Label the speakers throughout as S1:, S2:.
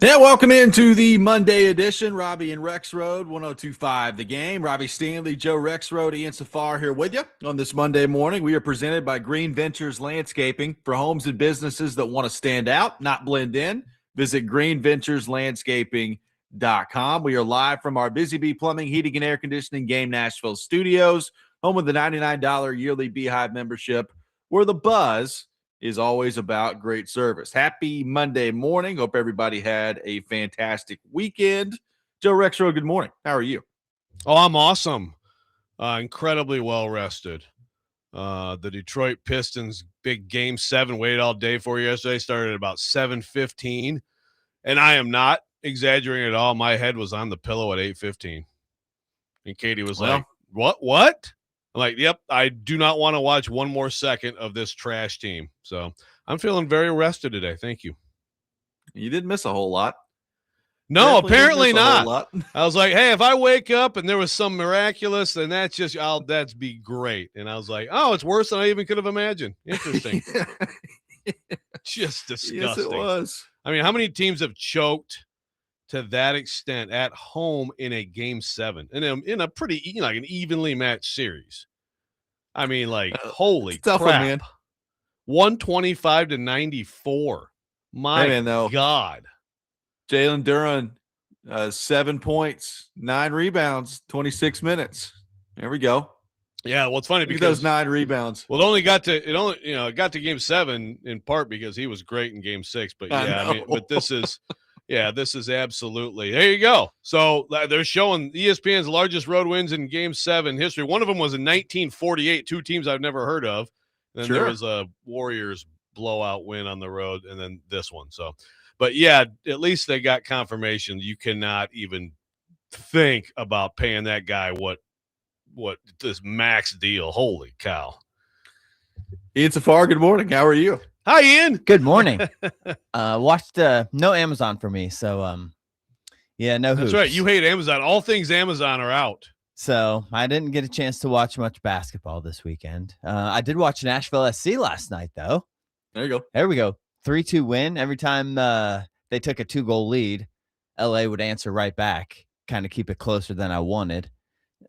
S1: Yeah, welcome into the Monday edition. Robby and Rexrode, 102.5 The Game. Robby Stanley, Joe Rexrode, Ian Safar here with you on this Monday morning. We are presented by Green Ventures Landscaping for homes and businesses that want to stand out, not blend in. Visit greenventureslandscaping.com. We are live from our Busy Bee Plumbing, Heating, and Air Conditioning Game Nashville studios, home of the $99 yearly Beehive membership, where the buzz is always about great service. Happy Monday morning. Hope everybody had a fantastic weekend. Joe Rexrode, good morning. How are you?
S2: Oh, I'm awesome. Incredibly well rested. The Detroit Pistons big Game 7 waited all day for yesterday. Started at about 7:15, and I am not exaggerating at all. My head was on the pillow at 8:15, and Katie was like, "What?" I'm like, "Yep, I do not want to watch one more second of this trash team." So I'm feeling very rested today. Thank you.
S1: You didn't miss a whole lot.
S2: No, apparently not. I was like, hey, if I wake up and there was some miraculous, then that's be great. And I was like, oh, it's worse than I even could have imagined. Interesting. Just disgusting.
S1: Yes, it was.
S2: I mean, how many teams have choked to that extent at home in a Game 7 and in a pretty, like an evenly matched series? I mean, like, holy crap.
S1: One, man.
S2: 125-94. My God.
S1: Jalen Duren, 7 points, 9 rebounds, 26 minutes. There we go.
S2: Yeah, well, it's funny
S1: because those 9 rebounds.
S2: Well, it got to Game 7 in part because he was great in Game 6. But yeah, I mean, but this is absolutely there you go. So they're showing ESPN's largest road wins in Game 7 history. One of them was in 1948. 2 teams I've never heard of. Then there was a Warriors blowout win on the road, and then this one. So. But, yeah, at least they got confirmation. You cannot even think about paying that guy what this max deal. Holy cow.
S1: Ian Safar, good morning. How are you?
S2: Hi, Ian.
S3: Good morning. Watched no Amazon for me. So, yeah, no hoops.
S2: That's right. You hate Amazon. All things Amazon are out.
S3: So I didn't get a chance to watch much basketball this weekend. I did watch Nashville SC last night, though.
S1: There you go.
S3: There we go. 3-2 win. Every time they took a 2-goal lead, LA would answer right back, kind of keep it closer than I wanted.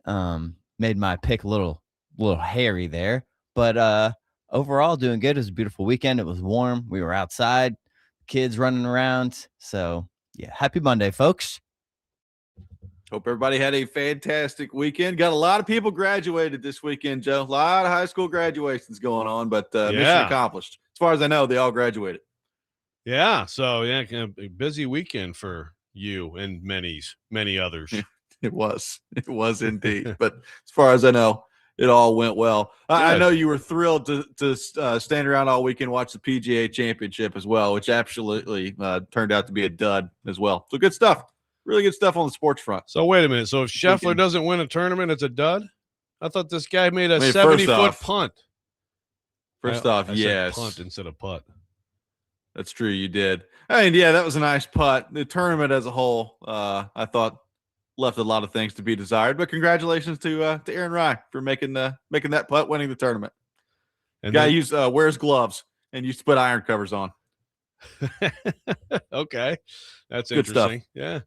S3: Made my pick a little hairy there, but overall doing good. It was a beautiful weekend. It was warm. We were outside, kids running around. So yeah, happy Monday, folks.
S1: Hope everybody had a fantastic weekend. Got a lot of people graduated this weekend, Joe. A lot of high school graduations going on, but mission accomplished. As far as I know, they all graduated.
S2: Yeah, so yeah, a busy weekend for you and many others.
S1: It was indeed. But as far as I know, it all went well. I know you were thrilled to stand around all weekend and watch the PGA Championship as well, which absolutely turned out to be a dud as well. So good stuff. Really good stuff on the sports front.
S2: So wait a minute. So if Scheffler doesn't win a tournament, it's a dud? I thought this guy made a 70-foot punt.
S1: First off, yes.
S2: Punt instead of putt.
S1: That's true. You did. I mean, yeah, that was a nice putt. The tournament as a whole, I thought left a lot of things to be desired. But congratulations to Aaron Rai for making that putt, winning the tournament. And guy wears gloves and used to put iron covers on.
S2: Okay, that's
S1: good
S2: interesting.
S1: Stuff.
S2: Yeah.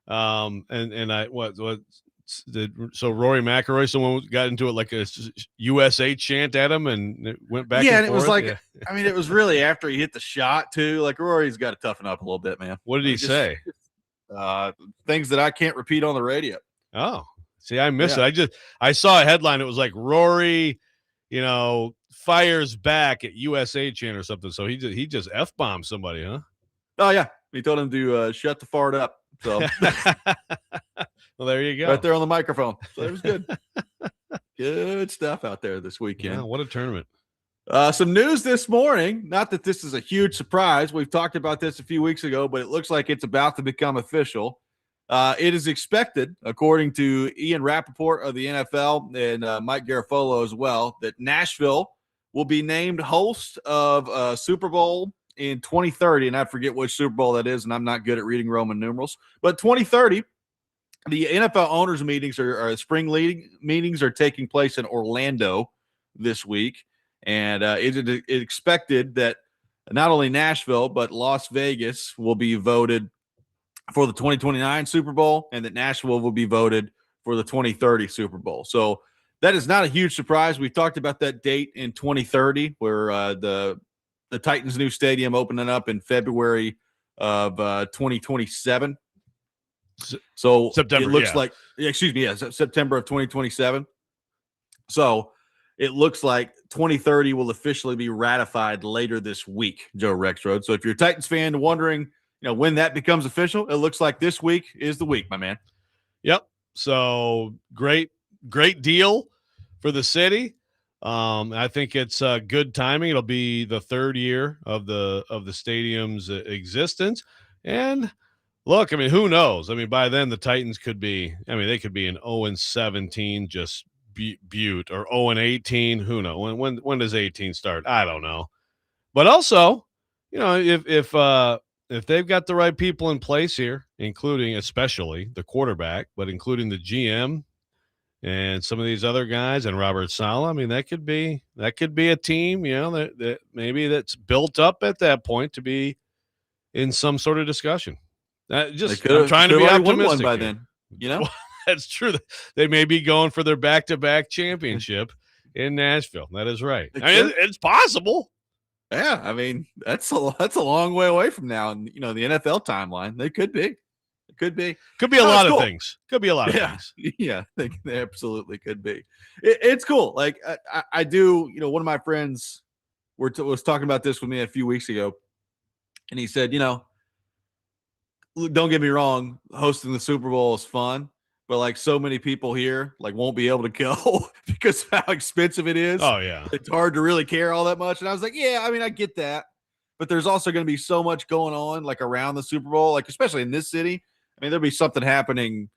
S2: So Rory McIlroy, someone got into it like a USA chant at him and it went back.
S1: Yeah,
S2: and
S1: it was like, I mean, it was really after he hit the shot too. Like Rory's got to toughen up a little bit, man.
S2: What did he say?
S1: Things that I can't repeat on the radio.
S2: Oh, see, I missed it. I saw a headline. It was like Rory, fires back at USA chant or something. So he just F-bombed somebody, huh?
S1: Oh yeah, he told him to shut the fart up. So
S2: well, there you go.
S1: Right there on the microphone. So it was good. Good stuff out there this weekend.
S2: Wow, what a tournament.
S1: Some news this morning. Not that this is a huge surprise. We've talked about this a few weeks ago, but it looks like it's about to become official. It is expected, according to Ian Rappaport of the NFL and Mike Garafolo as well, that Nashville will be named host of Super Bowl in 2030, and I forget which Super Bowl that is, and I'm not good at reading Roman numerals. But 2030, the NFL owners' meetings or spring league meetings are taking place in Orlando this week, and it expected that not only Nashville but Las Vegas will be voted for the 2029 Super Bowl, and that Nashville will be voted for the 2030 Super Bowl. So that is not a huge surprise. We talked about that date in 2030, where the Titans' new stadium opening up in February of 2027. So
S2: September,
S1: it looks like, September of 2027. So it looks like 2030 will officially be ratified later this week, Joe Rexrode. So if you're a Titans fan wondering, when that becomes official, it looks like this week is the week, my man.
S2: Yep. So great deal for the city. I think it's good timing. It'll be the third year of the stadium's existence. And look, I mean, who knows? I mean, by then the Titans could be, they could be an 0-17, just butte, or 0-18. Who knows? When does 18 start? I don't know. But also, if they've got the right people in place here, including especially the quarterback, but including the GM and some of these other guys and Robert Saleh, I mean, that could be a team, that maybe that's built up at that point to be in some sort of discussion. I'm trying to be optimistic
S1: one by
S2: here.
S1: then,
S2: Well, that's true. They may be going for their back-to-back championship in Nashville. That is right. It's possible.
S1: Yeah, I mean, that's a long way away from now, and the NFL timeline. They could be. It could be.
S2: Could be a lot of things. Could be a lot of things.
S1: Yeah, they absolutely could be. It's cool. Like I do. One of my friends was talking about this with me a few weeks ago, and he said, don't get me wrong, hosting the Super Bowl is fun, but like so many people here won't be able to go because of how expensive it is.
S2: Oh yeah.
S1: It's hard to really care all that much. And I was like, yeah, I get that. But there's also going to be so much going on around the Super Bowl, especially in this city. There'll be something happening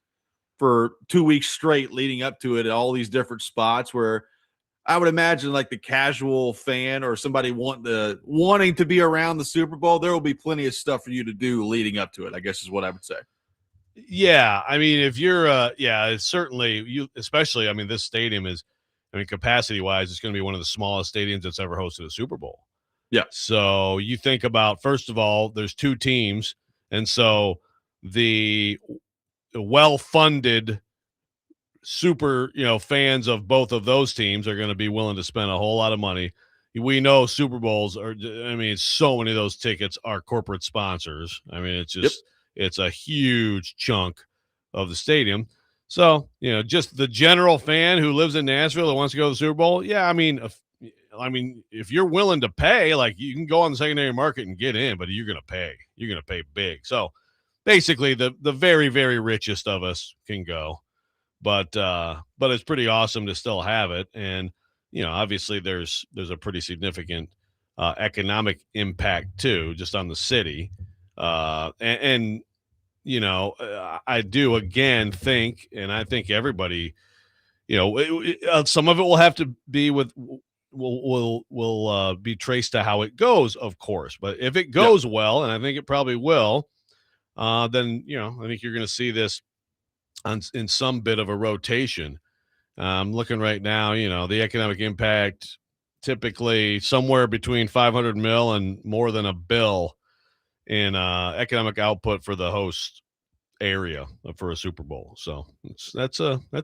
S1: for 2 weeks straight leading up to it at all these different spots where I would imagine the casual fan or somebody wanting to be around the Super Bowl, there will be plenty of stuff for you to do leading up to it, I guess is what I would say.
S2: Yeah, if you're it's certainly especially this stadium is, capacity wise, it's going to be one of the smallest stadiums that's ever hosted a Super Bowl.
S1: Yeah.
S2: So you think about, first of all, there's two teams, and so the well-funded super fans of both of those teams are going to be willing to spend a whole lot of money. We know Super Bowls are, so many of those tickets are corporate sponsors. It's just It's a huge chunk of the stadium. So, just the general fan who lives in Nashville that wants to go to the Super Bowl. Yeah. If you're willing to pay, you can go on the secondary market and get in, but you're going to pay big. So basically the very, very richest of us can go, but it's pretty awesome to still have it. And, obviously there's a pretty significant economic impact too, just on the city. I do again think, and I think everybody, some of it will have to be with, will be traced to how it goes, of course. But if it goes well, and I think it probably will, then, I think you're going to see this in some bit of a rotation. I'm looking right now, the economic impact typically somewhere between 500 mil and more than $1 billion in economic output for the host area for a Super Bowl. So that's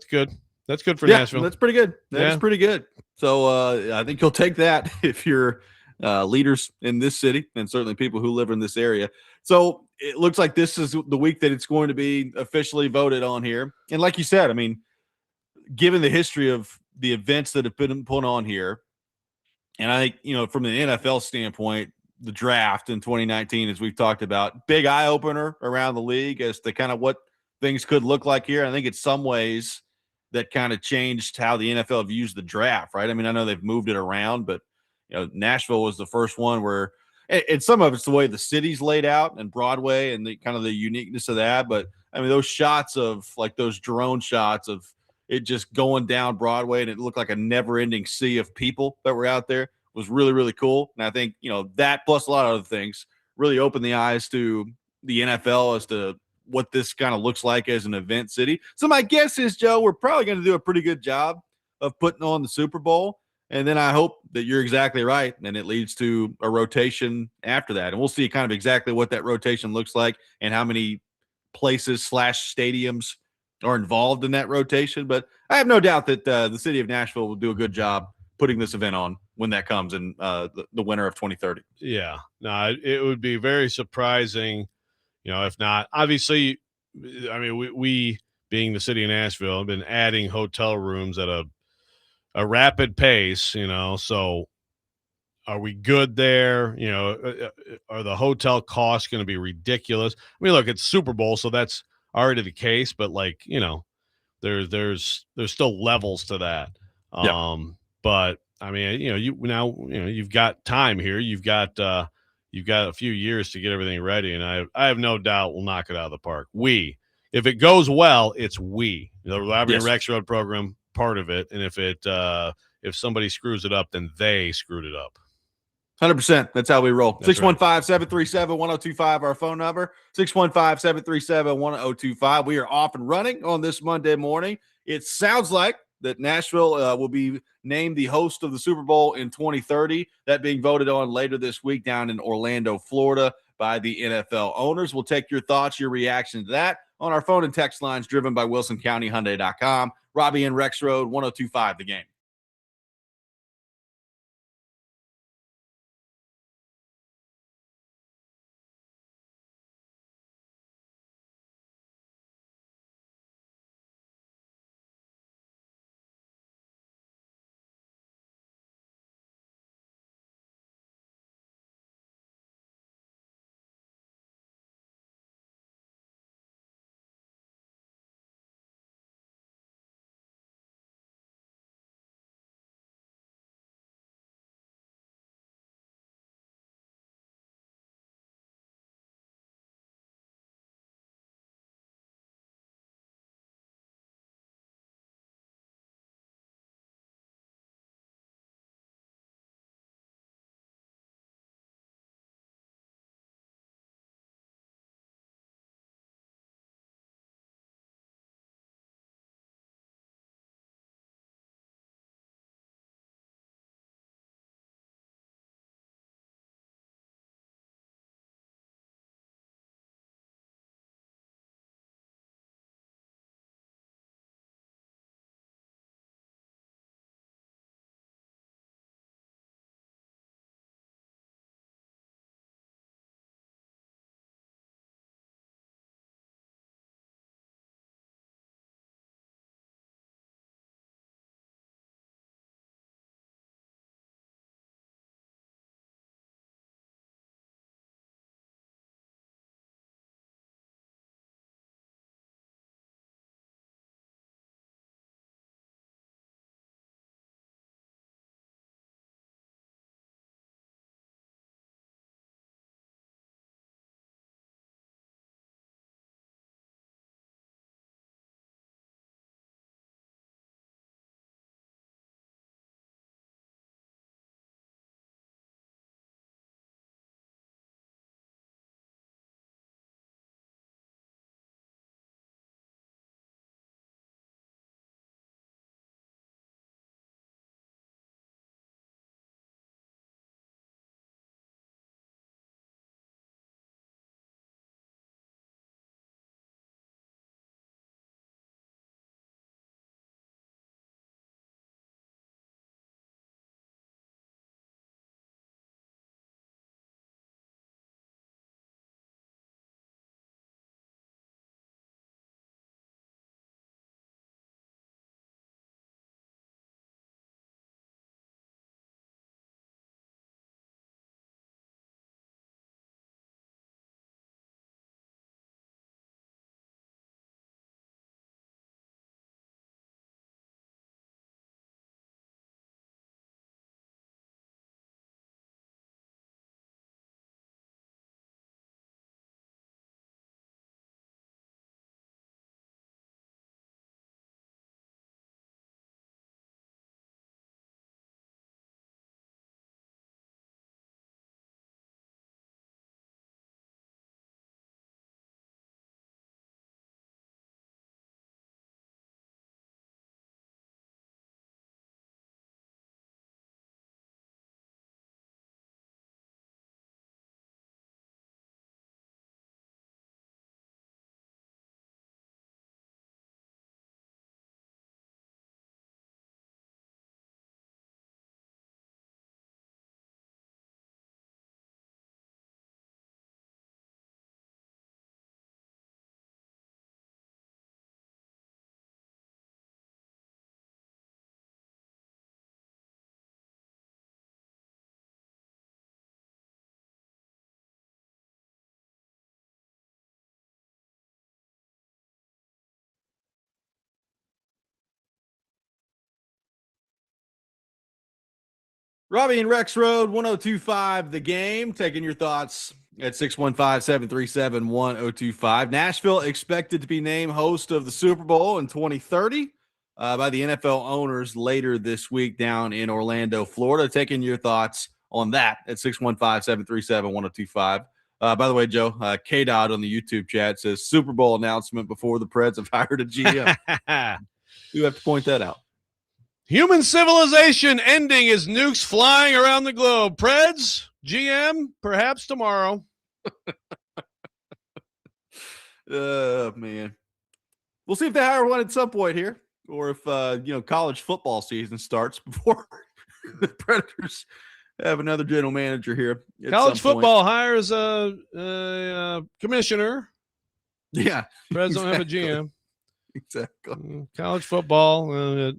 S2: good. That's good for Nashville.
S1: That's pretty good. That's pretty good. So I think you'll take that if you're leaders in this city and certainly people who live in this area. So it looks like this is the week that it's going to be officially voted on here. And like you said, given the history of the events that have been put on here, and I think, from the NFL standpoint, the draft in 2019, as we've talked about, big eye opener around the league as to kind of what things could look like here. I think in some ways that kind of changed how the NFL views the draft, right? I know they've moved it around, but Nashville was the first one where, and some of it's the way the city's laid out and Broadway and the kind of the uniqueness of that. But those shots of those drone shots of it just going down Broadway and it looked like a never ending sea of people that were out there was really, really cool. And I think, that plus a lot of other things really opened the eyes to the NFL as to what this kind of looks like as an event city. So my guess is, Joe, we're probably going to do a pretty good job of putting on the Super Bowl. And then I hope that you're exactly right. And it leads to a rotation after that. And we'll see kind of exactly what that rotation looks like and how many places / stadiums are involved in that rotation. But I have no doubt that the city of Nashville will do a good job putting this event on when that comes in the winter of 2030.
S2: Yeah, no, it would be very surprising, if not. Obviously, I mean, we being the city of Nashville have been adding hotel rooms at a rapid pace, so are we good there? Are the hotel costs going to be ridiculous? I mean, look, it's Super Bowl, so that's already the case, but there's still levels to that.
S1: Yeah.
S2: But I mean, you've got time here. You've got a few years to get everything ready, and I have no doubt we'll knock it out of the park. If it goes well, it's the Robby and Rexrode program part of it, and if somebody screws it up, then they screwed it up.
S1: 100%. That's how we roll. 615-737-1025, our phone number. 615-737-1025. We are off and running on this Monday morning. It sounds like that Nashville will be named the host of the Super Bowl in 2030. That being voted on later this week down in Orlando, Florida by the NFL owners. We'll take your thoughts, your reaction to that on our phone and text lines driven by WilsonCountyHyundai.com. Robby and Rexrode, 1025 The Game. Robby and Rexrode, 1025 The Game. Taking your thoughts at 615-737-1025. Nashville expected to be named host of the Super Bowl in 2030 by the NFL owners later this week down in Orlando, Florida. Taking your thoughts on that at 615-737-1025. By the way, Joe, K-Dot on the YouTube chat says Super Bowl announcement before the Preds have hired a GM. You have to point that out.
S2: Human civilization ending as nukes flying around the globe. Preds, GM, perhaps tomorrow.
S1: Man. We'll see if they hire one at some point here, or if college football season starts before the Predators have another general manager here.
S2: College football hires a commissioner.
S1: Yeah.
S2: Preds don't have a GM.
S1: Exactly.
S2: College football,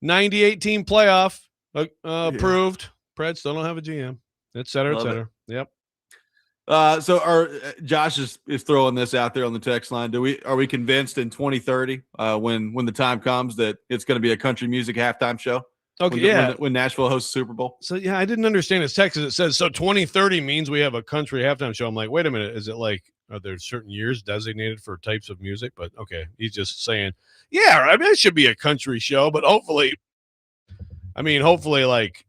S2: 98 team playoff approved. Preds still don't have a GM, et cetera, et cetera. Yep.
S1: So Josh is throwing this out there on the text line. Are we convinced in 2030 when the time comes that it's going to be a country music halftime show?
S2: Okay,
S1: when Nashville hosts Super Bowl.
S2: So yeah, I didn't understand his text. It says so 2030 means we have a country halftime show. I'm like, wait a minute, is it like are there certain years designated for types of music? But okay, he's just saying, yeah, I mean it should be a country show, but hopefully like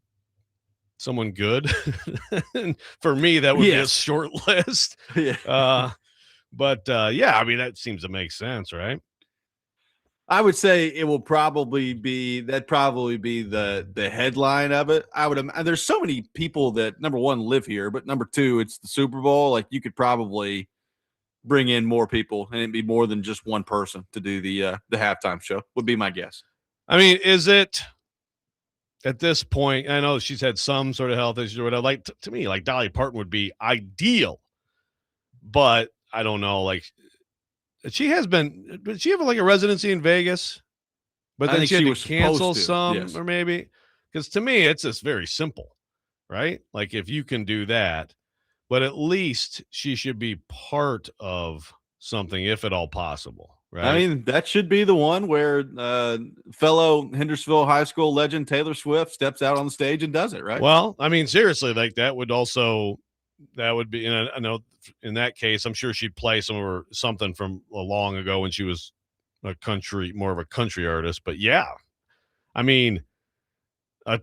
S2: someone good. For me, that would be a short list. Yeah. But I mean that seems to make sense, right?
S1: I would say it will probably be the headline of it. There's so many people that number one live here, but number two, it's the Super Bowl. Like you could probably bring in more people and it'd be more than just one person to do the halftime show would be my guess.
S2: I mean, is it at this point? I know she's had some sort of health issues or whatever. Like to me, like Dolly Parton would be ideal, but I don't know, like. She has been. Did she have like a residency in Vegas? But then she had to cancel some, or maybe because to me it's just very simple, right? Like if you can do that, but at least she should be part of something, if at all possible, right?
S1: I mean, that should be the one where fellow Hendersonville High School legend Taylor Swift steps out on the stage and does it, right?
S2: Well, I mean, seriously, like that would be. And I know. In that case, I'm sure she'd play something from long ago when she was more of a country artist. But yeah, I mean, I'm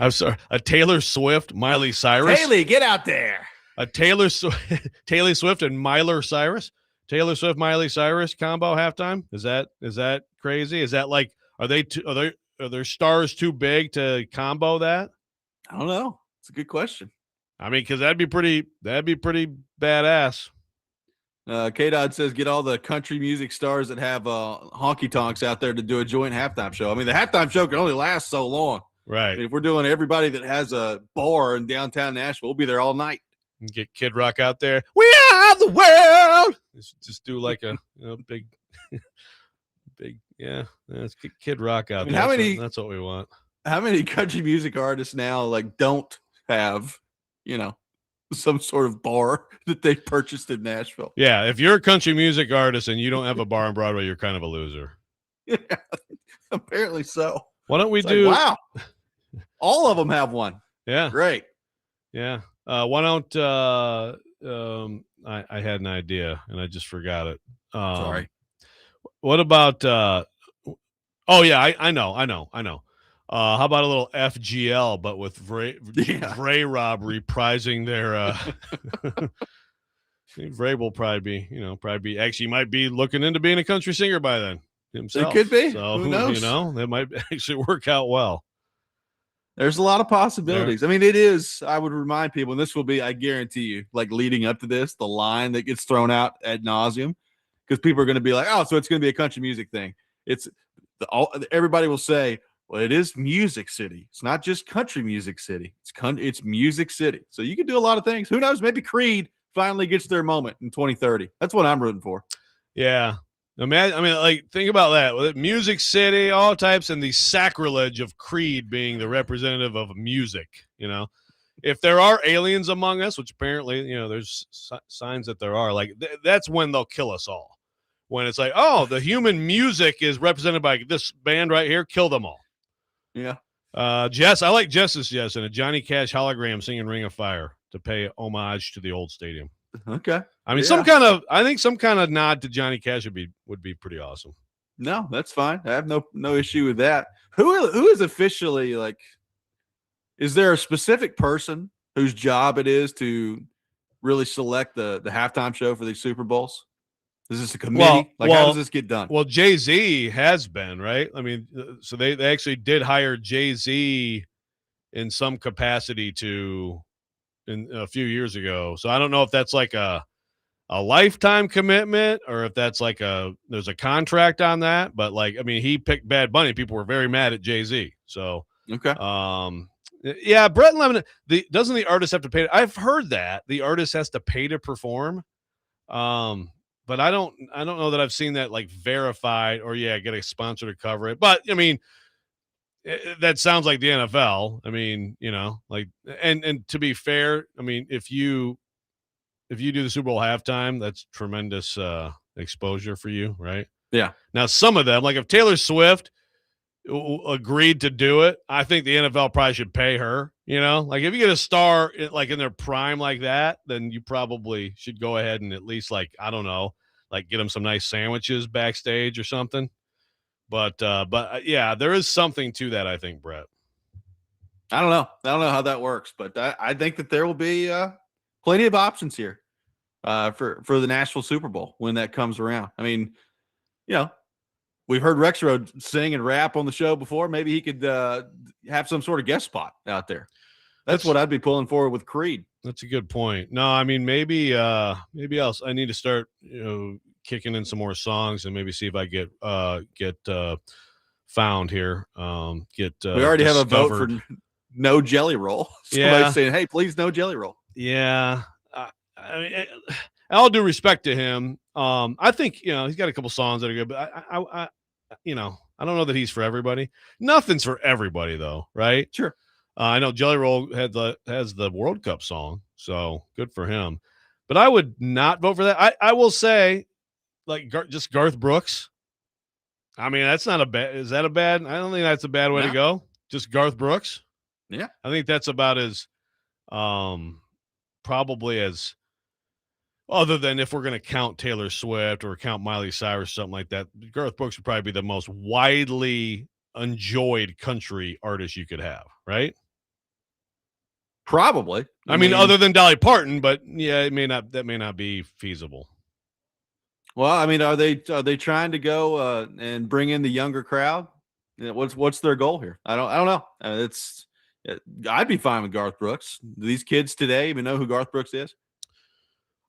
S2: sorry, a Taylor Swift, Miley Cyrus.
S1: Haley, get out there.
S2: A Taylor Swift and Miley Cyrus. Taylor Swift, Miley Cyrus combo halftime. Is that crazy? Is that like are their stars too big to combo that?
S1: I don't know. It's a good question.
S2: I mean, because that'd be pretty badass.
S1: K-Dod says, get all the country music stars that have honky tonks out there to do a joint halftime show. I mean, the halftime show can only last so long.
S2: Right.
S1: I mean, if we're doing everybody that has a bar in downtown Nashville, we'll be there all night.
S2: Get Kid Rock out there. We are the world. Just do like a big, that's Kid Rock out there. That's what we want.
S1: How many country music artists now like don't have some sort of bar that they purchased in Nashville?
S2: Yeah, if you're a country music artist and you don't have a bar on Broadway, you're kind of a loser.
S1: Yeah, apparently so.
S2: Why don't we do?
S1: Like, wow, all of them have one.
S2: Yeah,
S1: great.
S2: Yeah. Why don't I had an idea and I just forgot it.
S1: Sorry.
S2: What about? Oh yeah, I know. How about a little FGL, but with Ray Rob reprising their Ray will probably be actually might be looking into being a country singer by then himself.
S1: It could be.
S2: So
S1: who knows?
S2: That might actually work out well.
S1: There's a lot of possibilities. I mean, it is. I would remind people, and this will be, I guarantee you, like leading up to this, the line that gets thrown out ad nauseum, because people are going to be like, "Oh, so it's going to be a country music thing." Everybody will say, well, it is Music City. It's not just country music city. It's Music City. So you can do a lot of things. Who knows? Maybe Creed finally gets their moment in 2030. That's what I'm rooting for.
S2: Yeah. I mean, like, think about that. With Music City, all types, and the sacrilege of Creed being the representative of music. If there are aliens among us, which apparently, there's signs that there are, like, that's when they'll kill us all. When it's like, oh, the human music is represented by this band right here, kill them all.
S1: Yeah.
S2: Jess, I like Jess's suggestion, a Johnny Cash hologram singing Ring of Fire to pay homage to the old stadium.
S1: Okay.
S2: I mean,
S1: Yeah.
S2: I think some kind of nod to Johnny Cash would be pretty awesome.
S1: No, that's fine. I have no issue with that. Who is officially like? Is there a specific person whose job it is to really select the halftime show for these Super Bowls? Is this a committee? How does this get done?
S2: Well, Jay-Z has been, right? I mean, so they actually did hire Jay-Z in some capacity in a few years ago. So I don't know if that's like a lifetime commitment or if that's like there's a contract on that. But like, I mean, he picked Bad Bunny. People were very mad at Jay-Z. So,
S1: okay.
S2: Yeah, Brett Lemon, doesn't the artist have to pay? I've heard that the artist has to pay to perform. But I don't know that I've seen that like verified or get a sponsor to cover it. But I mean, that sounds like the NFL. I mean, like, and to be fair, I mean, if you do the Super Bowl halftime, that's tremendous exposure for you, right?
S1: Yeah.
S2: Now, some of them, like if Taylor Swift agreed to do it, I think the NFL probably should pay her. Like if you get a star like in their prime like that, then you probably should go ahead and at least like, I don't know, like get them some nice sandwiches backstage or something. But yeah, there is something to that, I think, Brett.
S1: I don't know how that works, but I think that there will be plenty of options here for the Nashville Super Bowl when that comes around. I mean, we've heard Rexrode sing and rap on the show before. Maybe he could have some sort of guest spot out there. That's what I'd be pulling for with Creed.
S2: That's a good point. No, I mean, maybe else. I need to start, kicking in some more songs and maybe see if I get found here. We
S1: already have a vote for no jelly roll. Somebody's saying, "Hey, please, no jelly roll."
S2: Yeah. I mean, all due respect to him, I think he's got a couple songs that are good, but I don't know that he's for everybody. Nothing's for everybody, though, right?
S1: Sure.
S2: I know Jelly Roll has the World Cup song, so good for him. But I would not vote for that. I will say, like, just Garth Brooks. I mean, that's not a bad. Is that a bad? I don't think that's a bad way to go. Just Garth Brooks.
S1: Yeah,
S2: I think that's about as, probably as. Other than if we're going to count Taylor Swift or count Miley Cyrus, something like that, Garth Brooks would probably be the most widely enjoyed country artist you could have, right?
S1: Probably.
S2: I mean, other than Dolly Parton, but yeah, that may not be feasible.
S1: Well, I mean, are they trying to go and bring in the younger crowd? What's their goal here? I don't know. I'd be fine with Garth Brooks. Do these kids today even know who Garth Brooks is?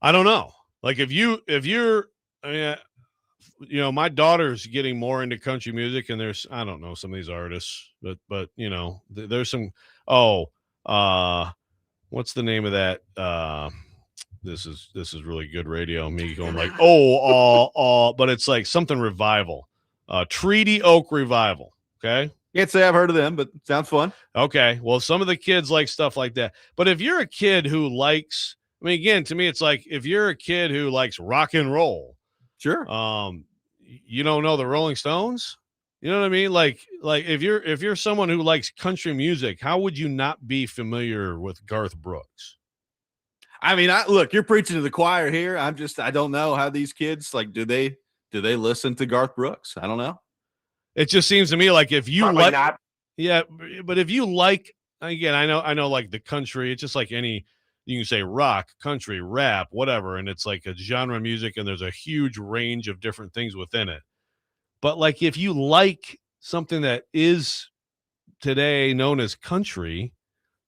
S2: I don't know. Like if you're, I mean, my daughter's getting more into country music, and there's, I don't know, some of these artists, but there's some. What's the name of that? This is really good radio. Me going like, but it's like something revival, Treaty Oak Revival. Okay.
S1: Can't say I've heard of them, but sounds fun.
S2: Okay. Well, some of the kids like stuff like that. But if you're a kid who likes, I mean, again, to me, it's like if you're a kid who likes rock and roll,
S1: sure.
S2: You don't know the Rolling Stones. You know what I mean? Like if you're someone who likes country music, how would you not be familiar with Garth Brooks?
S1: I mean, look, you're preaching to the choir here. I don't know how these kids like. Do they listen to Garth Brooks? I don't know.
S2: It just seems to me like if you
S4: probably
S2: like,
S4: not.
S2: Yeah, but if you like, again, I know, like the country, it's just like any. You can say rock, country, rap, whatever, and it's like a genre of music, and there's a huge range of different things within it. But like if you like something that is today known as country,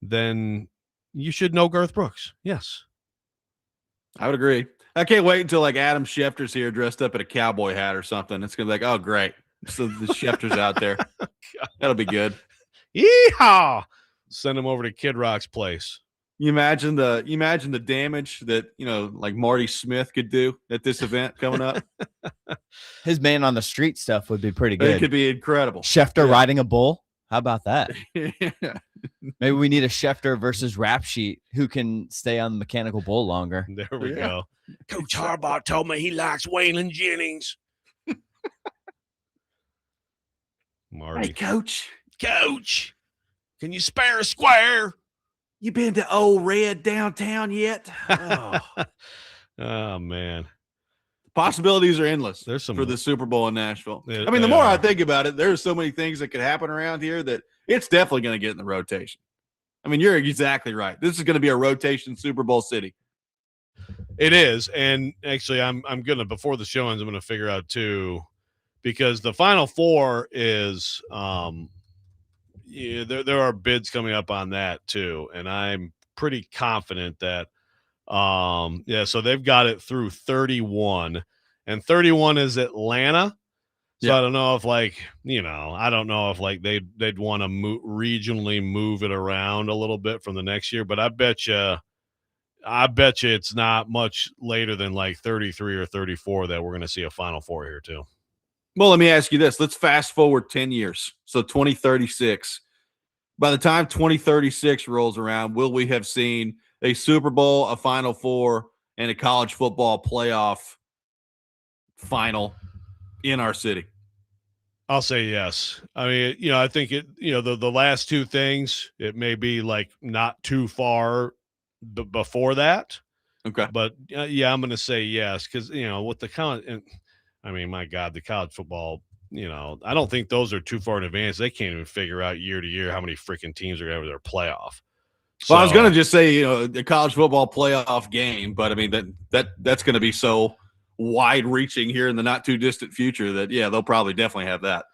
S2: then you should know Garth Brooks. Yes.
S1: I would agree. I can't wait until like Adam Schefter's here dressed up in a cowboy hat or something. It's going to be like, oh, great. So the Schefter's out there. That'll be good.
S2: Yeehaw! Send him over to Kid Rock's place.
S1: You imagine the damage that, like Marty Smith could do at this event coming up.
S3: His man on the street stuff would be pretty good.
S1: It could be incredible.
S3: Schefter riding a bull. How about that?
S1: Yeah.
S3: Maybe we need a Schefter versus Rap Sheet who can stay on the mechanical bull longer.
S2: There we go. Coach Harbaugh told me he likes Waylon Jennings. Marty.
S1: Hey, Coach.
S2: Coach, can you spare a square?
S1: You been to Old Red downtown yet? Oh.
S2: Oh, man.
S1: Possibilities are endless
S2: There's some
S1: for the Super Bowl in Nashville.
S2: They-
S1: I mean, the
S2: they
S1: more
S2: are.
S1: I think about it, there's so many things that could happen around here that it's definitely going to get in the rotation. I mean, you're exactly right. This is going to be a rotation Super Bowl city.
S2: It is. And actually, I'm going to, before the show ends, I'm going to figure out too, because the Final Four is, there are bids coming up on that too. And I'm pretty confident that, so they've got it through 31, and 31 is Atlanta. So
S1: Yeah.
S2: I don't know if I don't know if they'd want to regionally move it around a little bit from the next year, but I bet you it's not much later than like 33 or 34 that we're going to see a Final Four here too.
S1: Well, let me ask you this. Let's fast forward 10 years. So 2036. By the time 2036 rolls around, will we have seen a Super Bowl, a Final Four, and a college football playoff final in our city?
S2: I'll say yes. I mean, I think the last two things, it may be like not too far before that.
S1: Okay.
S2: But I'm going to say yes, because with the my God, the college football, I don't think those are too far in advance. They can't even figure out year to year how many freaking teams are going to have their playoff.
S1: Well, I was going to just say, the college football playoff game, but I mean that's going to be so wide-reaching here in the not too distant future that they'll probably definitely have that.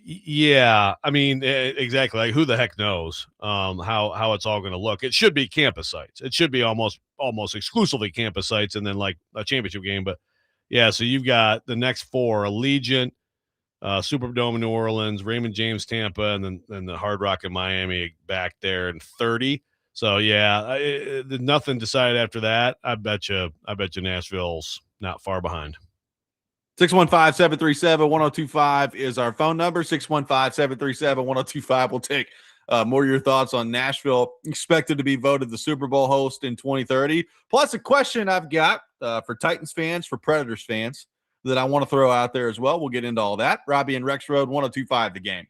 S2: Yeah, I mean, exactly. Like, who the heck knows how it's all going to look? It should be campus sites. It should be almost exclusively campus sites, and then like a championship game. But yeah, so you've got the next four: Allegiant, Superdome in New Orleans, Raymond James Tampa, and then the Hard Rock in Miami back there in 30. So yeah, nothing decided after that. I bet you Nashville's not far behind.
S1: 615-737-1025 is our phone number. 615-737-1025. We'll take more of your thoughts on Nashville expected to be voted the Super Bowl host in 2030. Plus a question I've got for Titans fans, for Predators fans that I want to throw out there as well. We'll get into all that. Robby and Rexrode, 1025 The Game.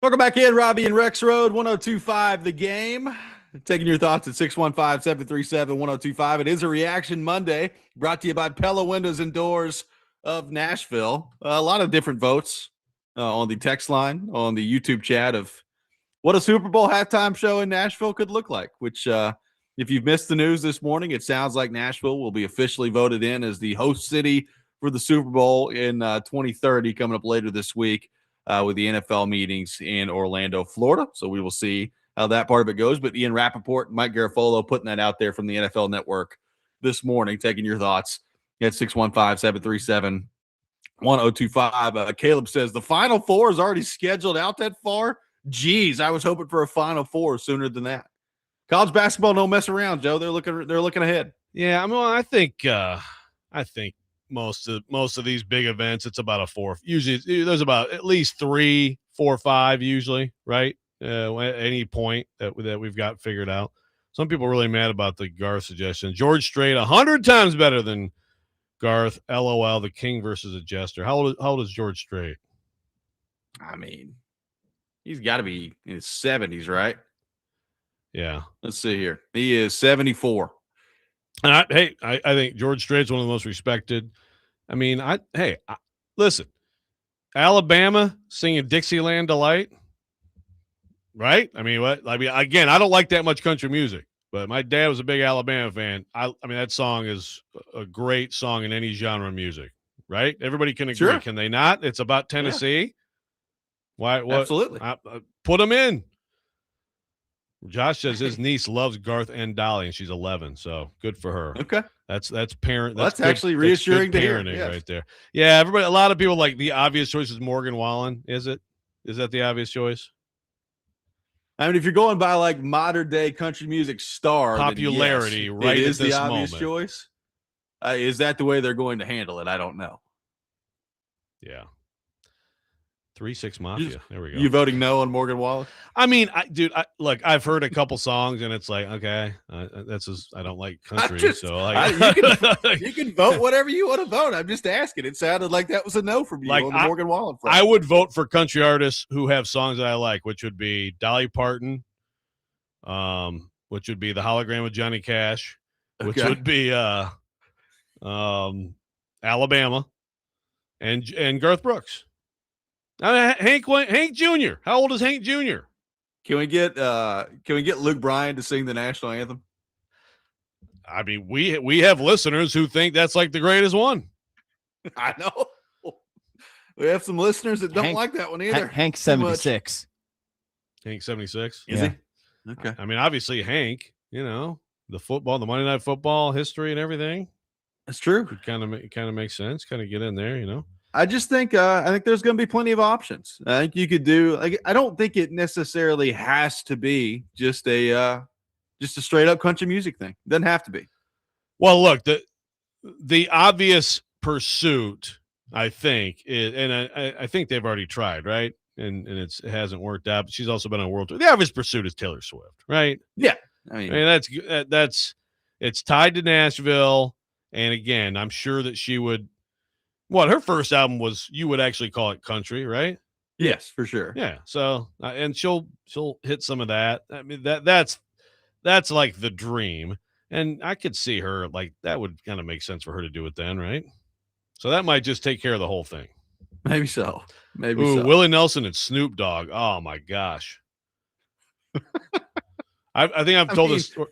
S1: Welcome back in, Robby and Rexrode, 102.5 The Game. Taking your thoughts at 615-737-1025. It is a Reaction Monday, brought to you by Pella Windows and Doors of Nashville. A lot of different votes on the text line, on the YouTube chat of what a Super Bowl halftime show in Nashville could look like, which if you've missed the news this morning, it sounds like Nashville will be officially voted in as the host city for the Super Bowl in 2030, coming up later this week with the NFL meetings in Orlando, Florida. So we will see how that part of it goes. But Ian Rappaport and Mike Garafolo putting that out there from the NFL Network this morning, taking your thoughts at 615-737-1025. Caleb says the Final Four is already scheduled out that far. Geez, I was hoping for a Final Four sooner than that. College basketball don't mess around, Joe. They're looking ahead.
S2: Yeah, I mean, I think most of these big events, it's about a four. Usually, there's about at least 3, 4, 5 usually, right? At any point that we've got figured out. Some people are really mad about the Garth suggestion. George Strait 100 times better than Garth. LOL. The King versus a Jester. How old is George Strait?
S1: I mean, he's got to be in his 70s, right?
S2: Yeah.
S1: Let's see here. He is 74.
S2: And I think George Strait's one of the most respected. I mean, listen, Alabama singing Dixieland Delight, right? I mean, again, I don't like that much country music, but my dad was a big Alabama fan. I mean, that song is a great song in any genre of music, right? Everybody can agree. Sure. Can they not? It's about Tennessee. Yeah. Why? What?
S1: Absolutely.
S2: Put them in. Josh says his niece loves Garth and Dolly, and she's 11, so good for her.
S1: Okay,
S2: that's parent.
S1: That's actually reassuring to hear.
S2: Yes. Right there. Yeah, everybody. A lot of people like the obvious choice is Morgan Wallen. Is it? Is that the obvious choice?
S1: I mean, if you're going by like modern day country music star
S2: popularity,
S1: yes,
S2: right?
S1: It is
S2: at this
S1: the obvious
S2: moment.
S1: choice. Is that the way they're going to handle it? I don't know.
S2: Yeah. 3-6 Mafia. There we go.
S1: You voting no on Morgan Wallen?
S2: I mean, look, I've heard a couple songs, and it's like, okay, I don't like country, you
S1: can vote whatever you want to vote. I'm just asking. It sounded like that was a no from you on the Morgan Wallen front.
S2: I would vote for country artists who have songs that I like, which would be Dolly Parton, which would be The Hologram of Johnny Cash, which would be Alabama, and Garth Brooks. Hank Jr. How old is Hank Jr.?
S1: Can we get Luke Bryan to sing the national anthem?
S2: I mean, we have listeners who think that's like the greatest one.
S1: I know. We have some listeners that don't like that one either.
S3: Hank 76.
S2: Hank 76?
S1: Is he? Okay.
S2: I mean, obviously Hank, the football, the Monday Night Football history and everything.
S1: That's true.
S2: It kind of makes sense. Kind of get in there,
S1: I just think there's going to be plenty of options. I think you could do. I don't think it necessarily has to be just a straight up country music thing. It doesn't have to be.
S2: Well, look, the obvious pursuit, I think, and I think they've already tried, right? And it hasn't worked out. But she's also been on a world tour. The obvious pursuit is Taylor Swift, right?
S1: Yeah,
S2: I mean that's it's tied to Nashville, and again, I'm sure that she would. What her first album was, you would actually call it country, right?
S1: Yes, for sure.
S2: Yeah. So, and she'll hit some of that. I mean, that's like the dream, and I could see her like that would kind of make sense for her to do it then, right? So that might just take care of the whole thing.
S1: Maybe so.
S2: So. Willie Nelson and Snoop Dogg. Oh my gosh. I think I've told this story.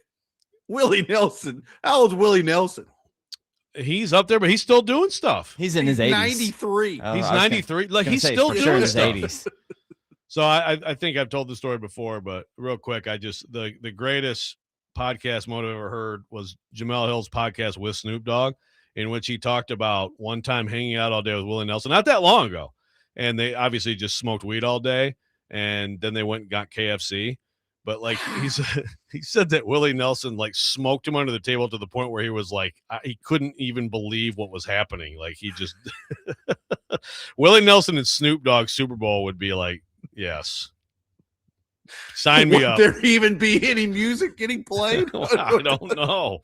S1: Willie Nelson. How old's Willie Nelson?
S2: He's up there, but he's still doing stuff.
S3: He's in his 80s.
S1: 93.
S2: He's 93. He's still doing
S3: his
S2: stuff.
S3: 80s.
S2: So I think I've told the story before, but real quick, the greatest podcast mode I've ever heard was Jamel Hill's podcast with Snoop Dogg, in which he talked about one time hanging out all day with Willie Nelson, not that long ago. And they obviously just smoked weed all day, and then they went and got KFC. But like he said that Willie Nelson like smoked him under the table to the point where he was like he couldn't even believe what was happening. Like he just Willie Nelson and Snoop Dogg Super Bowl would be like, yes, sign me up.
S1: Would there even be any music getting played?
S2: I don't know.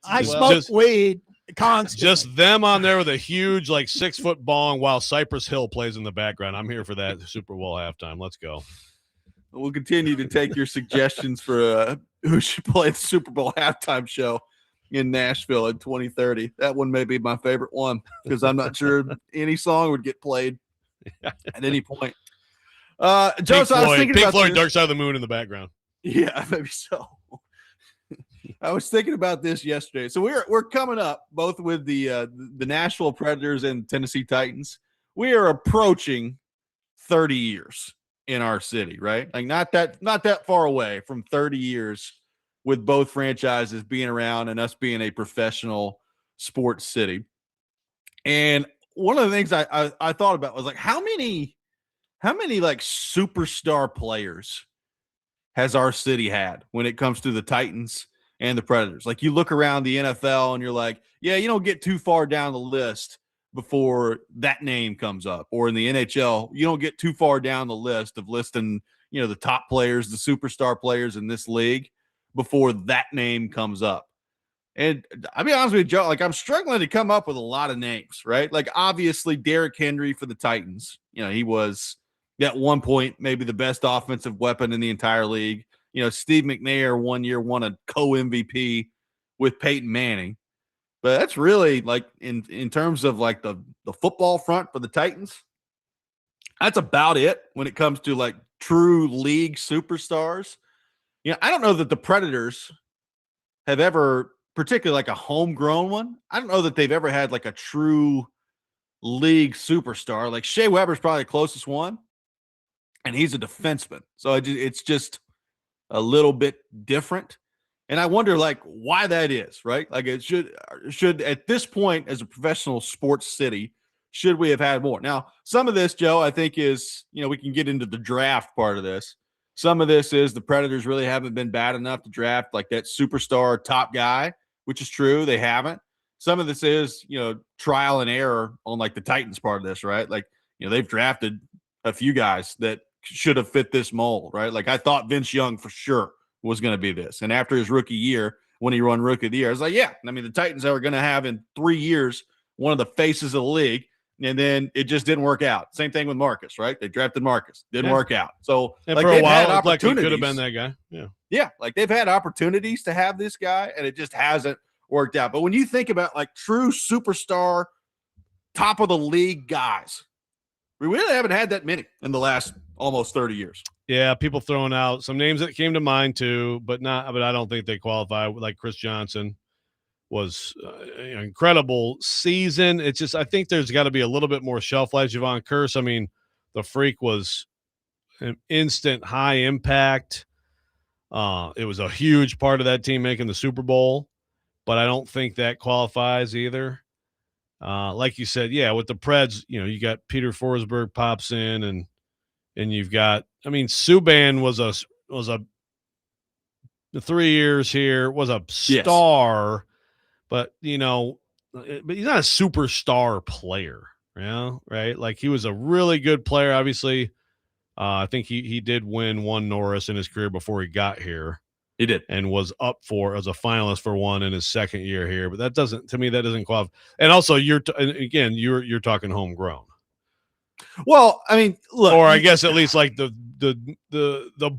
S2: I smoke
S4: weed
S3: Constantly.
S2: Just them on there with a huge, like 6-foot bong while Cypress Hill plays in the background. I'm here for that Super Bowl halftime. Let's go.
S1: We'll continue to take your suggestions for who should play the Super Bowl halftime show in Nashville in 2030. That one may be my favorite one because I'm not sure any song would get played at any point. Joe, so I was thinking
S2: Pink
S1: about
S2: Floyd,
S1: this.
S2: Dark Side of the Moon in the background.
S1: Yeah, maybe so. I was thinking about this yesterday. So we're coming up both with the Nashville Predators and Tennessee Titans. We are approaching 30 years in our city, right? Like not that far away from 30 years with both franchises being around and us being a professional sports city. And one of the things I thought about was like how many like superstar players has our city had when it comes to the Titans and the Predators? Like you look around the NFL and you're like, yeah, you don't get too far down the list before that name comes up. Or in the NHL, you don't get too far down the list of listing, the top players, the superstar players in this league before that name comes up. And I'll be honest with you, Joe, like I'm struggling to come up with a lot of names, right? Like obviously Derrick Henry for the Titans, he was at one point maybe the best offensive weapon in the entire league. Steve McNair one year won a co-MVP with Peyton Manning. But that's really like in terms of like the football front for the Titans, that's about it when it comes to like true league superstars. I don't know that the Predators have ever, particularly like a homegrown one, I don't know that they've ever had like a true league superstar. Like Shea Weber's probably the closest one, and he's a defenseman. So it's just a little bit different. And I wonder like why that is, right? Like it should at this point as a professional sports city, should we have had more? Now, some of this, Joe, I think is, we can get into the draft part of this. Some of this is the Predators really haven't been bad enough to draft like that superstar top guy, which is true. They haven't. Some of this is, trial and error on like the Titans part of this, right? Like, they've drafted a few guys that should have fit this mold, right? Like I thought Vince Young for sure was going to be this. And after his rookie year, when he won rookie of the year, I was like, yeah, I mean, the Titans are going to have in 3 years one of the faces of the league. And then it just didn't work out. Same thing with Marcus, right? They drafted Marcus. Didn't work out. So
S2: and
S1: like
S2: for a while,
S1: it
S2: like he could have been that guy. Yeah.
S1: Yeah. Like they've had opportunities to have this guy and it just hasn't worked out. But when you think about like true superstar, top of the league guys, we really haven't had that many in the last almost 30 years.
S2: Yeah, people throwing out some names that came to mind too, but I don't think they qualify. Like Chris Johnson was an incredible season. It's just I think there's got to be a little bit more shelf life. Javon Curse, I mean, the freak was an instant high impact. It was a huge part of that team making the Super Bowl, but I don't think that qualifies either. Like you said, yeah, with the Preds, you got Peter Forsberg pops in and you've got, I mean, Subban was a 3 years here, was a star, but he's not a superstar player, right? Like he was a really good player. Obviously, I think he did win one Norris in his career before he got here.
S1: He did,
S2: and was up for as a finalist for one in his second year here. But that doesn't qualify. And also, you're talking homegrown.
S1: Well, I mean, look,
S2: or I guess at least like the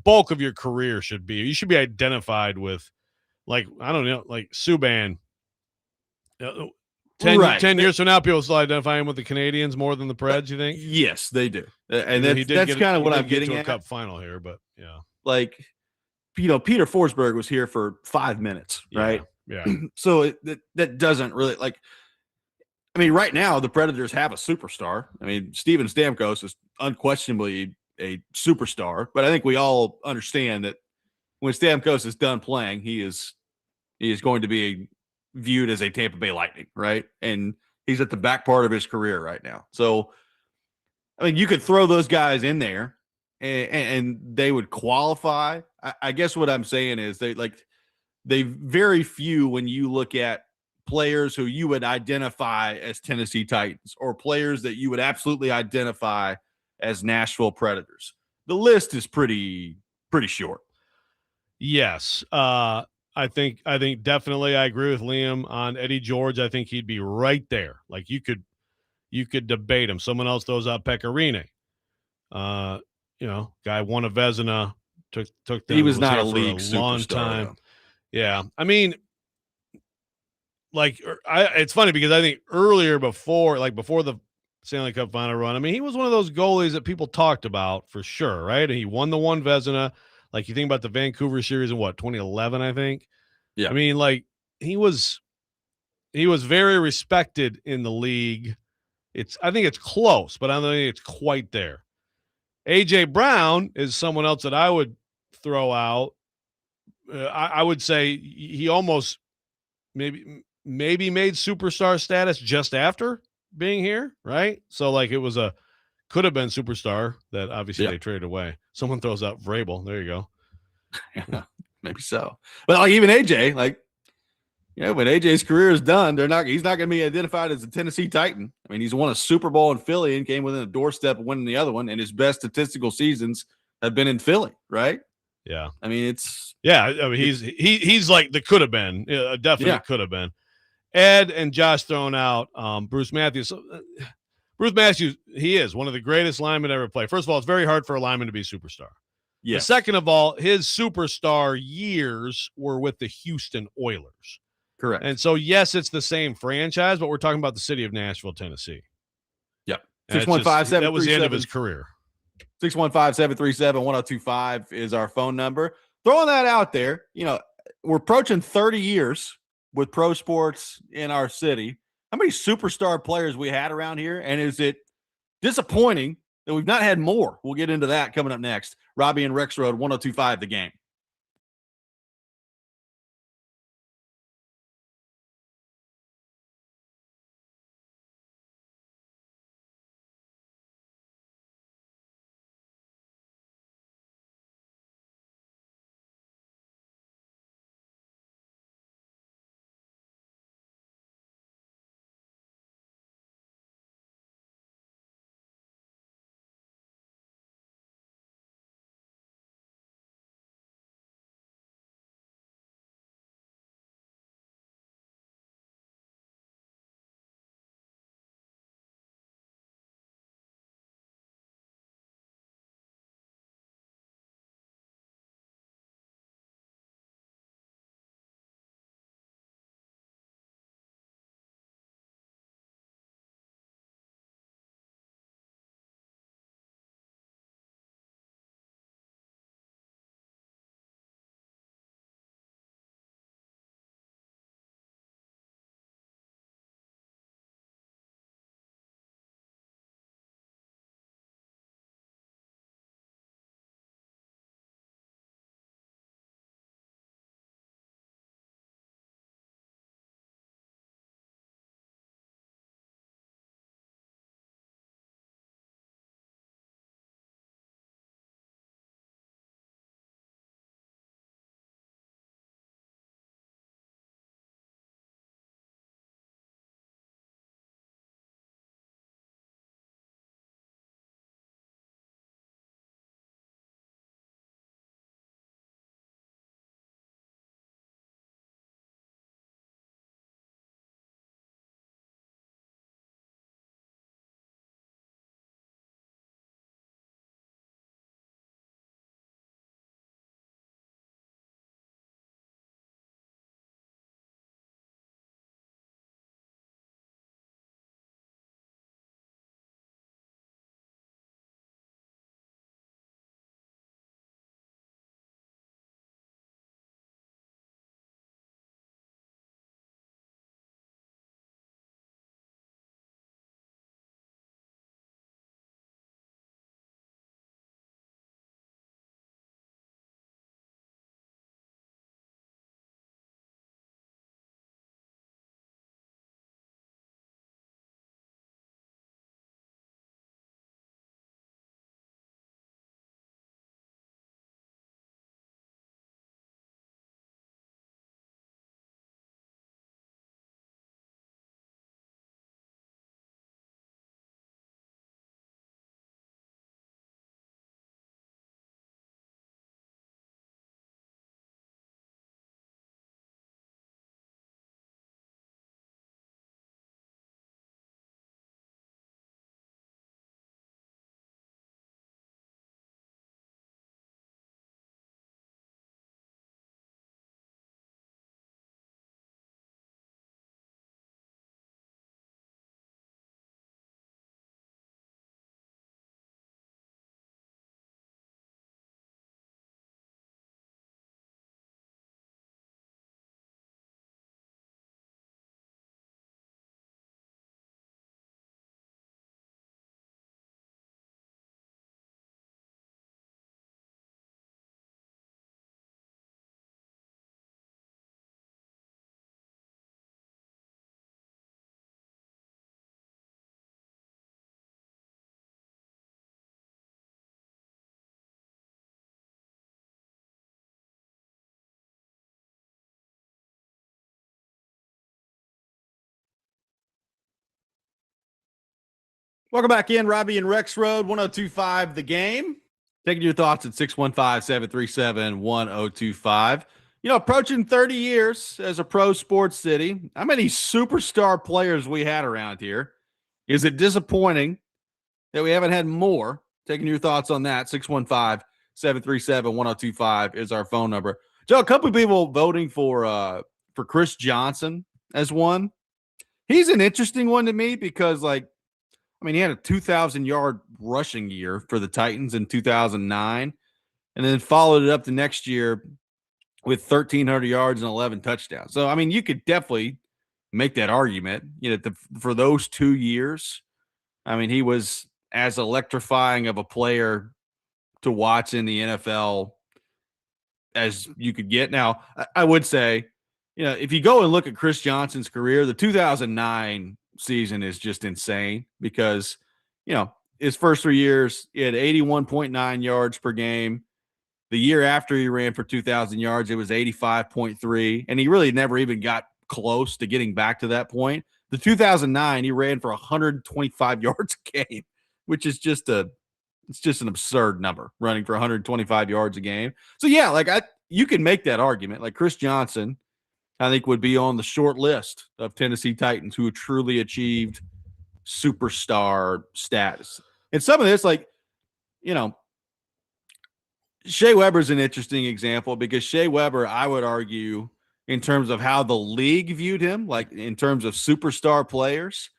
S2: bulk of your career should be. You should be identified with, like, I don't know, like Subban. 10 years from now, people still identify him with the Canadians more than the Preds. You think?
S1: Yes, they do, and that's kind of what I'm getting at.
S2: A cup final here, but yeah,
S1: like, Peter Forsberg was here for 5 minutes, right?
S2: Yeah.
S1: So that doesn't really like. I mean, right now the Predators have a superstar. I mean, Steven Stamkos is unquestionably a superstar, but I think we all understand that when Stamkos is done playing, he is going to be viewed as a Tampa Bay Lightning, right? And he's at the back part of his career right now. So, I mean, you could throw those guys in there and they would qualify. I guess what I'm saying is they very few, when you look at players who you would identify as Tennessee Titans or players that you would absolutely identify as Nashville Predators. The list is pretty short.
S2: Yes. I think definitely I agree with Liam on Eddie George. I think he'd be right there. Like you could debate him. Someone else throws out Pecorine. Guy won a Vezina, took them.
S1: He was not
S2: here
S1: a
S2: for
S1: league
S2: long
S1: superstar.
S2: time.
S1: Though.
S2: Yeah, I mean, it's funny because I think earlier before the Stanley Cup final run, I mean, he was one of those goalies that people talked about for sure, right? And he won the one Vezina. Like you think about the Vancouver series in 2011, I think.
S1: Yeah.
S2: I mean, like he was very respected in the league. I think it's close, but I don't think it's quite there. AJ Brown is someone else that I would throw out. I would say he almost maybe made superstar status just after being here, right? So like it was could have been superstar that obviously they traded away. Someone throws out Vrabel. There you go.
S1: Yeah, maybe so. But like even AJ, like when AJ's career is done, he's not going to be identified as a Tennessee Titan. I mean, he's won a Super Bowl in Philly and came within a doorstep of winning the other one, and his best statistical seasons have been in Philly, right?
S2: Yeah.
S1: I mean,
S2: he's like the could have been, definitely could have been. Ed and Josh throwing out Bruce Matthews. Bruce Matthews, he is one of the greatest linemen ever play. First of all, it's very hard for a lineman to be a superstar.
S1: Yes.
S2: But second of all, his superstar years were with the Houston Oilers.
S1: Correct.
S2: And so, yes, it's the same franchise, but we're talking about the city of Nashville, Tennessee.
S1: Yep.
S2: 615-737. That was the end of his career.
S1: 615-737-1025 is our phone number. Throwing that out there, we're approaching 30 years with pro sports in our city. How many superstar players we had around here? And is it disappointing that we've not had more? We'll get into that coming up next. Robby and Rexrode, 1025 The Game. Welcome back in, Robby and Rexrode, 1025 The Game. Taking your thoughts at 615-737-1025. Approaching 30 years as a pro sports city. How many superstar players we had around here? Is it disappointing that we haven't had more? Taking your thoughts on that. 615-737-1025 is our phone number. Joe, a couple of people voting for Chris Johnson as one. He's an interesting one to me because, he had a 2,000-yard rushing year for the Titans in 2009 and then followed it up the next year with 1,300 yards and 11 touchdowns. So, you could definitely make that argument, for those 2 years. He was as electrifying of a player to watch in the NFL as you could get. Now, I would say, if you go and look at Chris Johnson's career, the 2009 season is just insane because, his first 3 years, he had 81.9 yards per game. The year after he ran for 2,000 yards, it was 85.3, and he really never even got close to getting back to that point. The 2009, he ran for 125 yards a game, which is just an absurd number, running for 125 yards a game. So yeah, you can make that argument. Like Chris Johnson, I think would be on the short list of Tennessee Titans who truly achieved superstar status. And some of this, Shea Weber's an interesting example because Shea Weber, I would argue, in terms of how the league viewed him, in terms of superstar players,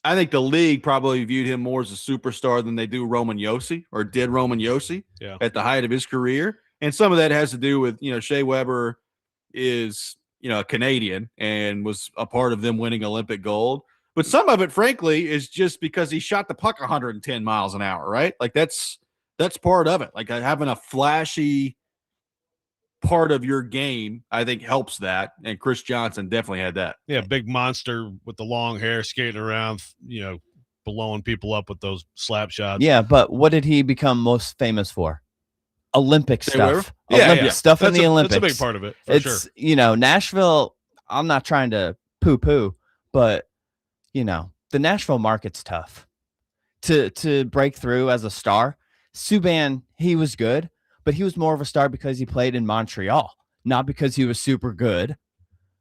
S1: I think the league probably viewed him more as a superstar than they do Roman Yossi or did Roman Yossi at the height of his career. And some of that has to do with, Shea Weber is, a Canadian and was a part of them winning Olympic gold. But some of it, frankly, is just because he shot the puck 110 miles an hour, right? That's part of it. Having a flashy part of your game, I think, helps that. And Chris Johnson definitely had that.
S2: Yeah, big monster with the long hair skating around, blowing people up with those slap shots.
S3: Yeah, but what did he become most famous for? Olympic stuff.
S2: Yeah,
S3: stuff in the Olympics.
S2: That's a big part of it, for sure.
S3: Nashville, I'm not trying to poo-poo, but, the Nashville market's tough. To break through as a star, Subban, he was good, but he was more of a star because he played in Montreal, not because he was super good.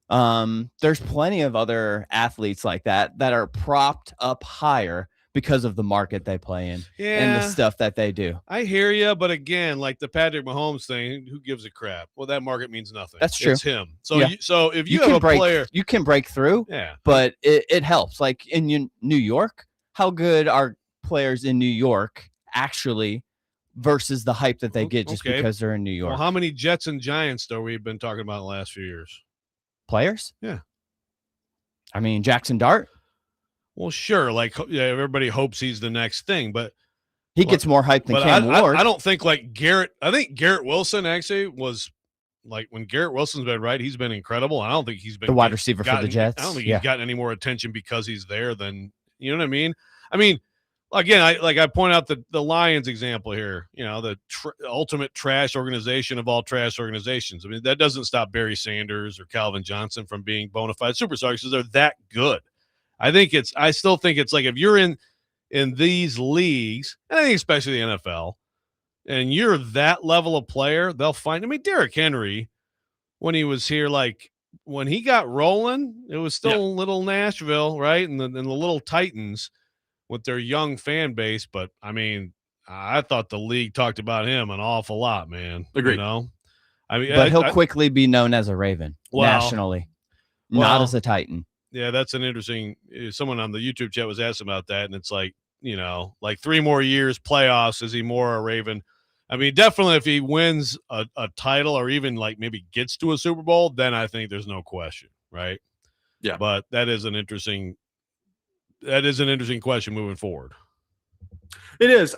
S3: There's plenty of other athletes like that are propped up higher because of the market they play in and the stuff that they do.
S2: I hear you, but again, like the Patrick Mahomes thing, who gives a crap? Well, that market means nothing.
S3: That's true.
S2: It's him. So, so if you have a player,
S3: you can break through.
S2: Yeah,
S3: but it helps. Like in New York, how good are players in New York actually versus the hype that they get just because they're in New York?
S2: Well, how many Jets and Giants though we've been talking about in the last few years?
S3: Players?
S2: Yeah.
S3: Jackson Dart.
S2: Well, sure. Everybody hopes he's the next thing, but
S3: he gets more hype than Cam Ward.
S2: I don't think Garrett. I think Garrett Wilson actually was when Garrett Wilson's been right, he's been incredible. I don't think he's been
S3: the wide receiver for the Jets.
S2: I don't think he's gotten any more attention because he's there than, you know what I mean? Again, I point out the Lions example here, the ultimate trash organization of all trash organizations. That doesn't stop Barry Sanders or Calvin Johnson from being bona fide superstars because they're that good. I still think it's if you're in these leagues, and I think especially the NFL, and you're that level of player, they'll find. Derrick Henry, when he was here, when he got rolling, it was still little Nashville, right? And the little Titans with their young fan base. But I thought the league talked about him an awful lot, man.
S1: Agreed.
S3: But he'll quickly be known as a Raven nationally, not as a Titan.
S2: Yeah, that's an interesting. Someone on the YouTube chat was asking about that, and it's 3 more years, playoffs. Is he more a Raven? Definitely if he wins a title or even maybe gets to a Super Bowl, then I think there's no question, right?
S1: Yeah.
S2: But that is an interesting question moving forward.
S1: It is.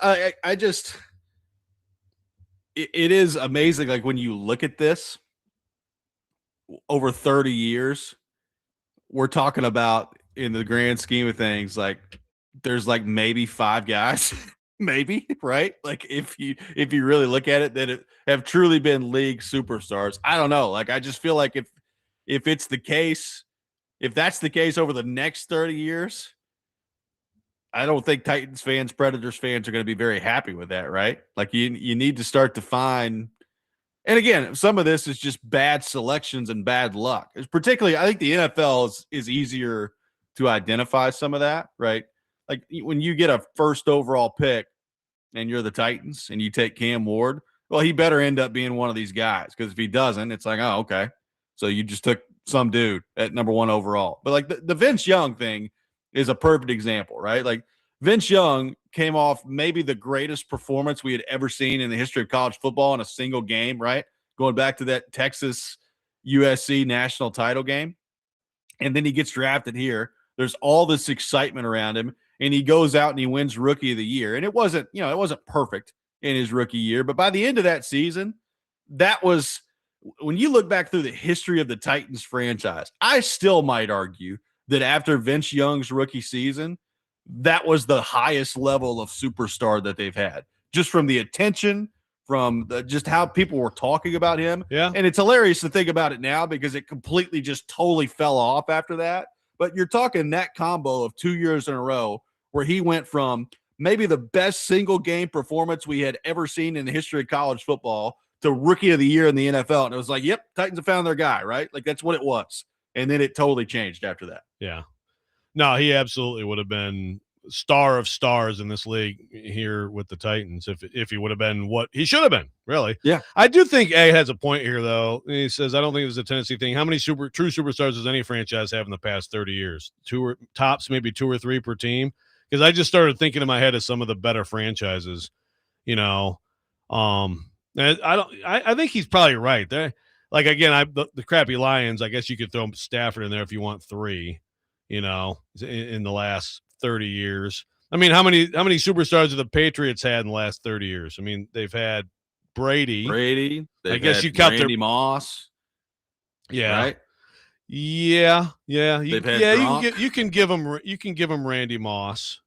S1: It is amazing. When you look at this over 30 years, we're talking about in the grand scheme of things, there's maybe 5 guys, maybe, right? If you really look at it, that have truly been league superstars. I don't know. I just feel like if it's the case, if that's the case over the next 30 years, I don't think Titans fans, Predators fans are going to be very happy with that, right? Like you need to start to find. And again, some of this is just bad selections and bad luck. It's particularly, I think the NFL is easier to identify some of that, right? Like when you get a first overall pick and you're the Titans and you take Cam Ward, well, he better end up being one of these guys, because if he doesn't, it's like, oh, okay. So you just took some dude at number 1 overall. But like the Vince Young thing is a perfect example, right? Like Vince Young came off maybe the greatest performance we had ever seen in the history of college football in a single game, right? Going back to that Texas USC national title game. And then he gets drafted here. There's all this excitement around him, and he goes out and he wins Rookie of the Year. And it wasn't perfect in his rookie year, but by the end of that season, that was, when you look back through the history of the Titans franchise, I still might argue that after Vince Young's rookie season, that was the highest level of superstar that they've had, just from the attention, from just how people were talking about him.
S2: Yeah.
S1: And it's hilarious to think about it now because it completely just totally fell off after that. But you're talking that combo of 2 years in a row where he went from maybe the best single game performance we had ever seen in the history of college football to Rookie of the Year in the NFL. And it was like, yep, Titans have found their guy, right? Like that's what it was. And then it totally changed after that.
S2: Yeah. No, he absolutely would have been star of stars in this league here with the Titans if he would have been what he should have been, really.
S1: Yeah.
S2: I do think A has a point here, though. He says, I don't think it was a Tennessee thing. How many true superstars does any franchise have in the past 30 years? Tops, maybe 2 or 3 per team? Because I just started thinking in my head of some of the better franchises, you know. And I think he's probably right. Like, again, the crappy Lions, I guess you could throw Stafford in there if you want 3, in the last 30 years. I mean, how many superstars have the Patriots had in the last 30 years? I mean, they've had Brady.
S1: I guess you count Randy Moss.
S2: Yeah.
S1: Right?
S2: Yeah.
S1: You
S2: can give him Randy Moss.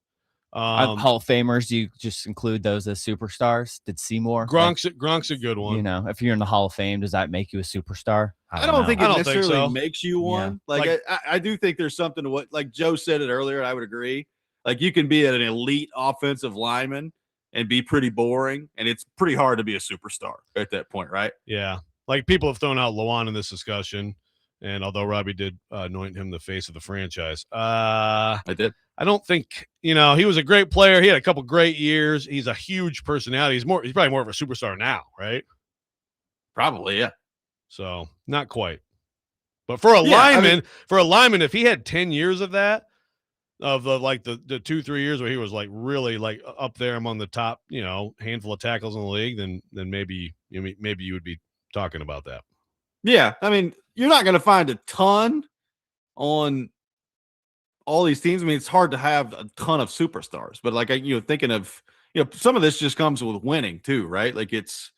S3: Hall of Famers, do you just include those as superstars? Did Seymour?
S2: Gronk's a good one.
S3: If you're in the Hall of Fame, does that make you a superstar?
S1: I don't think it necessarily
S2: so.
S1: makes you one. Yeah. Like I do think there's something to what, like Joe said it earlier, and I would agree. Like you can be an elite offensive lineman and be pretty boring, and it's pretty hard to be a superstar at that point, right?
S2: Yeah. Like people have thrown out Lawan in this discussion, and although Robby did anoint him the face of the franchise,
S1: I did.
S2: I don't think, he was a great player. He had a couple great years. He's a huge personality. He's probably more of a superstar now, right?
S1: Probably, yeah.
S2: So not quite. But for a lineman, if he had 10 years of that, of the 2-3 years where he was like really like up there among the top, handful of tackles in the league, then maybe you would be talking about that.
S1: Yeah. I mean, you're not going to find a ton on all these teams. I mean, it's hard to have a ton of superstars, but like, thinking of, some of this just comes with winning too, right? Like it's,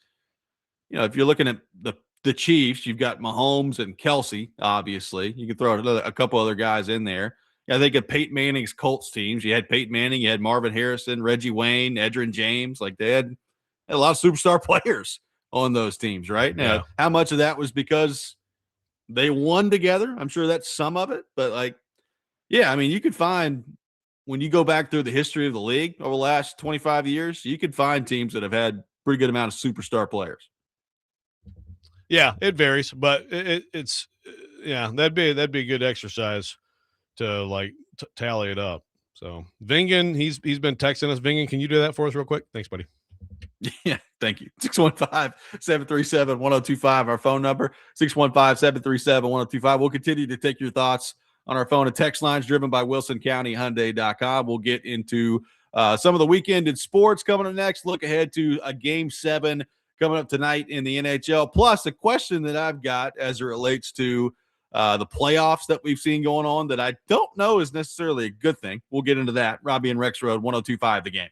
S1: if you're looking at the Chiefs, you've got Mahomes and Kelsey, obviously. You can throw a couple other guys in there. I think of Peyton Manning's Colts teams. You had Peyton Manning, you had Marvin Harrison, Reggie Wayne, Edgerrin James. Like they had a lot of superstar players on those teams, right? Now, how much of that was because they won together? I'm sure that's some of it, but like, yeah, I mean, you could find, when you go back through the history of the league over the last 25 years, you could find teams that have had pretty good amount of superstar players.
S2: Yeah, it varies, but it's that'd be a good exercise to tally it up. So Vingen, he's been texting us. Vingen, can you do that for us real quick? Thanks, buddy.
S1: Yeah, thank you. 615-737-1025, our phone number, 615-737-1025. We'll continue to take your thoughts on our phone and text lines driven by WilsonCountyHyundai.com. We'll get into some of the weekend in sports coming up next. Look ahead to a Game 7 coming up tonight in the NHL. Plus, a question that I've got as it relates to the playoffs that we've seen going on that I don't know is necessarily a good thing. We'll get into that. Robby and Rexrode, 102.5 The Game.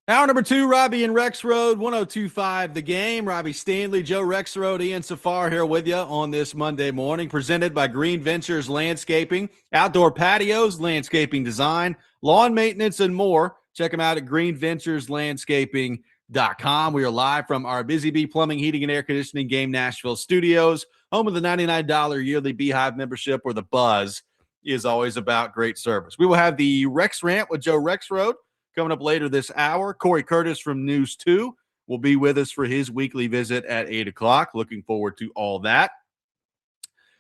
S1: Hour number 2, Robby and Rexrode, 102.5 The Game. Robby Stanley, Joe Rexrode, Ian Safar here with you on this Monday morning, presented by Green Ventures Landscaping, outdoor patios, landscaping design, lawn maintenance, and more. Check them out at greenventureslandscaping.com. We are live from our Busy Bee Plumbing, Heating, and Air Conditioning Game Nashville studios, home of the $99 yearly Beehive membership, where the buzz is always about great service. We will have the Rex Rant with Joe Rexrode coming up later this hour. Cory Curtis from News 2 will be with us for his weekly visit at 8 o'clock. Looking forward to all that.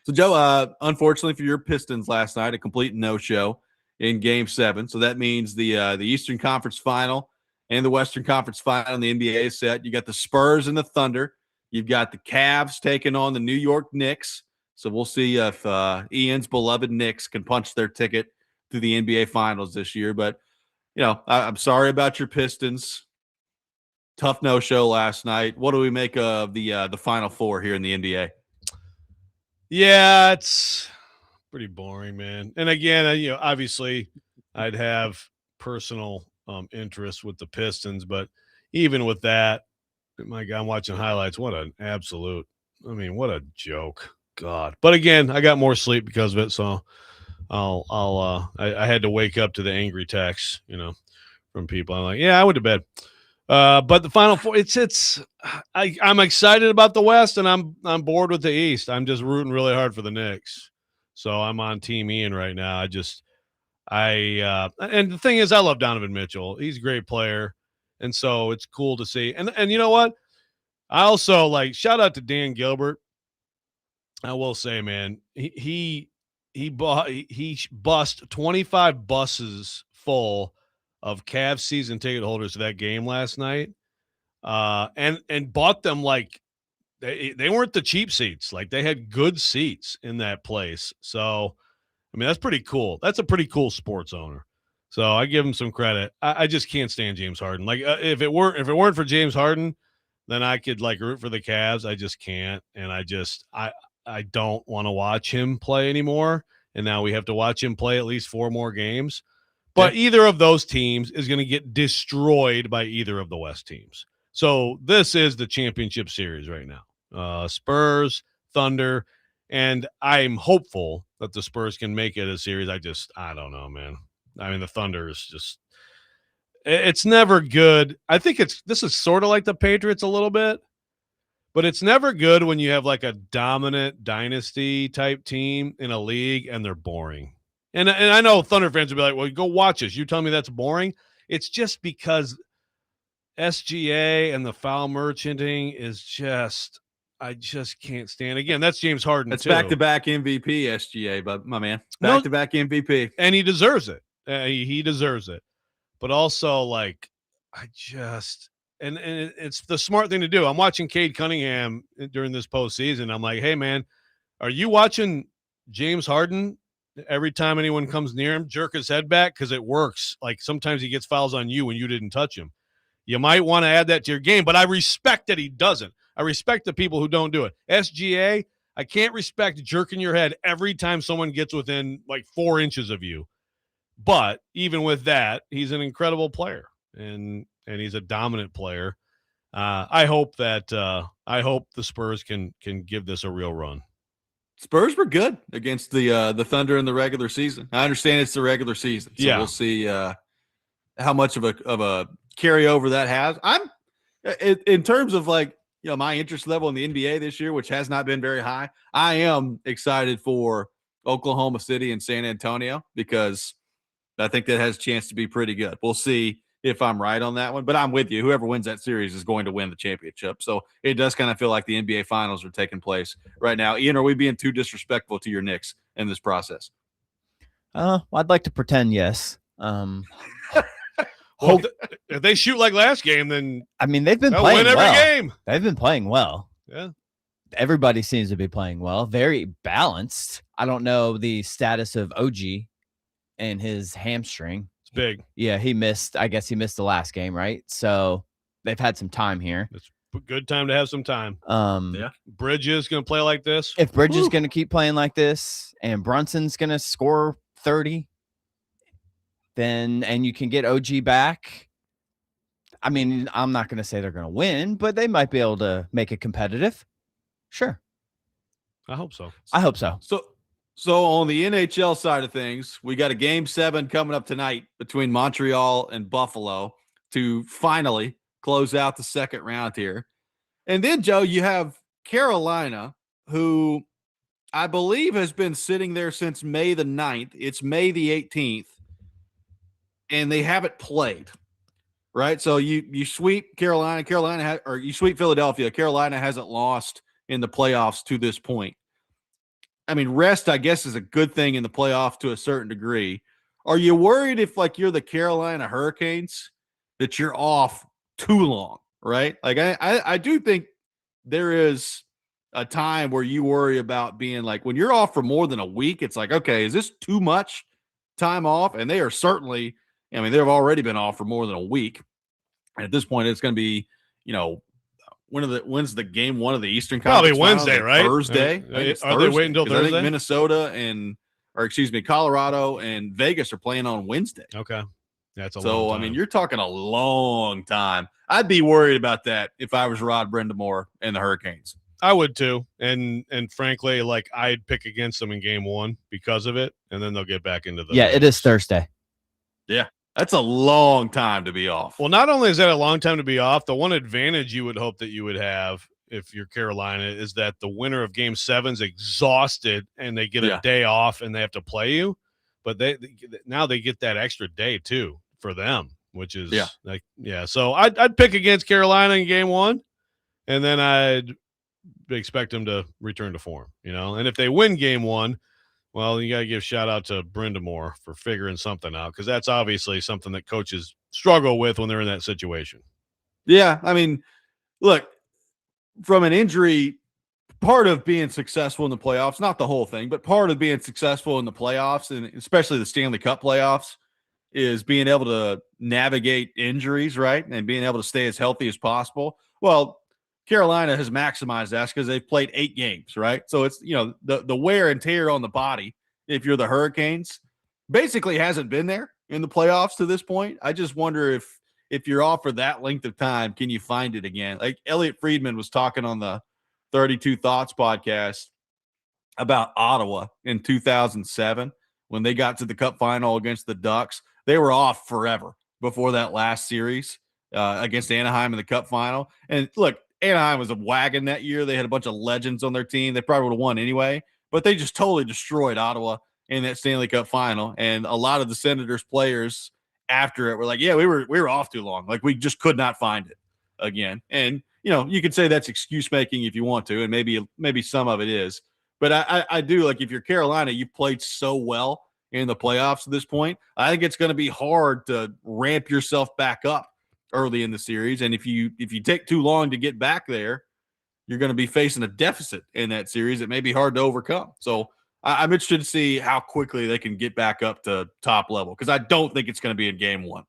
S1: So, Joe, unfortunately for your Pistons last night, a complete no-show in Game 7. So that means the Eastern Conference Final and the Western Conference Final in the NBA is set. You got the Spurs and the Thunder. You've got the Cavs taking on the New York Knicks. So we'll see if Ian's beloved Knicks can punch their ticket to the NBA Finals this year. But I'm sorry about your Pistons. Tough no-show last night. What do we make of the Final Four here in the NBA?
S2: Yeah, it's pretty boring, man. And again, obviously, I'd have personal interest with the Pistons, but even with that, my God, I'm watching highlights. What an absolute! What a joke, God. But again, I got more sleep because of it, so. I had to wake up to the angry texts, from people. I'm like, yeah, I went to bed. But the Final Four, I'm excited about the West, and I'm bored with the East. I'm just rooting really hard for the Knicks. So I'm on Team Ian right now. And the thing is, I love Donovan Mitchell. He's a great player, and so it's cool to see. And you know what? I also shout out to Dan Gilbert. I will say, man, he bussed 25 buses full of Cavs season ticket holders to that game last night, and bought them they weren't the cheap seats. They had good seats in that place. So, that's pretty cool. That's a pretty cool sports owner. So I give him some credit. I just can't stand James Harden. If it weren't for James Harden, then I could root for the Cavs. I just can't, and I don't want to watch him play anymore. And now we have to watch him play at least 4 more games. But either of those teams is going to get destroyed by either of the West teams. So this is the championship series right now. Spurs, Thunder, and I'm hopeful that the Spurs can make it a series. I don't know, man. The Thunder is just – it's never good. I think this is sort of like the Patriots a little bit. But it's never good when you have a dominant dynasty type team in a league and they're boring. And I know Thunder fans will be like, well, go watch us. You tell me that's boring? It's just because SGA and the foul merchanting is I just can't stand. Again, that's James Harden.
S1: That's
S2: too.
S1: Back-to-back MVP, SGA, but my man. Back-to-back MVP.
S2: And he deserves it. He deserves it. But also, And it's the smart thing to do. I'm watching Cade Cunningham during this postseason. I'm like, hey, man, are you watching James Harden every time anyone comes near him jerk his head back? Because it works. Sometimes he gets fouls on you when you didn't touch him. You might want to add that to your game, but I respect that he doesn't. I respect the people who don't do it. SGA, I can't respect jerking your head every time someone gets within 4 inches of you. But even with that, he's an incredible player. And he's a dominant player. I hope the Spurs can give this a real run.
S1: Spurs were good against the Thunder in the regular season. I understand it's the regular season, so we'll see how much of a carryover that has. I'm in terms of my interest level in the NBA this year, which has not been very high. I am excited for Oklahoma City and San Antonio because I think that has a chance to be pretty good. We'll see if I'm right on that one, but I'm with you. Whoever wins that series is going to win the championship. So it does kind of feel like the NBA Finals are taking place right now. Ian, are we being too disrespectful to your Knicks in this process?
S3: Well, I'd like to pretend yes.
S2: Well, if they shoot like last game, then
S3: they've been playing
S2: win every game.
S3: They've been playing well.
S2: Yeah,
S3: everybody seems to be playing well. Very balanced. I don't know the status of OG and his hamstring.
S2: Big.
S3: Yeah, I guess he missed the last game, right? So they've had some time here.
S2: It's a good time to have some time.
S1: Yeah.
S2: Bridges going to play like this.
S3: If Bridges is going to keep playing like this and Brunson's going to score 30, and you can get OG back, I mean, I'm not going to say they're going to win, but they might be able to make it competitive. Sure.
S2: I hope so.
S3: I hope so.
S1: So on the NHL side of things, we got a game 7 coming up tonight between Montreal and Buffalo to finally close out the second round here. And then, Joe, you have Carolina, who I believe has been sitting there since May the 9th. It's May the 18th, and they haven't played, right? So you sweep Carolina, or you sweep Philadelphia. Carolina hasn't lost in the playoffs to this point. I mean, rest, I guess, is a good thing in the playoff to a certain degree. Are you worried if, like, you're the Carolina Hurricanes, that you're off too long, right? Like, I do think there is a time where you worry about being like, when you're off for more than a week, it's like, okay, is this too much time off? And they are certainly, I mean, they've already been off for more than a week. And at this point, it's going to be, when's the game 1 of the Eastern Conference?
S2: Probably Wednesday, right?
S1: Thursday.
S2: Are they waiting until Thursday?
S1: I think Minnesota Colorado and Vegas are playing on Wednesday.
S2: Okay. That's a long
S1: So,
S2: time.
S1: I mean, you're talking a long time. I'd be worried about that if I was Rod Brindamore and the Hurricanes.
S2: I would too. And frankly, like, I'd pick against them in game 1 because of it, and then they'll get back into the
S3: it is Thursday.
S1: Yeah. That's a long time to be off.
S2: Well, not only is that a long time to be off, the one advantage you would hope that you would have if you're Carolina is that the winner of game 7's exhausted and they get a day off and they have to play you. But now they get that extra day too for them, which is So I'd pick against Carolina in game 1, and then I'd expect them to return to form, and if they win game 1, well, you got to give shout out to Brindamore for figuring something out, because that's obviously something that coaches struggle with when they're in that situation.
S1: Yeah. I mean, look, from an injury, part of being successful in the playoffs, not the whole thing, but part of being successful in the playoffs, and especially the Stanley Cup playoffs, is being able to navigate injuries, right? And being able to stay as healthy as possible. Well, Carolina has maximized that because they've played 8 games, right? So it's, the wear and tear on the body, if you're the Hurricanes, basically hasn't been there in the playoffs to this point. I just wonder if you're off for that length of time, can you find it again? Like Elliot Friedman was talking on the 32 Thoughts podcast about Ottawa in 2007 when they got to the Cup final against the Ducks. They were off forever before that last series against Anaheim in the Cup final. And look, Anaheim was a wagon that year. They had a bunch of legends on their team. They probably would have won anyway, but they just totally destroyed Ottawa in that Stanley Cup final. And a lot of the Senators players after it were like, yeah, we were off too long. Like, we just could not find it again. And, you could say that's excuse making if you want to, and maybe some of it is, but I do, like, if you're Carolina, you've played so well in the playoffs at this point. I think it's going to be hard to ramp yourself back up early in the series. And if you take too long to get back there, you're going to be facing a deficit in that series. It may be hard to overcome. So I'm interested to see how quickly they can get back up to top level, because I don't think it's going to be in game 1.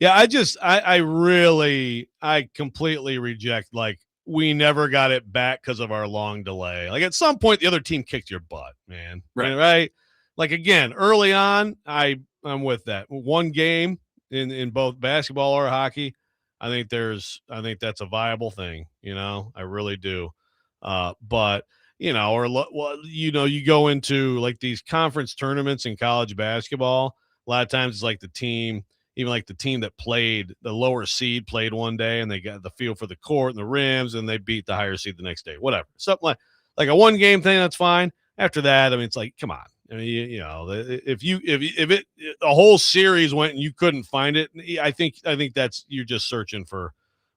S2: Yeah, I completely reject, like, we never got it back because of our long delay. Like, at some point, the other team kicked your butt, man. Right? Like, again, early on, I'm with that. One game in both basketball or hockey, I think that's a viable thing. I really do. But you go into like these conference tournaments in college basketball. A lot of times it's like the team that played the lower seed played one day and they got the feel for the court and the rims and they beat the higher seed the next day. Whatever, something like a one game thing, that's fine. After that, I mean, it's like, come on. I mean, if a whole series went and you couldn't find it, I think that's, you're just searching for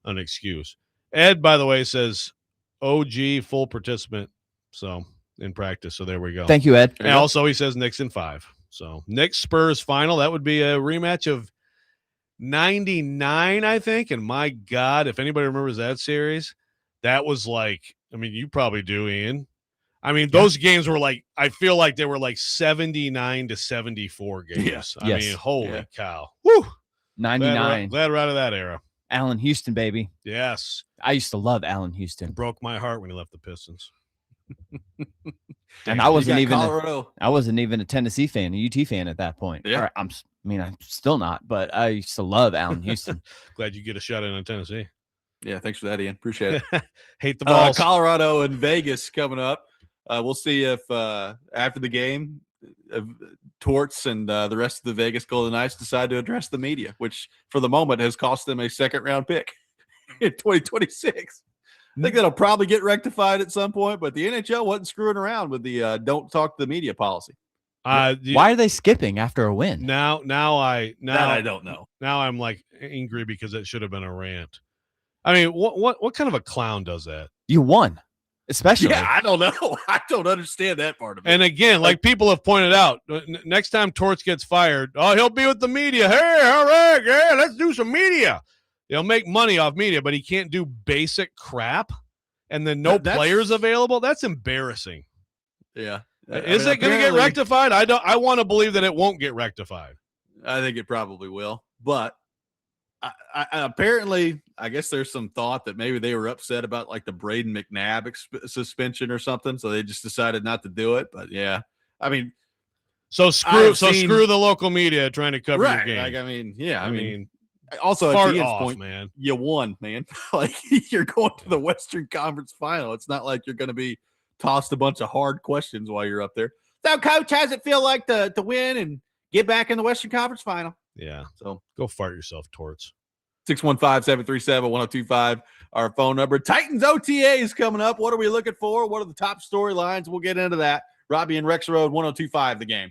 S2: an excuse. Ed, by the way, says OG full participant. So in practice. So there we go.
S3: Thank you, Ed.
S2: And also he says Knicks in 5. So Knicks Spurs final. That would be a rematch of 99, I think. And my God, if anybody remembers that series, that was like, I mean, you probably do, Ian. I mean, those games were like, I feel like they were like 79-74 games.
S3: Yes.
S2: I mean, holy cow. Woo!
S3: 99.
S2: Glad we're out of that era.
S3: Allen Houston, baby.
S2: Yes.
S3: I used to love Allen Houston.
S2: Broke my heart when he left the Pistons.
S3: And
S2: Damn.
S3: I wasn't even
S1: Colorado.
S3: I wasn't even a Tennessee fan, a UT fan at that point.
S1: Yeah.
S3: Or I'm still not, but I used to love Allen Houston.
S2: Glad you get a shot in on Tennessee.
S1: Yeah, thanks for that, Ian. Appreciate it.
S2: Hate the balls.
S1: Colorado and Vegas coming up. We'll see if after the game, Torts and the rest of the Vegas Golden Knights decide to address the media, which for the moment has cost them a second-round pick in 2026. I think that'll probably get rectified at some point, but the NHL wasn't screwing around with the don't talk to the media policy.
S3: Why are they skipping after a win?
S2: Now I
S1: don't know.
S2: Now I'm like angry because it should have been a rant. I mean, what kind of a clown does that?
S3: You won, especially.
S1: Yeah, I don't know. I don't understand that part of it.
S2: And again, like people have pointed out, next time Torts gets fired, he'll be with the media. Hey, all right, yeah, let's do some media. He'll make money off media, but he can't do basic crap. And then no players available. That's embarrassing.
S1: Yeah.
S2: Is it going to get rectified? I want to believe that it won't get rectified.
S1: I think it probably will. But apparently, I guess there's some thought that maybe they were upset about like the Braden McNabb suspension or something, so they just decided not to do it. But yeah, I mean,
S2: so screw the local media trying to cover your game.
S1: Like, I mean, yeah, I mean,
S2: also
S1: at Ian's point,
S2: man,
S1: you won, man. Like you're going to the Western Conference Final. It's not like you're going to be tossed a bunch of hard questions while you're up there. So, coach, how's it feel like to win and get back in the Western Conference Final?
S2: Yeah.
S1: So
S2: go fart yourself, Torts.
S1: 615-737-1025, our phone number. Titans OTA is coming up. What are we looking for? What are the top storylines? We'll get into that. Robby and Rexrode, 1025 The Game.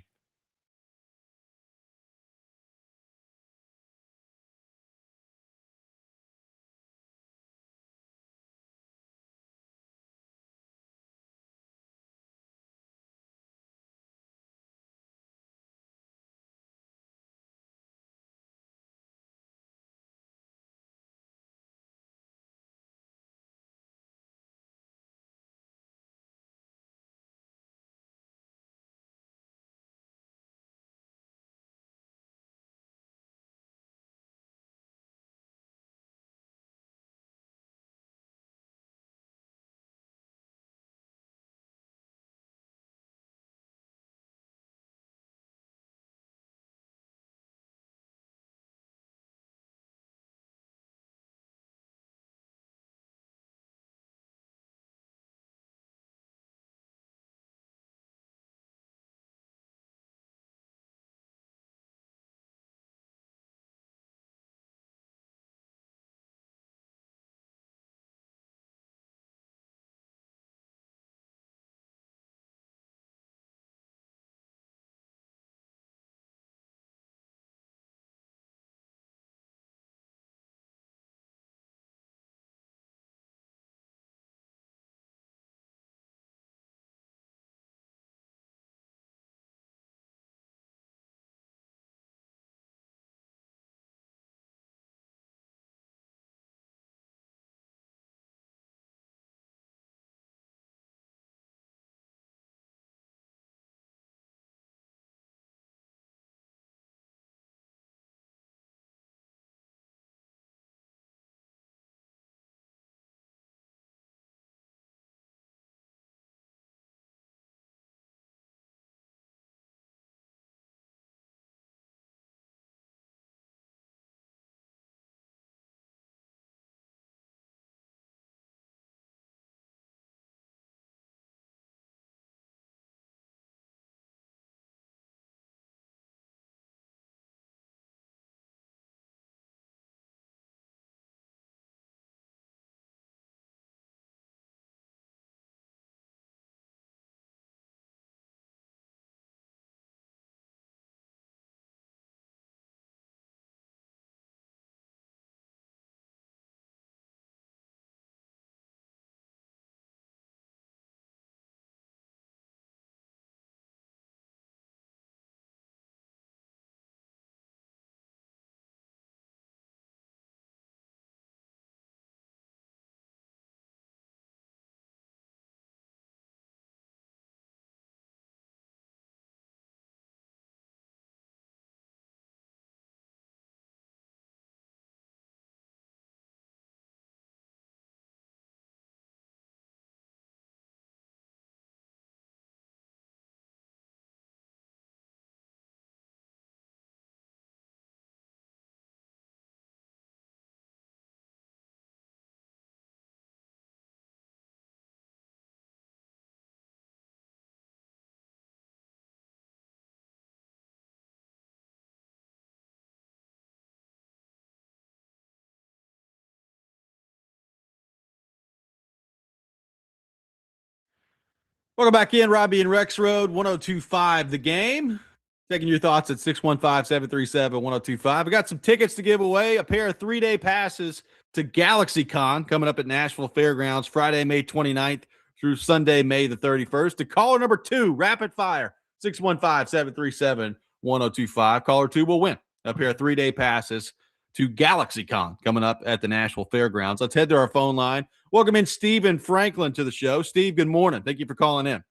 S1: Welcome back in, Robby and Rexrode, 102.5 The Game. Taking your thoughts at 615-737-1025. We got some tickets to give away, a pair of 3-day passes to GalaxyCon coming up at Nashville Fairgrounds Friday, May 29th through Sunday, May the 31st. To caller number 2, rapid fire, 615-737-1025. Caller 2 will win a pair of 3-day passes to GalaxyCon coming up at the Nashville Fairgrounds. Let's head to our phone line. Welcome in Steve and Franklin to the show. Steve, good morning. Thank you for calling in.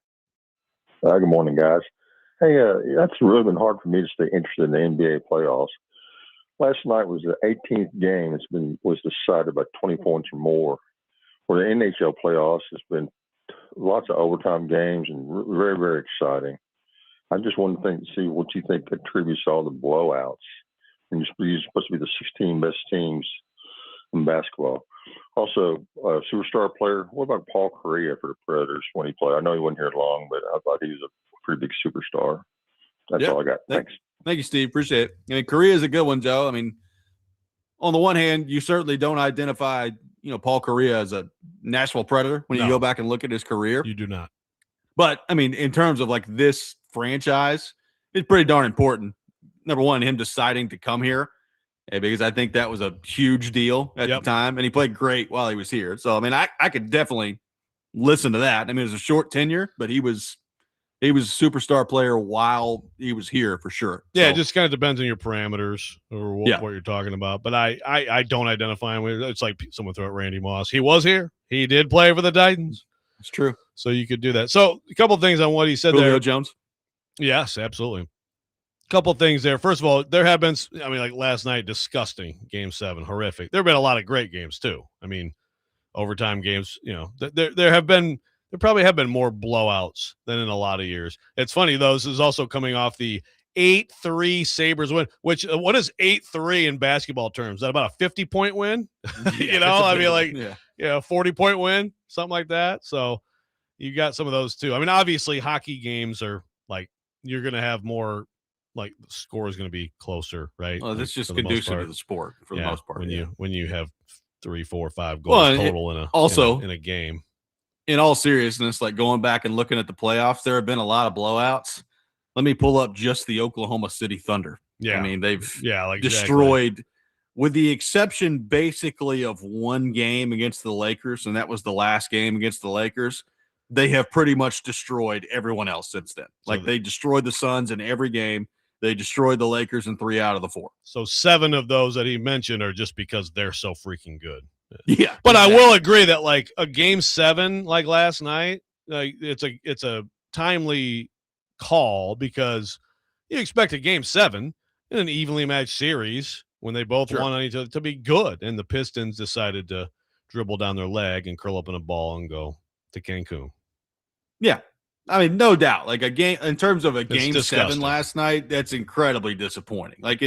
S4: Good morning, guys. Hey, that's really been hard for me to stay interested in the NBA playoffs. Last night was the 18th game. Was decided by 20 points or more. For the NHL playoffs, it's been lots of overtime games and very, very exciting. I just wanted to see what you think attributes all the blowouts. And you're supposed to be the 16 best teams in basketball. Also, superstar player, what about Paul Correa for the Predators when he played? I know he wasn't here long, but I thought he was a pretty big superstar. That's all I got. Thanks.
S1: Thank you, Steve. Appreciate it. I mean, Correa is a good one, Joe. I mean, on the one hand, you certainly don't identify, Paul Correa as a Nashville Predator when you go back and look at his career.
S2: You do not.
S1: But, I mean, in terms of like this franchise, it's pretty darn important. Number one, him deciding to come here. Because I think that was a huge deal at the time, and he played great while he was here. So, I mean, I could definitely listen to that. I mean, it was a short tenure, but he was a superstar player while he was here for sure.
S2: Yeah,
S1: so,
S2: it just kind of depends on your parameters or what you're talking about. But I don't identify him with. It's like someone throw out Randy Moss. He was here. He did play for the Titans.
S1: It's true.
S2: So you could do that. So a couple of things on what he said
S1: Julio
S2: there.
S1: Jones.
S2: Yes, absolutely. Couple things there. First of all, there have been, like last night, disgusting Game 7, horrific. There have been a lot of great games too. I mean, overtime games. There probably have been more blowouts than in a lot of years. It's funny though. This is also coming off the 8-3 Sabres win. Which what is 8-3 in basketball terms? Is that about a 50-point win? I mean, 40-point win, something like that. So you got some of those too. I mean, obviously, hockey games are like you're going to have more. Like the score is going to be closer, right?
S1: Well, that's just conducive to the sport for the most part.
S2: When you have 3, 4, 5 goals total in a game.
S1: In all seriousness, like going back and looking at the playoffs, there have been a lot of blowouts. Let me pull up just the Oklahoma City Thunder.
S2: Yeah,
S1: I mean they've
S2: destroyed,
S1: exactly. With the exception basically of one game against the Lakers, and that was the last game against the Lakers. They have pretty much destroyed everyone else since then. They destroyed the Suns in every game. They destroyed the Lakers in 3 out of the 4.
S2: So 7 of those that he mentioned are just because they're so freaking good.
S1: Yeah.
S2: But exactly. I will agree that like a Game 7 like last night, like it's a timely call because you expect a Game 7 in an evenly matched series when they both won on each other to be good. And the Pistons decided to dribble down their leg and curl up in a ball and go to Cancun.
S1: Yeah. I mean, no doubt. Like a game in terms of a Game
S2: disgusting.
S1: 7 last night, that's incredibly disappointing. Like,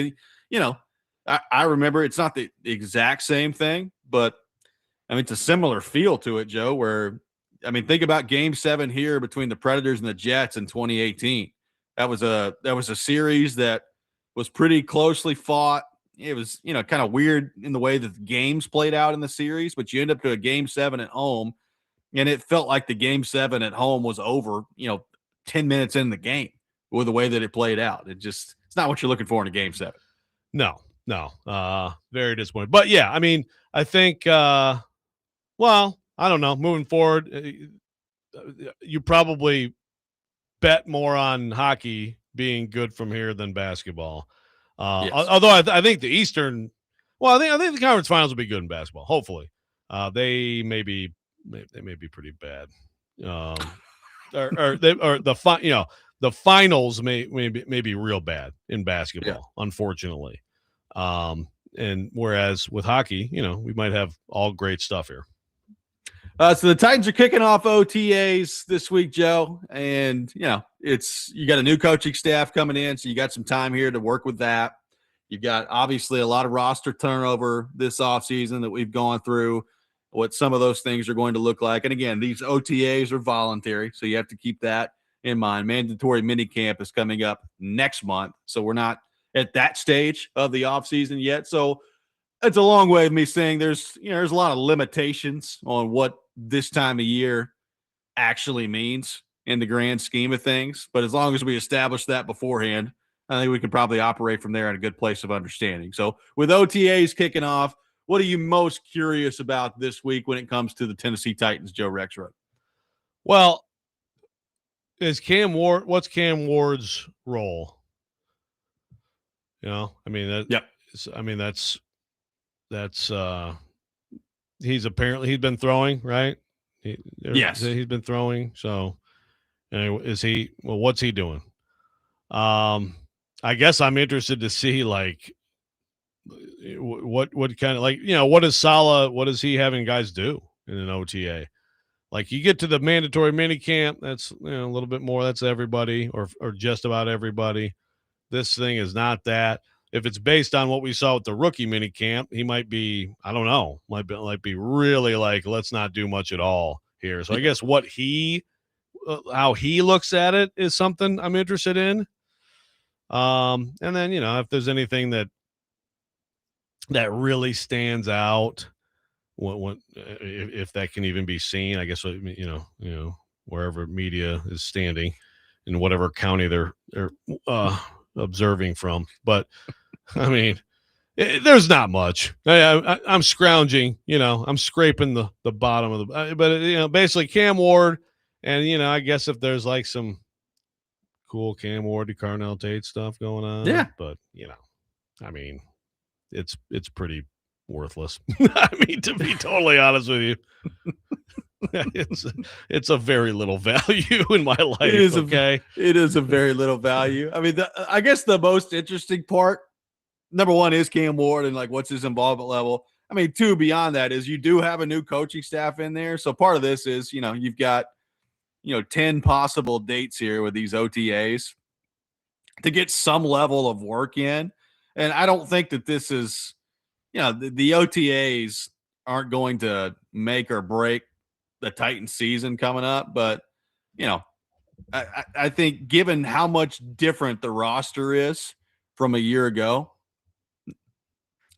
S1: I remember it's not the exact same thing, but I mean, it's a similar feel to it, Joe, where, I mean, think about Game 7 here between the Predators and the Jets in 2018. That was a series that was pretty closely fought. It was, kind of weird in the way that the games played out in the series, but you end up to a Game 7 at home. And it felt like the Game 7 at home was over, 10 minutes in the game with the way that it played out. It's not what you're looking for in a Game 7.
S2: No. Very disappointing. But yeah, I mean, I think, I don't know. Moving forward, you probably bet more on hockey being good from here than basketball.
S1: Yes.
S2: Although I think the Eastern, I think the conference finals will be good in basketball. Hopefully, they may be pretty bad. The finals may be real bad in basketball, unfortunately. And whereas with hockey, we might have all great stuff here.
S1: So the Titans are kicking off OTAs this week, Joe, and you got a new coaching staff coming in, so you got some time here to work with that. You've got obviously a lot of roster turnover this offseason that we've gone through. What some of those things are going to look like. And again, these OTAs are voluntary, so you have to keep that in mind. Mandatory minicamp is coming up next month, so we're not at that stage of the offseason yet. So it's a long way of me saying there's a lot of limitations on what this time of year actually means in the grand scheme of things. But as long as we establish that beforehand, I think we can probably operate from there in a good place of understanding. So with OTAs kicking off, what are you most curious about this week when it comes to the Tennessee Titans, Joe Rexrode?
S2: Well, what's Cam Ward's role? I mean, he's been throwing, right?
S1: Yes.
S2: He's been throwing. So what's he doing? I guess I'm interested to see like what kind of what is he having guys do in an OTA? Like you get to the mandatory mini camp, that's a little bit more. That's everybody or just about everybody. This thing is not that. If it's based on what we saw with the rookie mini camp, he might be, I don't know, might be really like, let's not do much at all here. So I guess how he looks at it is something I'm interested in. And then, if there's anything that really stands out, if that can even be seen, I guess, wherever media is standing in whatever county they're observing from. But I mean, there's not much. I'm scrounging, I'm scraping the bottom of but basically Cam Ward. And, I guess if there's like some cool Cam Ward to Carnell Tate stuff going on.
S1: Yeah.
S2: But, I mean, it's pretty worthless. I mean, to be totally honest with you, it's a very little value in my life. It
S1: is a very little value. I mean, I guess the most interesting part, number one, is Cam Ward and like what's his involvement level. I mean, two, beyond that is you do have a new coaching staff in there. So part of this is, you've got 10 possible dates here with these OTAs to get some level of work in. And I don't think that this is, the OTAs aren't going to make or break the Titans season coming up. But, I think given how much different the roster is from a year ago,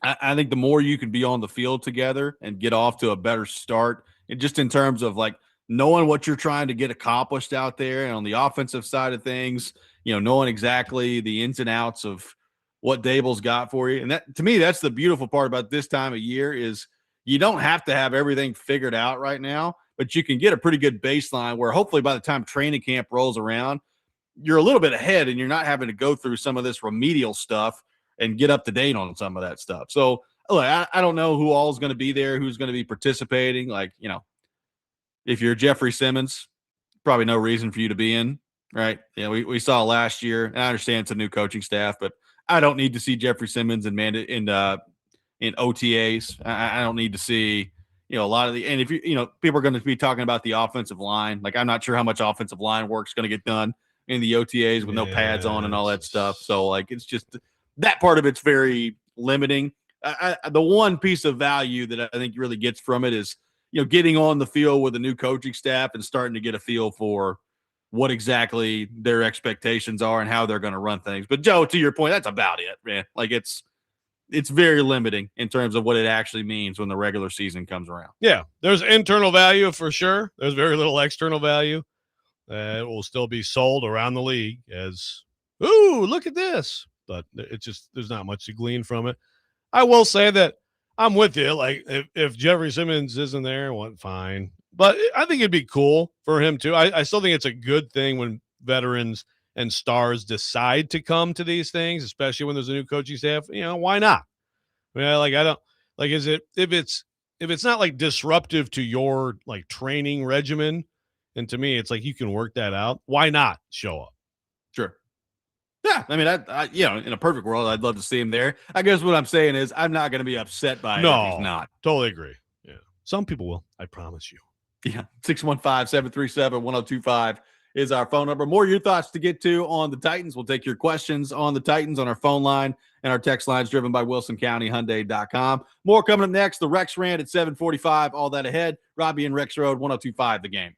S1: I think the more you can be on the field together and get off to a better start, and just in terms of like knowing what you're trying to get accomplished out there and on the offensive side of things, knowing exactly the ins and outs of what Dable's got for you. And that, to me, that's the beautiful part about this time of year is you don't have to have everything figured out right now, but you can get a pretty good baseline where hopefully by the time training camp rolls around, you're a little bit ahead and you're not having to go through some of this remedial stuff and get up to date on some of that stuff. So look, I don't know who all is going to be there, who's going to be participating. Like, if you're Jeffrey Simmons, probably no reason for you to be in, right? We saw last year, and I understand it's a new coaching staff, but I don't need to see Jeffrey Simmons in OTAs. I don't need to see, a lot of and if people are going to be talking about the offensive line, like I'm not sure how much offensive line work is going to get done in the OTAs with no pads on and all that stuff. So like, it's just that part of it's very limiting. The one piece of value that I think really gets from it is, getting on the field with a new coaching staff and starting to get a feel for what exactly their expectations are and how they're going to run things. But Joe, to your point, that's about it, man. Like it's very limiting in terms of what it actually means when the regular season comes around.
S2: Yeah, there's internal value for sure. There's very little external value. It will still be sold around the league as, ooh, look at this. But it's just, there's not much to glean from it. I will say that I'm with you. Like if Jeffrey Simmons isn't there, fine. But I think it'd be cool for him too. I still think it's a good thing when veterans and stars decide to come to these things, especially when there's a new coaching staff. Why not? I mean, I don't like. Is it if it's not like disruptive to your like training regimen, and to me, it's like you can work that out. Why not show up?
S1: Sure. Yeah, I mean, in a perfect world, I'd love to see him there. I guess what I'm saying is I'm not going to be upset by it if he's not.
S2: Totally agree. Yeah. Some people will. I promise you.
S1: Yeah. 615-737-1025 is our phone number. More of your thoughts to get to on the Titans. We'll take your questions on the Titans on our phone line, and our text line is driven by WilsonCountyHyundai.com. More coming up next. The Rex Rant at 7:45. All that ahead. Robby and Rexrode 1025 The Game.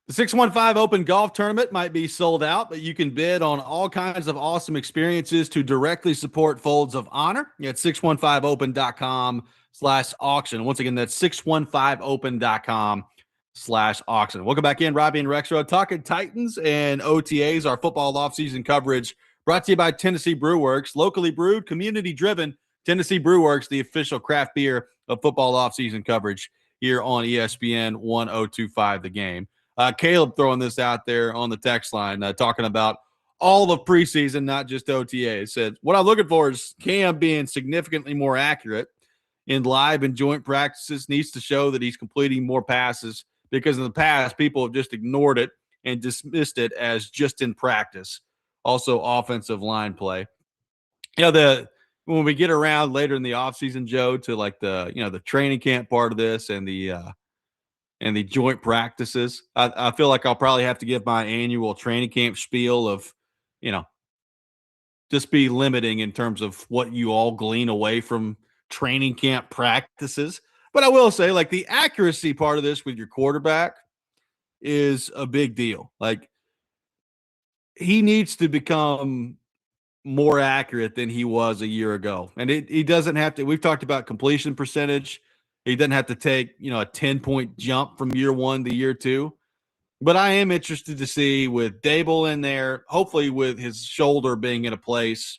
S1: The 615 Open Golf Tournament might be sold out, but you can bid on all kinds of awesome experiences to directly support Folds of Honor at 615open.com/auction. Once again, that's 615open.com/auction. Welcome back in, Robby and Rexrode, talking Titans and OTAs, our football offseason coverage brought to you by Tennessee Brew Works. Locally brewed, community-driven, Tennessee Brew Works, the official craft beer of football offseason coverage here on ESPN 1025 The Game. Caleb throwing this out there on the text line, talking about all of preseason, not just OTA. Said, what I'm looking for is Cam being significantly more accurate in live and joint practices. Needs to show that he's completing more passes, because in the past, people have just ignored it and dismissed it as just in practice. Also, offensive line play. When we get around later in the offseason, Joe, to like the training camp part of this and the joint practices, I feel like I'll probably have to give my annual training camp spiel of, just be limiting in terms of what you all glean away from training camp practices. But I will say, like, the accuracy part of this with your quarterback is a big deal. Like, he needs to become more accurate than he was a year ago. And he doesn't have to, we've talked about completion percentage. He doesn't have to take, a 10-point jump from year one to year two. But I am interested to see, with Dable in there, hopefully with his shoulder being in a place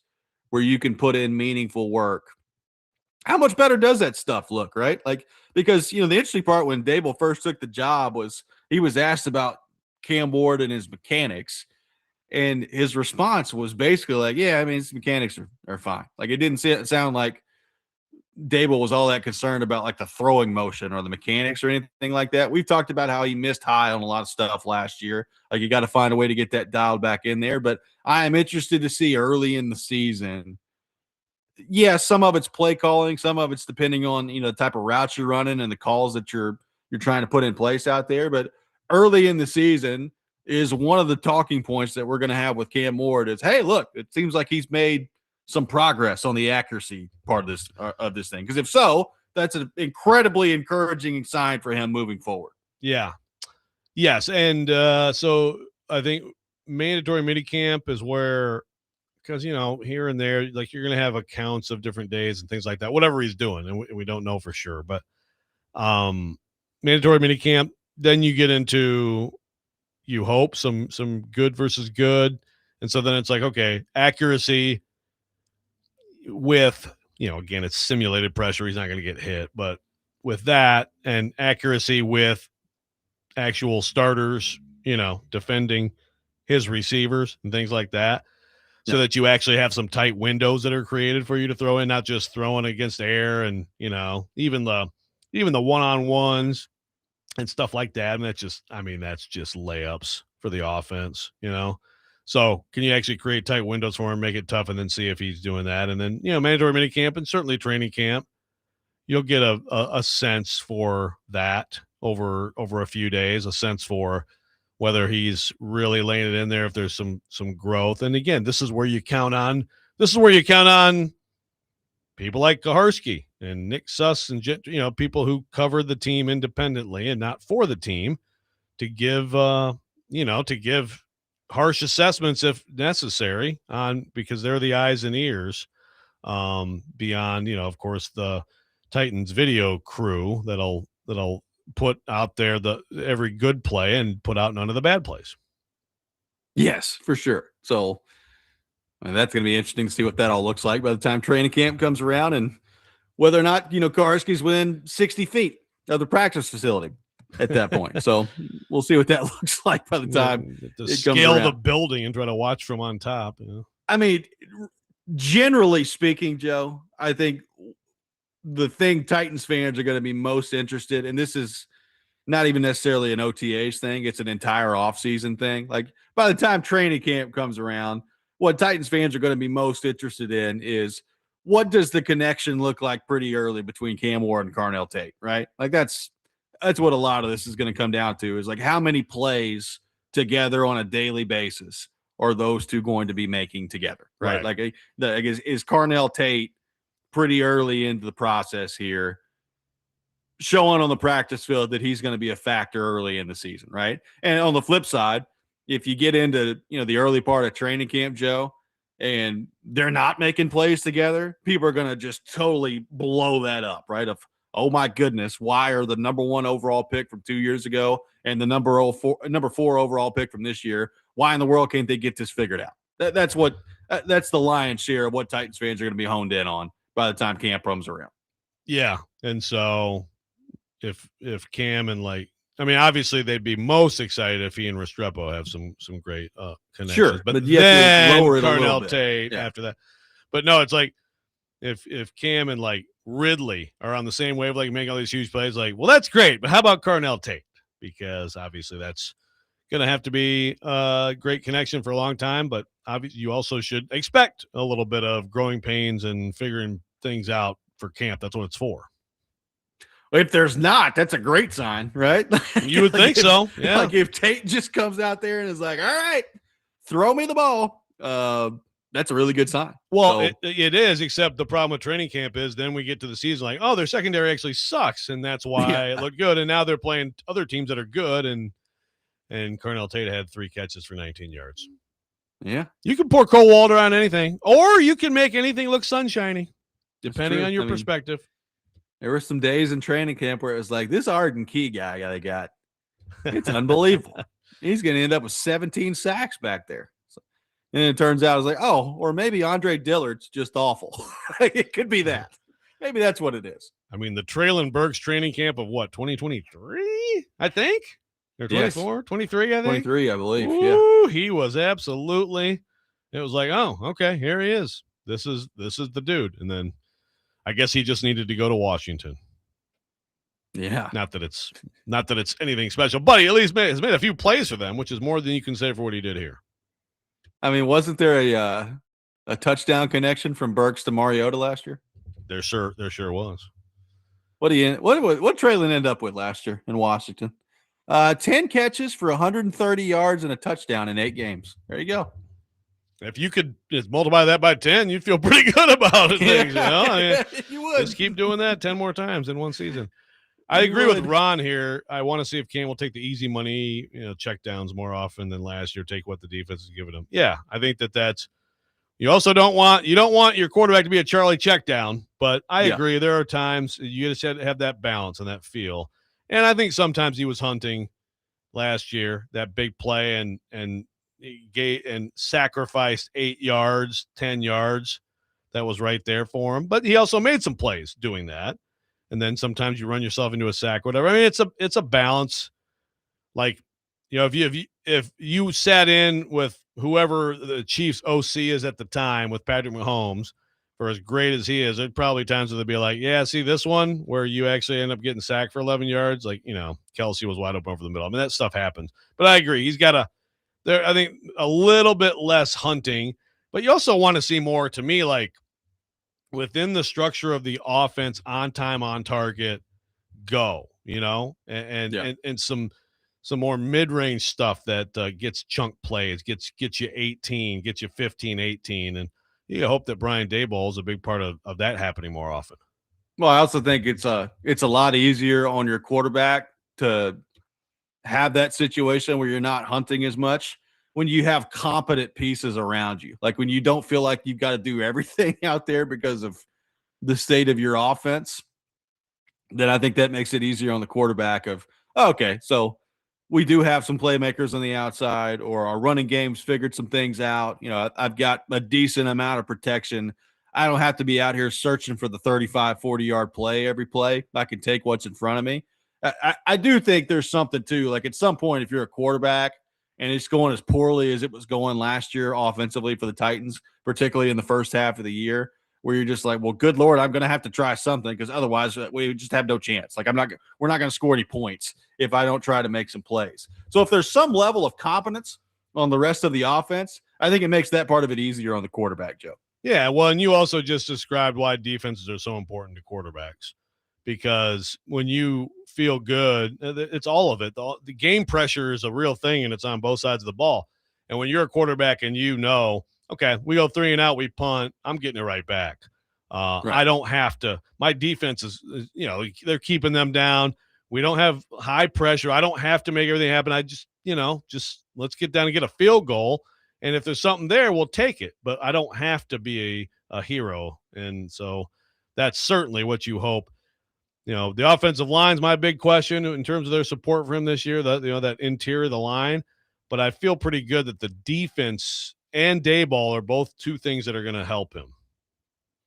S1: where you can put in meaningful work, how much better does that stuff look, right? Like, because, the interesting part when Dable first took the job was he was asked about Cam Ward and his mechanics. And his response was basically like, yeah, I mean, his mechanics are fine. Like, it didn't sound like Dable was all that concerned about like the throwing motion or the mechanics or anything like that. We've talked about how he missed high on a lot of stuff last year. Like, you got to find a way to get that dialed back in there. But I am interested to see early in the season. Yeah, some of it's play calling, some of it's depending on, the type of routes you're running and the calls that you're trying to put in place out there. But early in the season is one of the talking points that we're going to have with Cam Ward is, hey, look, it seems like he's made some progress on the accuracy part of this thing. Because if so, that's an incredibly encouraging sign for him moving forward.
S2: Yeah. Yes. And so I think mandatory minicamp is where, because, here and there, like, you're going to have accounts of different days and things like that, whatever he's doing. And we don't know for sure. But mandatory minicamp, then you get into, you hope, some good versus good. And so then it's like, okay, accuracy with, again, it's simulated pressure. He's not going to get hit, but with that, and accuracy with actual starters, defending his receivers and things like that, so that you actually have some tight windows that are created for you to throw in, not just throwing against air and, even the one-on-ones and stuff like that. And that's just layups for the offense, So can you actually create tight windows for him, make it tough, and then see if he's doing that? And then, mandatory minicamp and certainly training camp, you'll get a sense for that over a few days, a sense for whether he's really laying it in there, if there's some growth. And again, this is where you count on people like Kaharski and Nick Suss and, people who cover the team independently and not for the team, to give, harsh assessments if necessary, because they're the eyes and ears, beyond, of course, the Titans video crew that'll put out there every good play and put out none of the bad plays.
S1: Yes, for sure. So that's going to be interesting to see what that all looks like by the time training camp comes around, and whether or not, Kaharski's within 60 feet of the practice facility at that point. So we'll see what that looks like by the time
S2: to scale the building and try to watch from on top.
S1: I mean, generally speaking, Joe, I think the thing Titans fans are going to be most interested in, and this is not even necessarily an OTAs thing, it's an entire offseason thing. Like, by the time training camp comes around, what Titans fans are going to be most interested in is, what does the connection look like pretty early between Cam Ward and Carnell Tate, right? Like, that's what a lot of this is going to come down to, is like, how many plays together on a daily basis are those two going to be making together, right? Like, is Carnell Tate pretty early into the process here showing on the practice field that he's going to be a factor early in the season, right? And on the flip side, if you get into, the early part of training camp, Joe, and they're not making plays together, people are going to just totally blow that up, right? Of, oh my goodness, why are the number 1 overall pick from 2 years ago and the number 4 overall pick from this year, why in the world can't they get this figured out? That's the lion's share of what Titans fans are going to be honed in on by the time camp comes around.
S2: Yeah, and so if Cam and obviously they'd be most excited if he and Restrepo have some great connections.
S1: Sure,
S2: but
S1: you have to lower it a
S2: Carnell
S1: little bit.
S2: Tate after that. But no, it's like if Cam and Ridley are on the same wave, making all these huge plays, well, that's great. But how about Carnell Tate? Because obviously that's going to have to be a great connection for a long time. But obviously you also should expect a little bit of growing pains and figuring things out for camp. That's what it's for.
S1: If there's not, that's a great sign, right?
S2: You would think so. Yeah.
S1: If Tate just comes out there and is like, all right, throw me the ball, that's a really good sign.
S2: Well, it is, except the problem with training camp is then we get to the season their secondary actually sucks, and that's why it looked good. And now they're playing other teams that are good, and Carnell Tate had 3 catches for 19 yards.
S1: Yeah.
S2: You can pour cold water on anything, or you can make anything look sunshiny, depending on your perspective.
S1: There were some days in training camp where it was like, this Arden Key guy they got, it's unbelievable. He's going to end up with 17 sacks back there. And it turns out I was like, oh, or maybe Andre Dillard's just awful. It could be that. Maybe that's what it is.
S2: I mean, the Traylon Burks training camp of 2023, I think? Or 24, 23, I think?
S1: 23, I believe.
S2: Ooh, he was absolutely, it was like, oh, okay, here he is. This is the dude. And then I guess he just needed to go to Washington.
S1: Yeah.
S2: Not that it's anything special, but he at least has made a few plays for them, which is more than you can say for what he did here.
S1: I mean, wasn't there a touchdown connection from Burks to Mariota last year?
S2: There sure was.
S1: What Traylon end up with last year in Washington? 10 catches for 130 yards and a touchdown in 8 games. There you go.
S2: If you could just multiply that by 10, you'd feel pretty good about it. Things,
S1: you would.
S2: Just keep doing that 10 more times in one season. I agree with Ron here. I want to see if Cam will take the easy money, check downs more often than last year, take what the defense is giving him. Yeah, I think that's – you also don't want your quarterback to be a Charlie check down, but I agree. There are times you just have that balance and that feel. And I think sometimes he was hunting last year, that big play and sacrificed 8 yards, 10 yards. That was right there for him. But he also made some plays doing that. And then sometimes you run yourself into a sack, whatever. I mean, it's a balance. If you sat in with whoever the Chiefs OC is at the time with Patrick Mahomes, for as great as he is, there'd probably times where they'd be like, yeah, see this one where you actually end up getting sacked for 11 yards. Kelsey was wide open over the middle. I mean, that stuff happens. But I agree. He's got I think a little bit less hunting, but you also want to see more, to me, within the structure of the offense, on time, on target, go, and some more mid-range stuff that gets chunk plays, gets you 18, gets you 15, 18. And you hope that Brian Daboll is a big part of that happening more often.
S1: Well, I also think it's a lot easier on your quarterback to have that situation where you're not hunting as much when you have competent pieces around you. Like when you don't feel like you've got to do everything out there because of the state of your offense, then I think that makes it easier on the quarterback of, okay, so we do have some playmakers on the outside, or our running game's figured some things out. I've got a decent amount of protection. I don't have to be out here searching for the 35, 40-yard play every play. I can take what's in front of me. I do think there's something too, like at some point, if you're a quarterback and it's going as poorly as it was going last year offensively for the Titans, particularly in the first half of the year, where you're just like, well, good Lord, I'm going to have to try something because otherwise we just have no chance. We're not going to score any points if I don't try to make some plays. So if there's some level of competence on the rest of the offense, I think it makes that part of it easier on the quarterback, Joe.
S2: Yeah, well, and you also just described why defenses are so important to quarterbacks, because when you feel good, it's all of it. The game pressure is a real thing, and it's on both sides of the ball. And when you're a quarterback and okay, we go 3 and out, we punt, I'm getting it right back.
S1: Right.
S2: I don't have to. My defense is, they're keeping them down. We don't have high pressure. I don't have to make everything happen. I just let's get down and get a field goal. And if there's something there, we'll take it. But I don't have to be a hero. And so that's certainly what you hope. The offensive line's my big question in terms of their support for him this year, that interior of the line. But I feel pretty good that the defense and Dayball are both two things that are going to help him.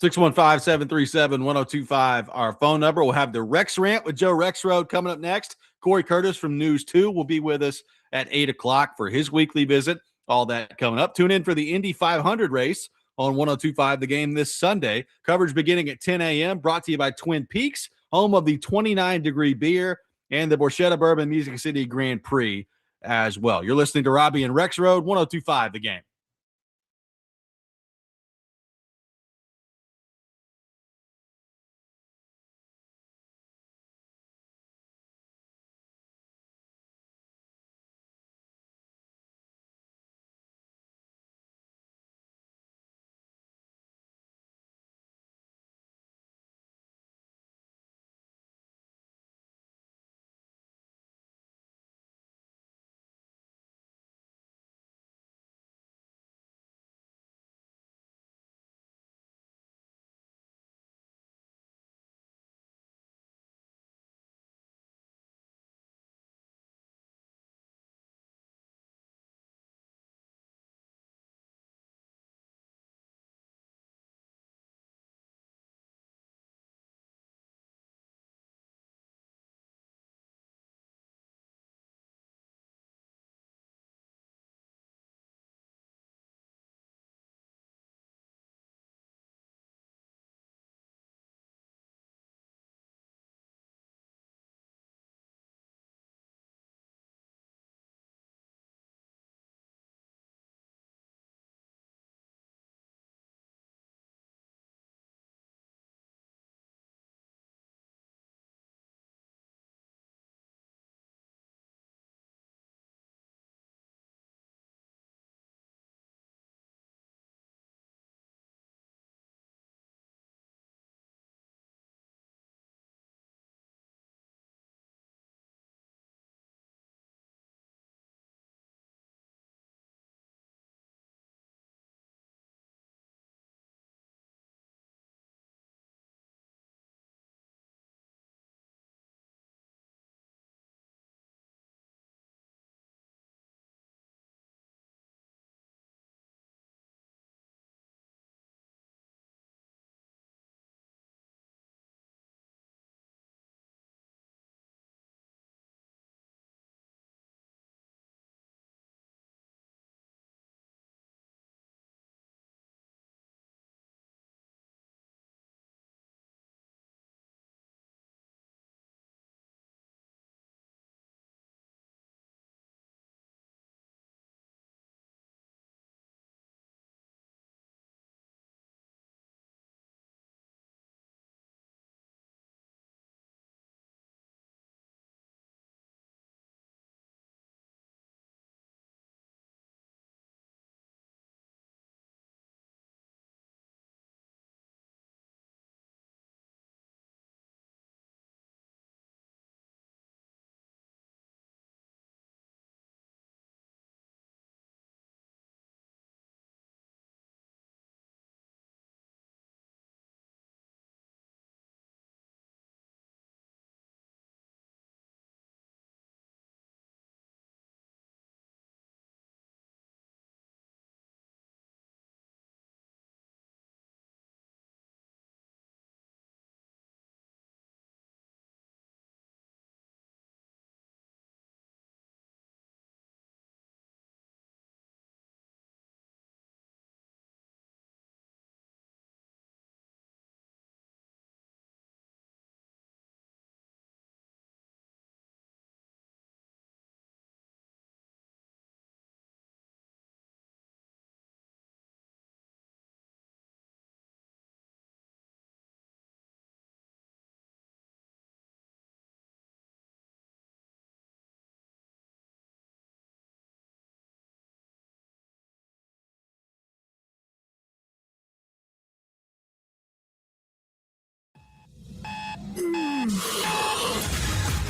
S1: 615-737-1025, our phone number. We'll have the Rex Rant with Joe Rexrode coming up next. Cory Curtis from News 2 will be with us at 8 o'clock for his weekly visit. All that coming up. Tune in for the Indy 500 race on 1025 The Game this Sunday. Coverage beginning at 10 a.m. Brought to you by Twin Peaks, home of the 29-degree beer and the Borchetta Bourbon Music City Grand Prix as well. You're listening to Robby and Rexrode, 1025 The Game.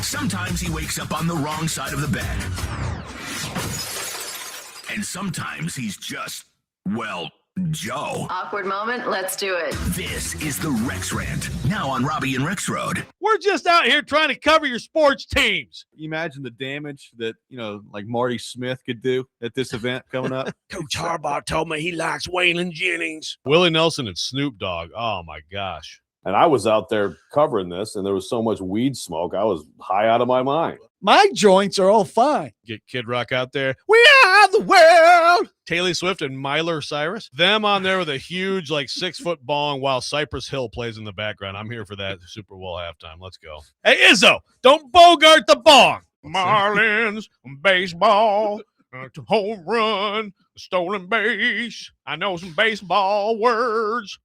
S5: Sometimes he wakes up on the wrong side of the bed. And sometimes he's just, well, Joe.
S6: Awkward moment. Let's do it.
S5: This is the Rex Rant, now on Robby and Rexrode.
S2: We're just out here trying to cover your sports teams.
S1: You imagine the damage that, like Marty Smith could do at this event coming up.
S2: Coach Harbaugh told me he likes Waylon Jennings. Willie Nelson and Snoop Dogg. Oh, my gosh.
S7: And I was out there covering this, and there was so much weed smoke, I was high out of my mind.
S8: My joints are all fine.
S2: Get Kid Rock out there. We are the world. Taylor Swift and Miley Cyrus. Them on there with a huge, 6-foot bong while Cypress Hill plays in the background. I'm here for that Super Bowl halftime. Let's go. Hey, Izzo, don't bogart the bong. Marlins, baseball, home run, stolen base. I know some baseball words.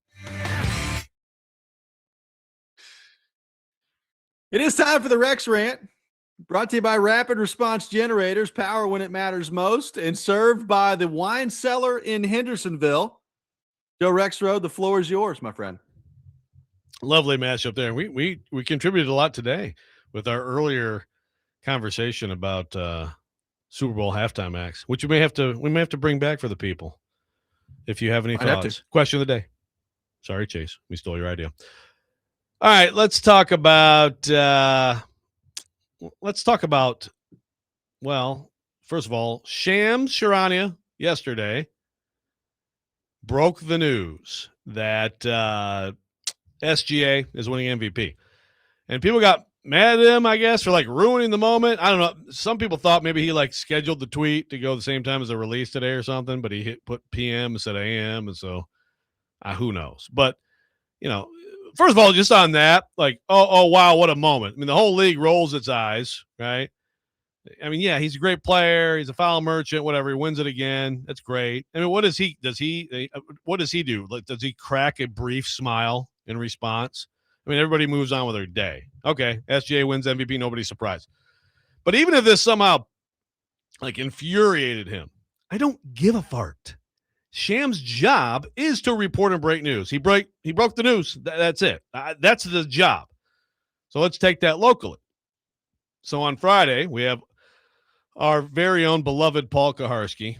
S1: It is time for the Rex Rant, brought to you by Rapid Response Generators, power when it matters most, and served by the Wine Cellar in Hendersonville. Joe Rexrode, the floor is yours, my friend.
S2: Lovely matchup there. We contributed a lot today with our earlier conversation about Super Bowl halftime acts, which we may have to bring back for the people. If you have any thoughts. Question of the day. Sorry, Chase, we stole your idea. All right, let's talk about well, first of all, Shams Charania yesterday broke the news that SGA is winning MVP. And people got mad at him, I guess, for ruining the moment. I don't know. Some people thought maybe he scheduled the tweet to go the same time as the release today or something, but he put PM instead of AM, and so who knows. But, first of all, just on that, oh, wow, what a moment. I mean, the whole league rolls its eyes, right? I mean, yeah, he's a great player. He's a foul merchant, whatever. He wins it again. That's great. I mean, what does he do? Does he crack a brief smile in response? I mean, everybody moves on with their day. Okay, SGA wins MVP, nobody's surprised. But even if this somehow, infuriated him, I don't give a fart. Sham's job is to report and break news. He broke the news. That's it. That's the job. So let's take that locally. So on Friday, we have our very own beloved Paul Kaharski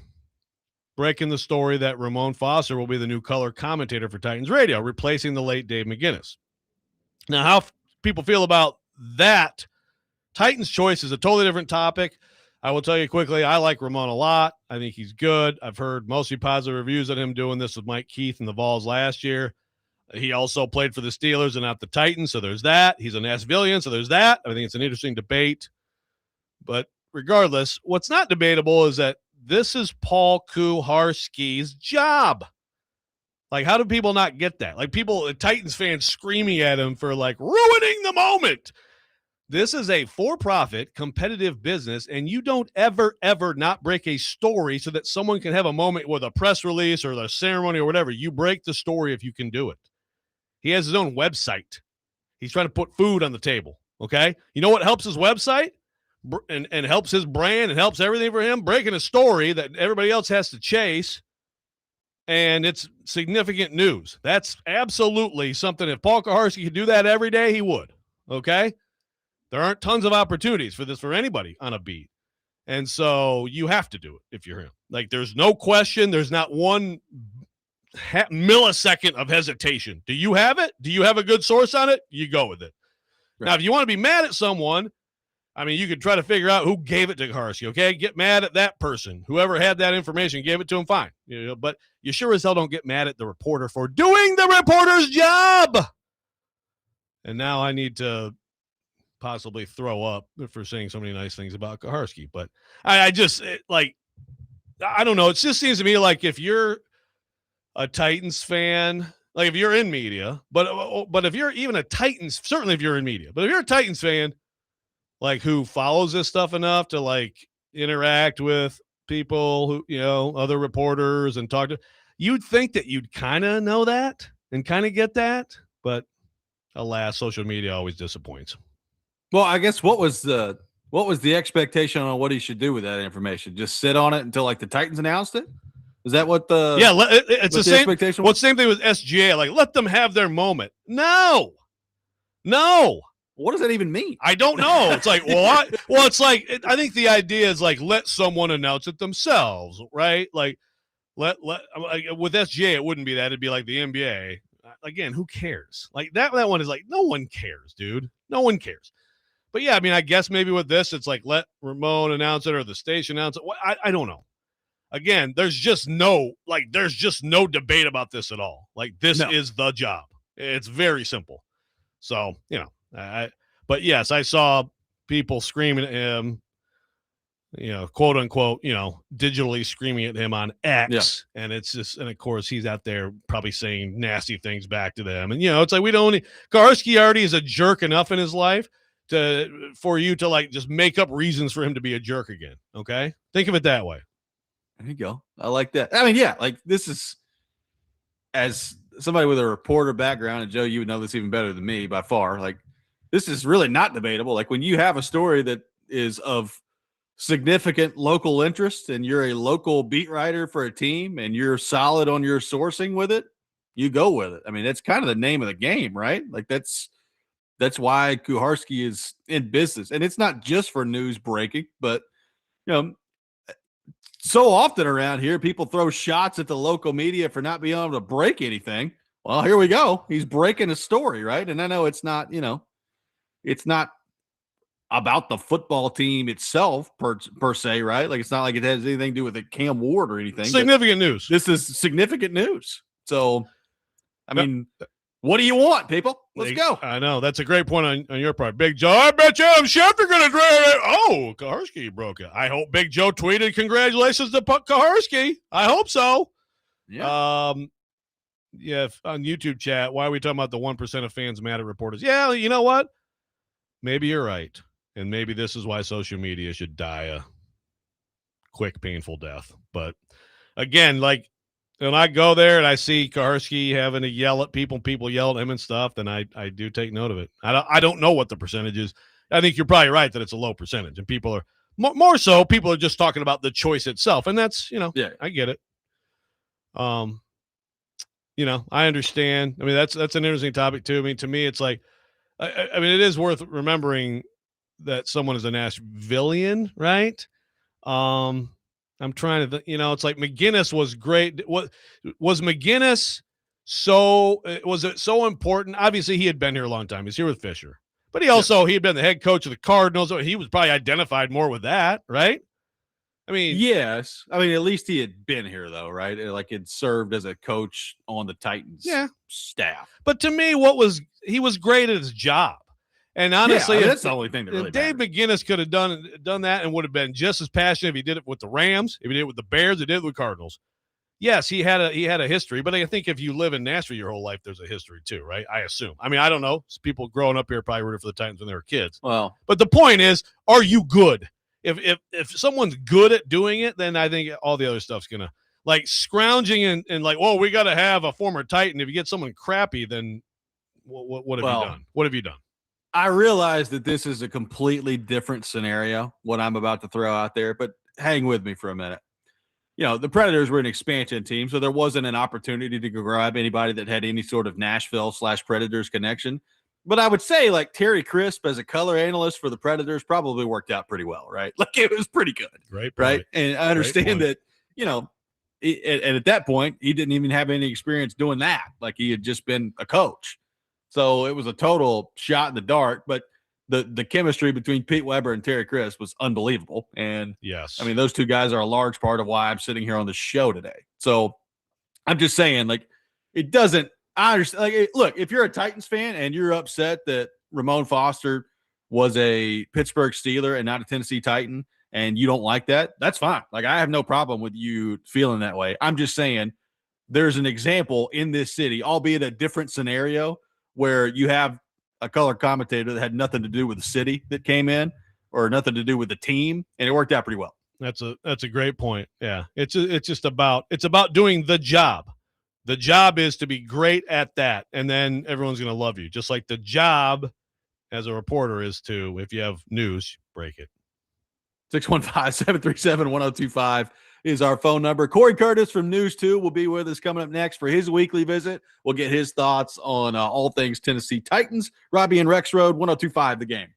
S2: breaking the story that Ramon Foster will be the new color commentator for Titans Radio, replacing the late Dave McGinnis. Now, how people feel about that Titans choice is a totally different topic. I will tell you quickly, I like Ramon a lot. I think he's good. I've heard mostly positive reviews on him doing this with Mike Keith and the Vols last year. He also played for the Steelers and not the Titans, so there's that. He's a Nashvilleian, so there's that. I think it's an interesting debate. But regardless, what's not debatable is that this is Paul Kuharski's job. How do people not get that? Titans fans screaming at him for, ruining the moment. This is a for-profit, competitive business, and you don't ever, ever not break a story so that someone can have a moment with a press release or the ceremony or whatever. You break the story if you can do it. He has his own website. He's trying to put food on the table, okay? You know what helps his website and helps his brand and helps everything for him? Breaking a story that everybody else has to chase, and it's significant news. That's absolutely something. If Paul Kaharski could do that every day, he would, okay? There aren't tons of opportunities for this for anybody on a beat. And so you have to do it if you're him. There's no question. There's not one millisecond of hesitation. Do you have it? Do you have a good source on it? You go with it. Right. Now, if you want to be mad at someone, I mean, you could try to figure out who gave it to Kaharski, okay? Get mad at that person. Whoever had that information, gave it to him, fine. But you sure as hell don't get mad at the reporter for doing the reporter's job. And now I need to possibly throw up for saying so many nice things about Kaharski. But I don't know. It just seems to me like if you're a Titans fan, if you're in media, but if you're even a Titans, certainly if you're in media, but if you're a Titans fan, who follows this stuff enough to interact with people who, other reporters and talk to, you'd think that you'd kind of know that and kind of get that, but alas, social media always disappoints.
S1: Well, I guess what was the expectation on what he should do with that information? Just sit on it until the Titans announced it? Is that what the
S2: it's the same expectation? Well, same thing with SGA. Let them have their moment. No.
S1: What does that even mean?
S2: I don't know. It's like, it's like, I think the idea is like, let someone announce it themselves, right? Like, let with SGA, it wouldn't be that. It'd be like the NBA. Again, who cares? Like that one is like, no one cares, dude. No one cares. But yeah, I mean, I guess maybe with this, it's like, let Ramon announce it or the station announce it. I don't know. Again, there's just no debate about this at all. Like, this is the job. It's very simple. So, but yes, I saw people screaming at him, quote unquote, digitally screaming at him on X. Yeah. And it's just, and of course he's out there probably saying nasty things back to them. And, it's like, Kaharski already is a jerk enough in his life for you to like just make up reasons for him to be a jerk again. Okay. Think of it that way.
S1: There you go. I like that. I mean, yeah, like this is, as somebody with a reporter background, and Joe, you would know this even better than me by far. Like, this is really not debatable. Like, when you have a story that is of significant local interest and you're a local beat writer for a team and you're solid on your sourcing with it, you go with it. I mean, that's kind of the name of the game, right? Like, that's why Kuharski is in business. And it's not just for news breaking, but, so often around here, people throw shots at the local media for not being able to break anything. Well, here we go. He's breaking a story, right? And I know it's not, it's not about the football team itself per se, right? Like, it's not like it has anything to do with Cam Ward or anything.
S2: Significant news.
S1: This is significant news. So, I mean, what do you want, people? Let's go.
S2: I know. That's a great point on your part. Big Joe, I bet you Adam Schefter going to drag it. Oh, Kaharski broke it. I hope Big Joe tweeted congratulations to Kaharski. I hope so.
S1: Yeah.
S2: Yeah, on YouTube chat, why are we talking about the 1% of fans mad at reporters? Yeah, you know what? Maybe you're right. And maybe this is why social media should die a quick, painful death. But again, like, when I go there and I see Kaharski having to yell at people yell at him and stuff, then I do take note of it. I don't know what the percentage is. I think you're probably right that it's a low percentage, and people are more so people are just talking about the choice itself, and that's I get it. I understand. I mean, that's an interesting topic too. I mean, to me, it's like, I mean, it is worth remembering that someone is a Nashvilleian, right? I'm trying to, it's like McGinnis was great. What was McGinnis? Was it so important? Obviously, he had been here a long time. He's here with Fisher, but he had been the head coach of the Cardinals. He was probably identified more with that, right? I mean,
S1: yes. I mean, at least he had been here, though, right? Like, it served as a coach on the Titans staff.
S2: But to me, he was great at his job. And honestly,
S1: that's the only thing that really
S2: Dave McGinnis could have done that and would have been just as passionate if he did it with the Rams, if he did it with the Bears, if he did it with the Cardinals. Yes, he had a history, but I think if you live in Nashville your whole life, there's a history too, right? I assume. I mean, I don't know. People growing up here probably rooted for the Titans when they were kids.
S1: Well,
S2: but the point is, are you good? If someone's good at doing it, then I think all the other stuff's gonna, like, scrounging and like, well, we got to have a former Titan. If you get someone crappy, then what have you done? What have you done?
S1: I realize that this is a completely different scenario, what I'm about to throw out there, but hang with me for a minute. The Predators were an expansion team, so there wasn't an opportunity to grab anybody that had any sort of Nashville/Predators connection. But I would say, like, Terry Crisp as a color analyst for the Predators probably worked out pretty well, right? Like, it was pretty good. Right? And I understand that, and at that point, he didn't even have any experience doing that. Like, he had just been a coach. So it was a total shot in the dark, but the chemistry between Pete Weber and Terry Crisp was unbelievable. And
S2: yes,
S1: I mean, those two guys are a large part of why I'm sitting here on the show today. So I'm just saying, like, it doesn't, I understand. Like, look, if you're a Titans fan and you're upset that Ramon Foster was a Pittsburgh Steeler and not a Tennessee Titan, and you don't like that, that's fine. Like, I have no problem with you feeling that way. I'm just saying there's an example in this city, albeit a different scenario, where you have a color commentator that had nothing to do with the city that came in or nothing to do with the team, and it worked out pretty well.
S2: That's a great point. Yeah. It's about doing the job. The job is to be great at that, and then everyone's going to love you. Just like the job as a reporter is to, if you have news, break it.
S1: 615-737-1025. is our phone number. Cory Curtis from News 2 will be with us coming up next for his weekly visit. We'll get his thoughts on all things Tennessee Titans. Robby and Rexrode, 102.5 The Game.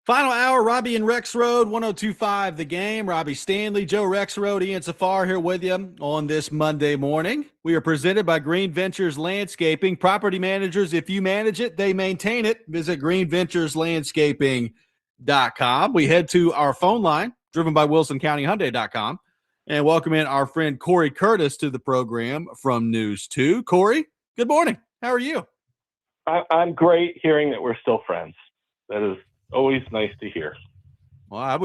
S1: Final hour, Robby and Rexrode, 102.5 The Game. Robby Stanley, Joe Rexrode, Ian Safar here with you on this Monday morning. We are presented by Green Ventures Landscaping. Property managers, if you manage it, they maintain it. Visit greenventureslandscaping.com. We head to our phone line, driven by WilsonCountyHyundai.com, and welcome in our friend Cory Curtis to the program from News 2. Cory, good morning. How are you?
S9: I'm great hearing that we're still friends. That is always nice to hear.
S1: Well, I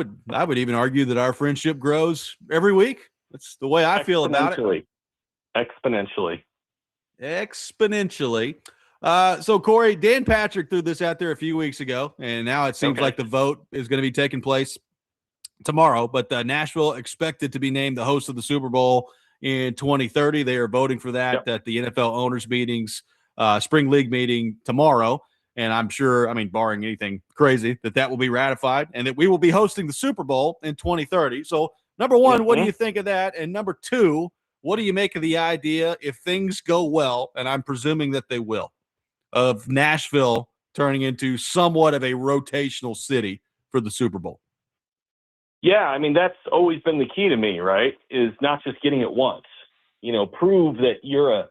S1: would even argue that our friendship grows every week. That's the way I feel about it.
S9: Exponentially.
S1: So, Cory, Dan Patrick threw this out there a few weeks ago, and now it seems like the vote is going to be taking place tomorrow. But Nashville expected to be named the host of the Super Bowl in 2030. They are voting for that at the NFL owners meetings, spring league meeting tomorrow. And I'm sure, barring anything crazy, that will be ratified and that we will be hosting the Super Bowl in 2030. So, number one, what do you think of that? And number two, what do you make of the idea, if things go well, and I'm presuming that they will, of Nashville turning into somewhat of a rotational city for the Super Bowl?
S9: Yeah, that's always been the key to me, right? Is not just getting it once. Prove that you're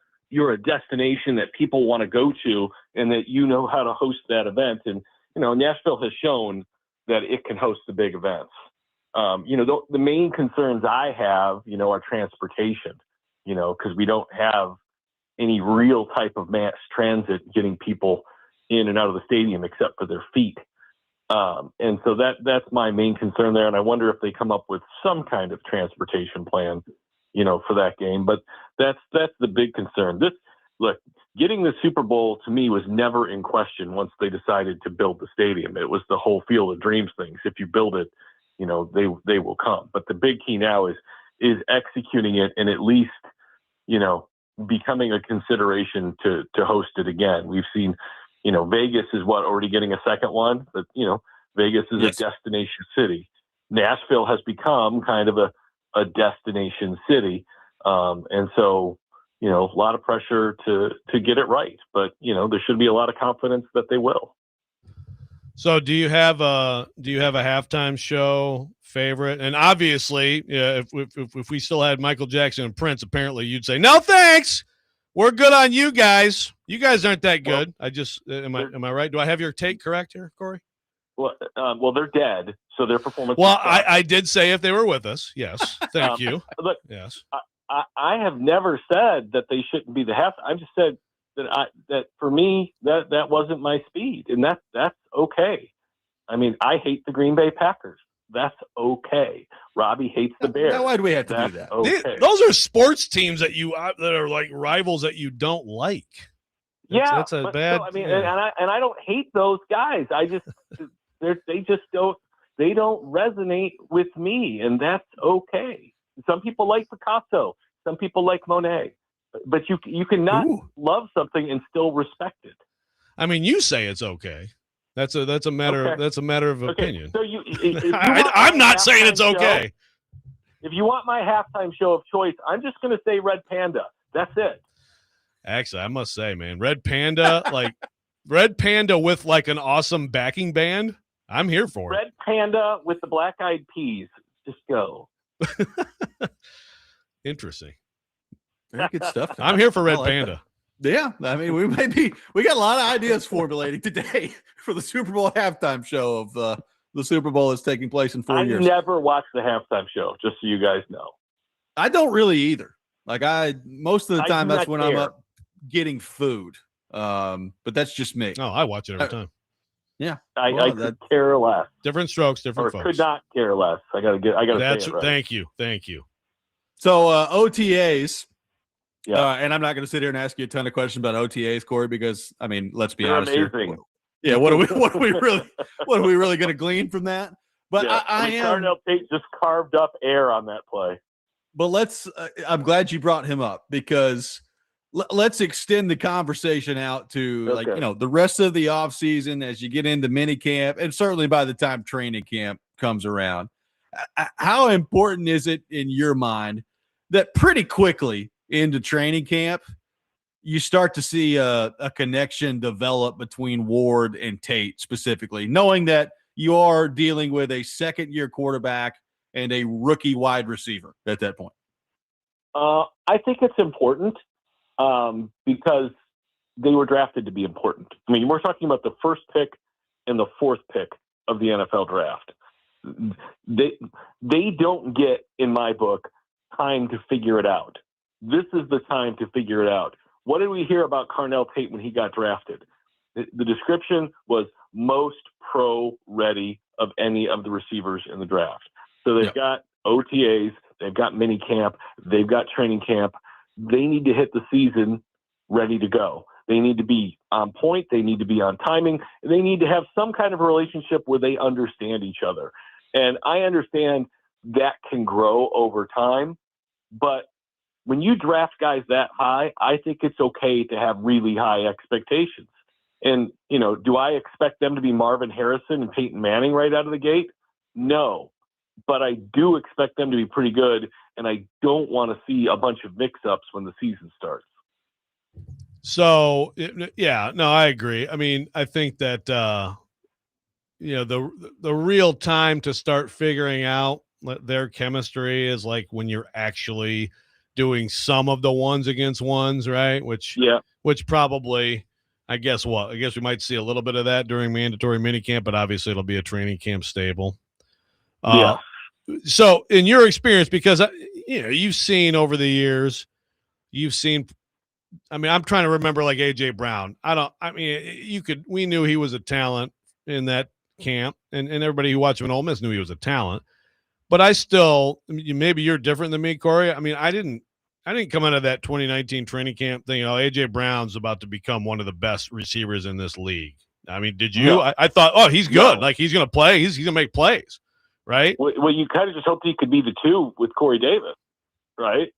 S9: a destination that people want to go to and that you know how to host that event. And, Nashville has shown that it can host the big events. The main concerns I have, are transportation, because we don't have any real type of mass transit getting people in and out of the stadium except for their feet. And so that's my main concern there. And I wonder if they come up with some kind of transportation plan, for that game. But that's the big concern. Getting the Super Bowl to me was never in question once they decided to build the stadium. It was the whole Field of Dreams things. If you build it, they will come. But the big key now is executing it and at least, becoming a consideration to host it again. We've seen, Vegas is already getting a second one, but Vegas is a destination city. Nashville has become kind of a destination city. And so, a lot of pressure to get it right, but there should be a lot of confidence that they will.
S2: So do you have a halftime show favorite? And obviously, if we still had Michael Jackson and Prince, apparently you'd say, no, thanks. We're good on you guys. You guys aren't that good. Am I right? Do I have your take correct here, Cory?
S9: Well, they're dead, so their performance.
S2: Well, I did say if they were with us, yes. Thank you.
S9: Look,
S2: yes.
S9: I have never said that they shouldn't be the half. I just said that for me that wasn't my speed, and that's okay. I hate the Green Bay Packers. That's okay. Robby hates the Bears.
S1: Now, why do we have to do that?
S9: Okay.
S2: Those are sports teams that are like rivals that you don't like. That's a bad.
S9: So, and I don't hate those guys. They don't resonate with me, and that's okay. Some people like Picasso, some people like Monet, but you cannot love something and still respect it.
S2: You say it's okay. That's a matter.
S9: Okay.
S2: That's a matter of opinion.
S9: So
S2: I'm not saying it's okay.
S9: If you want my halftime show of choice, I'm just going to say Red Panda. That's it.
S2: Actually, I must say, man, Red Panda with like an awesome backing band. I'm here for it.
S9: Red Panda with the Black Eyed Peas. Just go.
S2: Interesting.
S1: Very good stuff.
S2: I'm here for Red Panda.
S1: Yeah, we got a lot of ideas formulating today for the Super Bowl halftime show of the Super Bowl that's taking place in 4 years.
S9: I never watched the halftime show, just so you guys know.
S1: I don't really either. Most of the time that's when I'm up getting food. But that's just me.
S2: Oh, I watch it every time.
S1: Yeah,
S9: I could care less.
S2: Different strokes, different folks.
S9: Could not care less. I gotta say it right.
S2: Thank you.
S1: So OTAs.
S9: Yeah.
S1: And I'm not going to sit here and ask you a ton of questions about OTAs, Cory, because let's be honest
S9: amazing.
S1: Here. Yeah, what are we really going to glean from that? But yeah, I am.
S9: Darnell Tate just carved up air on that play.
S1: But I'm glad you brought him up because let's extend the conversation out to the rest of the offseason as you get into mini camp and certainly by the time training camp comes around. How important is it in your mind that pretty quickly into training camp, you start to see a connection develop between Ward and Tate specifically, knowing that, you are dealing with a second-year quarterback and a rookie wide receiver at that point?
S9: I think it's important because they were drafted to be important. I mean, we're talking about the first pick and the fourth pick of the NFL draft. They don't get, in my book, time to figure it out. This is the time to figure it out. What did we hear about Carnell Tate when he got drafted? The description was most pro-ready of any of the receivers in the draft. So they've got OTAs, they've got mini camp, they've got training camp. They need to hit the season ready to go. They need to be on point. They need to be on timing. They need to have some kind of a relationship where they understand each other. And I understand that can grow over time. But when you draft guys that high, I think it's okay to have really high expectations. And, you know, do I expect them to be Marvin Harrison and Peyton Manning right out of the gate? No. But I do expect them to be pretty good, and I don't want to see a bunch of mix-ups when the season starts.
S2: So, yeah, no, I agree. I mean, I think that, you know, the real time to start figuring out their chemistry is like when you're actually doing some of the ones against ones, right? Which probably, I guess we might see a little bit of that during mandatory minicamp, but obviously it'll be a training camp stable. So in your experience, because you know, you've seen over the years, I mean, I'm trying to remember like AJ Brown. We knew he was a talent in that camp, and everybody who watched him in Ole Miss knew he was a talent. But maybe you're different than me, Cory. I mean, I didn't come out of that 2019 training camp thinking, oh, AJ Brown's about to become one of the best receivers in this league. I mean, did you? No. I thought, oh, he's good. No. Like he's going to play. He's going to make plays, right?
S9: Well, you kind of just hoped he could be the two with Corey Davis, right?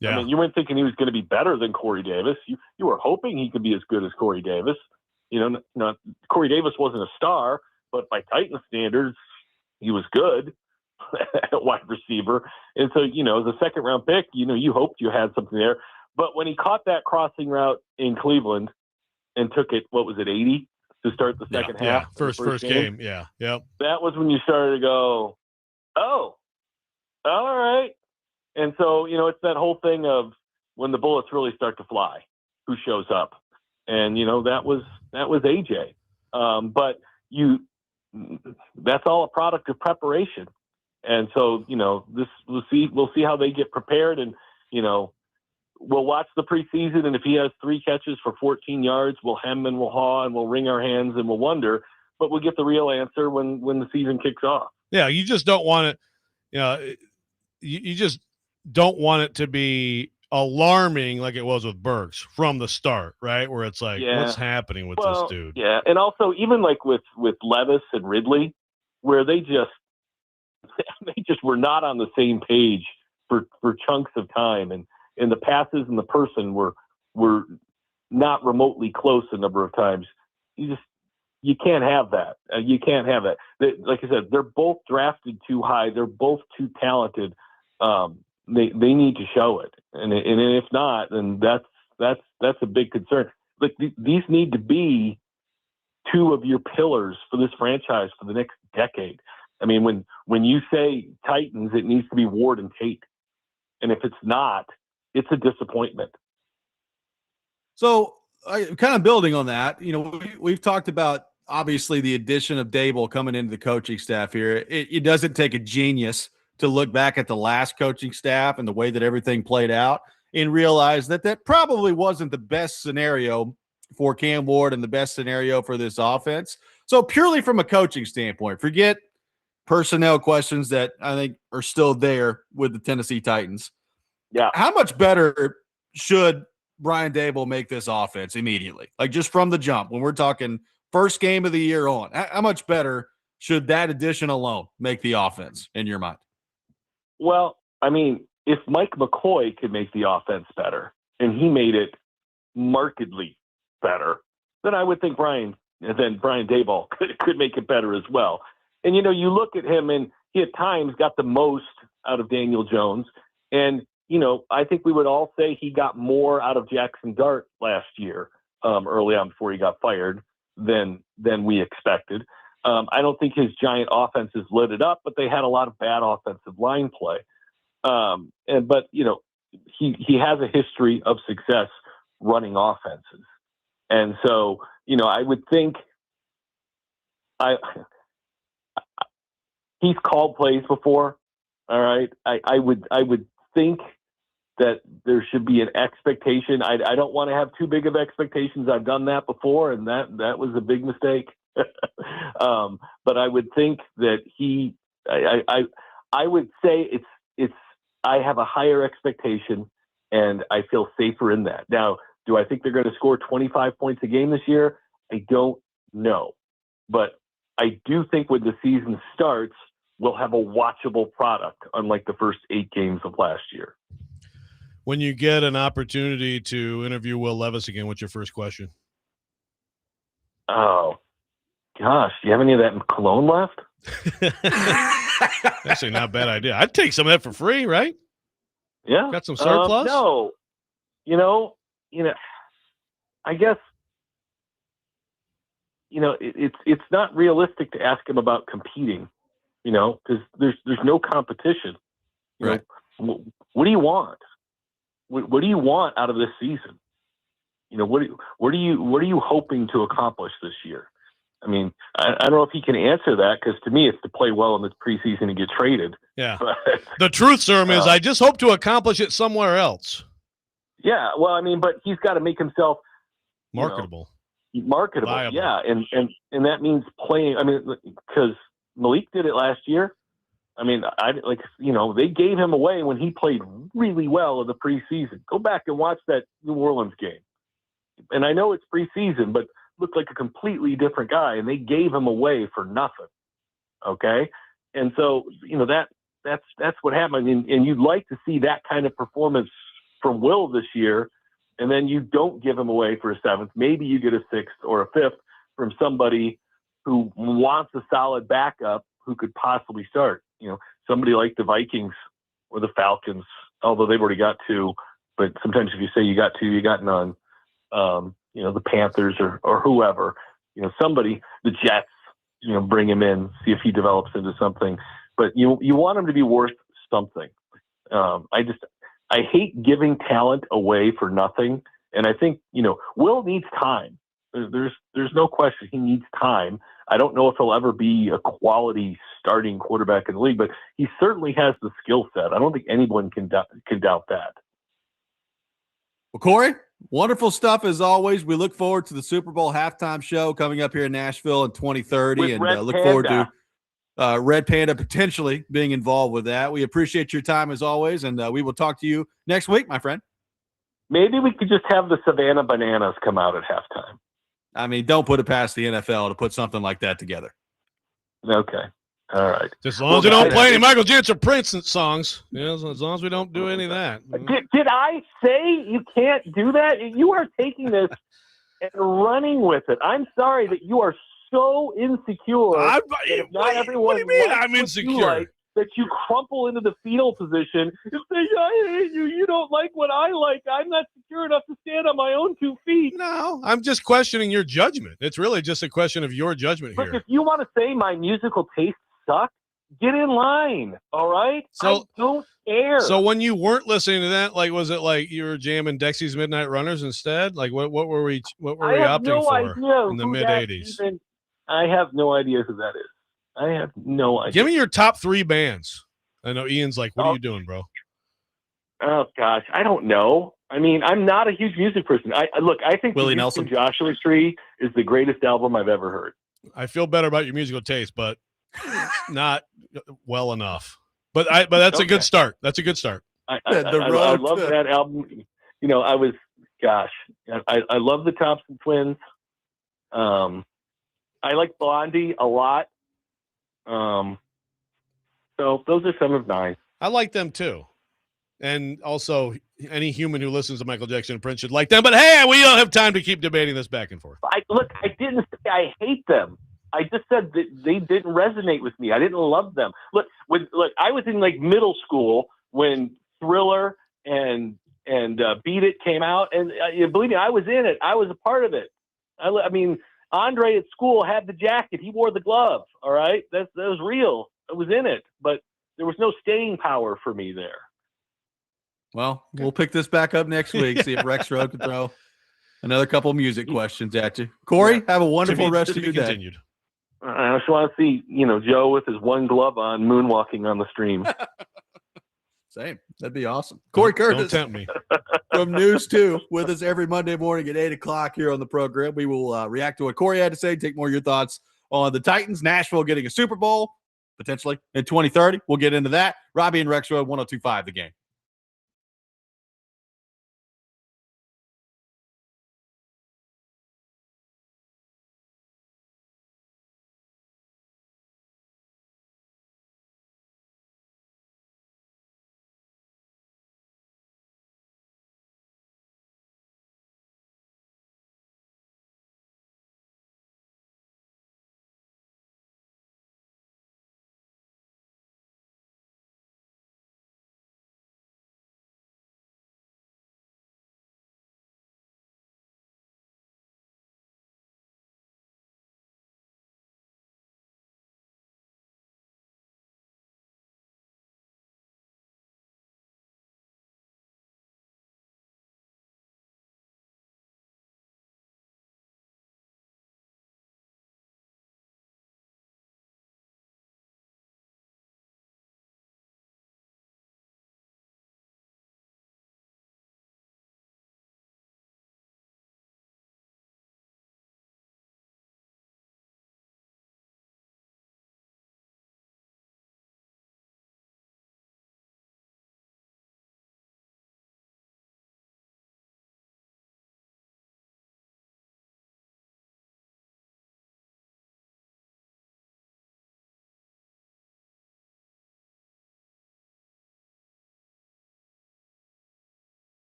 S2: Yeah.
S9: I mean, you weren't thinking he was going to be better than Corey Davis. You were hoping he could be as good as Corey Davis. You know, Corey Davis wasn't a star, but by Titan standards, he was good at wide receiver. And so, you know, as a second-round pick, you know, you hoped you had something there. But when he caught that crossing route in Cleveland and took it, 80 to start the second half?
S2: Yeah, first game. Yeah, yep.
S9: That was when you started to go, oh, all right. And so, you know, it's that whole thing of when the bullets really start to fly, who shows up. And, you know, that was AJ. But that's all a product of preparation. And so, you know, we'll see how they get prepared. And, you know, we'll watch the preseason. And if he has 3 catches for 14 yards, we'll hem and we'll haw and we'll wring our hands and we'll wonder. But we'll get the real answer when the season kicks off.
S2: Yeah, you just don't want it. You know, you just don't want it to be alarming like it was with Burks from the start, right? Where it's like, what's happening with this dude?
S9: Yeah, and also even like with Levis and Ridley, where they just were not on the same page for chunks of time, and the passes and the person were not remotely close a number of times. You can't have that. You can't have that. Like I said, they're both drafted too high. They're both too talented. They need to show it, and if not, then that's a big concern. Like these need to be 2 of your pillars for this franchise for the next decade. I mean, when you say Titans, it needs to be Ward and Tate, and if it's not, it's a disappointment.
S1: So, kind of building on that, you know, we've talked about obviously the addition of Dable coming into the coaching staff here. It doesn't take a genius to look back at the last coaching staff and the way that everything played out and realize that probably wasn't the best scenario for Cam Ward and the best scenario for this offense. So purely from a coaching standpoint, forget personnel questions that I think are still there with the Tennessee Titans.
S9: Yeah.
S1: How much better should Brian Dable make this offense immediately? Like just from the jump, when we're talking first game of the year on, how much better should that addition alone make the offense in your mind?
S9: Well, I mean, if Mike McCoy could make the offense better, and he made it markedly better, then I would think Brian Dable could make it better as well. And, you know, you look at him, and he at times got the most out of Daniel Jones. And, you know, I think we would all say he got more out of Jackson Dart last year, early on before he got fired than we expected. I don't think his giant offenses lit it up, but they had a lot of bad offensive line play. But he has a history of success running offenses, and so I would think he's called plays before. All right, I would think that there should be an expectation. I don't want to have too big of expectations. I've done that before, and that was a big mistake. But I would think that I would say it's I have a higher expectation, and I feel safer in that. Now, do I think they're going to score 25 points a game this year? I don't know, but I do think when the season starts, we'll have a watchable product, unlike the first 8 games of last year.
S2: When you get an opportunity to interview Will Levis again, what's your first question?
S9: Oh, gosh. Do you have any of that in cologne left?
S2: Actually, not a bad idea. I'd take some of that for free, right?
S9: Yeah.
S2: Got some surplus?
S9: No. I guess, it's not realistic to ask him about competing, because there's no competition.
S1: Right.
S9: What do you want? What do you want out of this season? What are you hoping to accomplish this year? I mean, I don't know if he can answer that, because to me, it's to play well in the preseason and get traded.
S2: Yeah.
S9: But,
S2: the truth serum is I just hope to accomplish it somewhere else.
S9: Yeah. Well, I mean, but he's got to make himself
S2: marketable.
S9: Marketable.
S2: Viable.
S9: Yeah. And that means playing. I mean, because Malik did it last year. I mean, they gave him away when he played really well in the preseason. Go back and watch that New Orleans game. And I know it's preseason, but looked like a completely different guy, and they gave him away for nothing. Okay. And so, that's what happened. And you'd like to see that kind of performance from Will this year. And then you don't give him away for a 7th. Maybe you get a 6th or a 5th from somebody who wants a solid backup who could possibly start. Somebody like the Vikings or the Falcons, although they've already got 2. But sometimes if you say you got 2, you got none. The Panthers or whoever, somebody, the Jets, bring him in, see if he develops into something. But you want him to be worth something. I hate giving talent away for nothing. And I think, Will needs time. There's no question he needs time. I don't know if he'll ever be a quality starting quarterback in the league, but he certainly has the skill set. I don't think anyone can doubt that.
S1: Well, Cory, wonderful stuff as always. We look forward to the Super Bowl halftime show coming up here in Nashville in 2030,
S9: with
S1: and
S9: Red
S1: look
S9: Panda.
S1: forward to Red Panda potentially being involved with that. We appreciate your time as always, and we will talk to you next week, my friend.
S9: Maybe we could just have the Savannah Bananas come out at halftime.
S1: I mean, don't put it past the NFL to put something like that together.
S9: Okay. All right.
S2: Just as long as we don't play any Michael Jackson or Prince songs. As long as we don't do any of that.
S9: Did I say you can't do that? You are taking this and running with it. I'm sorry that you are so insecure. Not everyone.
S2: What do you mean I'm insecure?
S9: That you crumple into the fetal position and say, I hate you. You don't like what I like. I'm not secure enough to stand on my own 2 feet.
S2: No, I'm just questioning your judgment. It's really just a question of your judgment here.
S9: Look, if you want to say my musical taste sucks, get in line. All right?
S2: So,
S9: I don't care.
S2: So when you weren't listening to that, was it like you were jamming Dexy's Midnight Runners instead? Like what were we opting for in the mid 80s?
S9: I have no idea who that is. I have no idea.
S2: Give me your top 3 bands. I know Ian's like, what are you doing, bro?
S9: Oh gosh, I don't know. I mean, I'm not a huge music person. I think
S1: Willie
S9: the
S1: Nelson
S9: Joshua Tree is the greatest album I've ever heard.
S2: I feel better about your musical taste, but not well enough. But that's a good start. That's a good start.
S9: I love that album. I love the Thompson Twins. I like Blondie a lot. So those are some of mine.
S2: I like them too. And also any human who listens to Michael Jackson and Prince should like them. But hey, we don't have time to keep debating this back and forth.
S9: I didn't say I hate them. I just said that they didn't resonate with me. I didn't love them. Look, I was in middle school when Thriller and Beat It came out, and believe me, I was in it. I was a part of it. I mean, Andre at school had the jacket. He wore the glove. All right. That was real. It was in it, but there was no staying power for me there.
S1: Well, we'll pick this back up next week. See if Rexrode can throw another couple music questions at you. Corey, have a wonderful rest of your day.
S2: Continued.
S9: I just want to see, Joe with his one glove on, moonwalking on the stream.
S1: Same. That'd be awesome. Cory Curtis.
S2: Don't tempt me.
S1: From News 2 with us every Monday morning at 8 o'clock here on the program. We will react to what Cory had to say, take more of your thoughts on the Titans, Nashville getting a Super Bowl, potentially in 2030. We'll get into that. Robby and Rexrode, 102.5 The Game.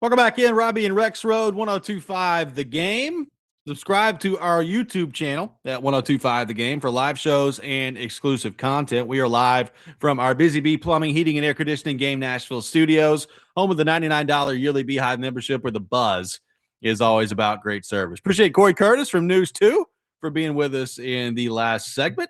S1: Welcome back in, Robby and Rexrode, 1025 The Game. Subscribe to our YouTube channel at 1025 The Game for live shows and exclusive content. We are live from our Busy Bee Plumbing, Heating, and Air Conditioning Game Nashville studios, home of the $99 yearly Beehive membership where the buzz is always about great service. Appreciate Cory Curtis from News 2 for being with us in the last segment.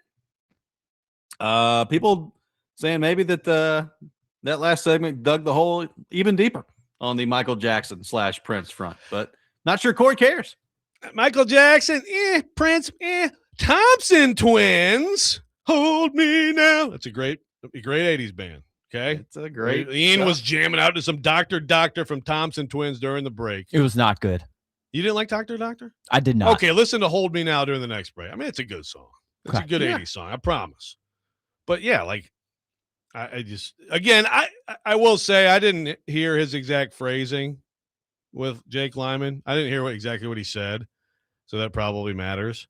S1: People saying maybe that that last segment dug the hole even deeper on the Michael Jackson / Prince front, but not sure Cory cares.
S2: Michael Jackson, Prince, Thompson Twins, Hold Me Now. That's a great 80s band. Okay.
S1: It's a great
S2: Ian
S1: stuff.
S2: was jamming out to some Doctor from Thompson Twins during the break.
S3: It was not good.
S2: You didn't like Doctor?
S3: I did not.
S2: Okay, listen to Hold Me Now during the next break. I mean, it's a good song. It's
S3: Okay.
S2: a good 80s song, I promise. But yeah, like I just, again, I will say I didn't hear his exact phrasing with Jake Lyman. I didn't hear exactly what he said, so that probably matters.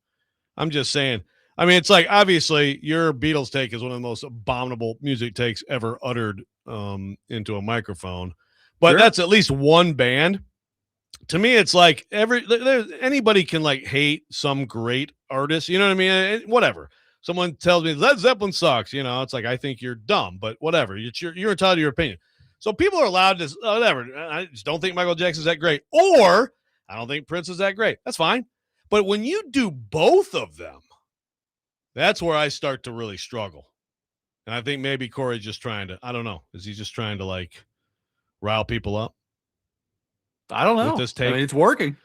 S2: I'm just saying, I mean, it's like, obviously, your Beatles take is one of the most abominable music takes ever uttered into a microphone, but
S1: Sure.
S2: That's at least one band. To me, it's like anybody can like hate some great artist, you know what I mean? Whatever. Someone tells me Led Zeppelin sucks, you know, it's like, I think you're dumb, but whatever. You're entitled to your opinion. So people are allowed to, whatever. I just don't think Michael Jackson's that great, or I don't think Prince is that great. That's fine. But when you do both of them, that's where I start to really struggle. And I think maybe Cory's just trying to, I don't know. Is he just trying to like rile people up?
S1: I don't know.
S2: With this take?
S1: I mean, it's working.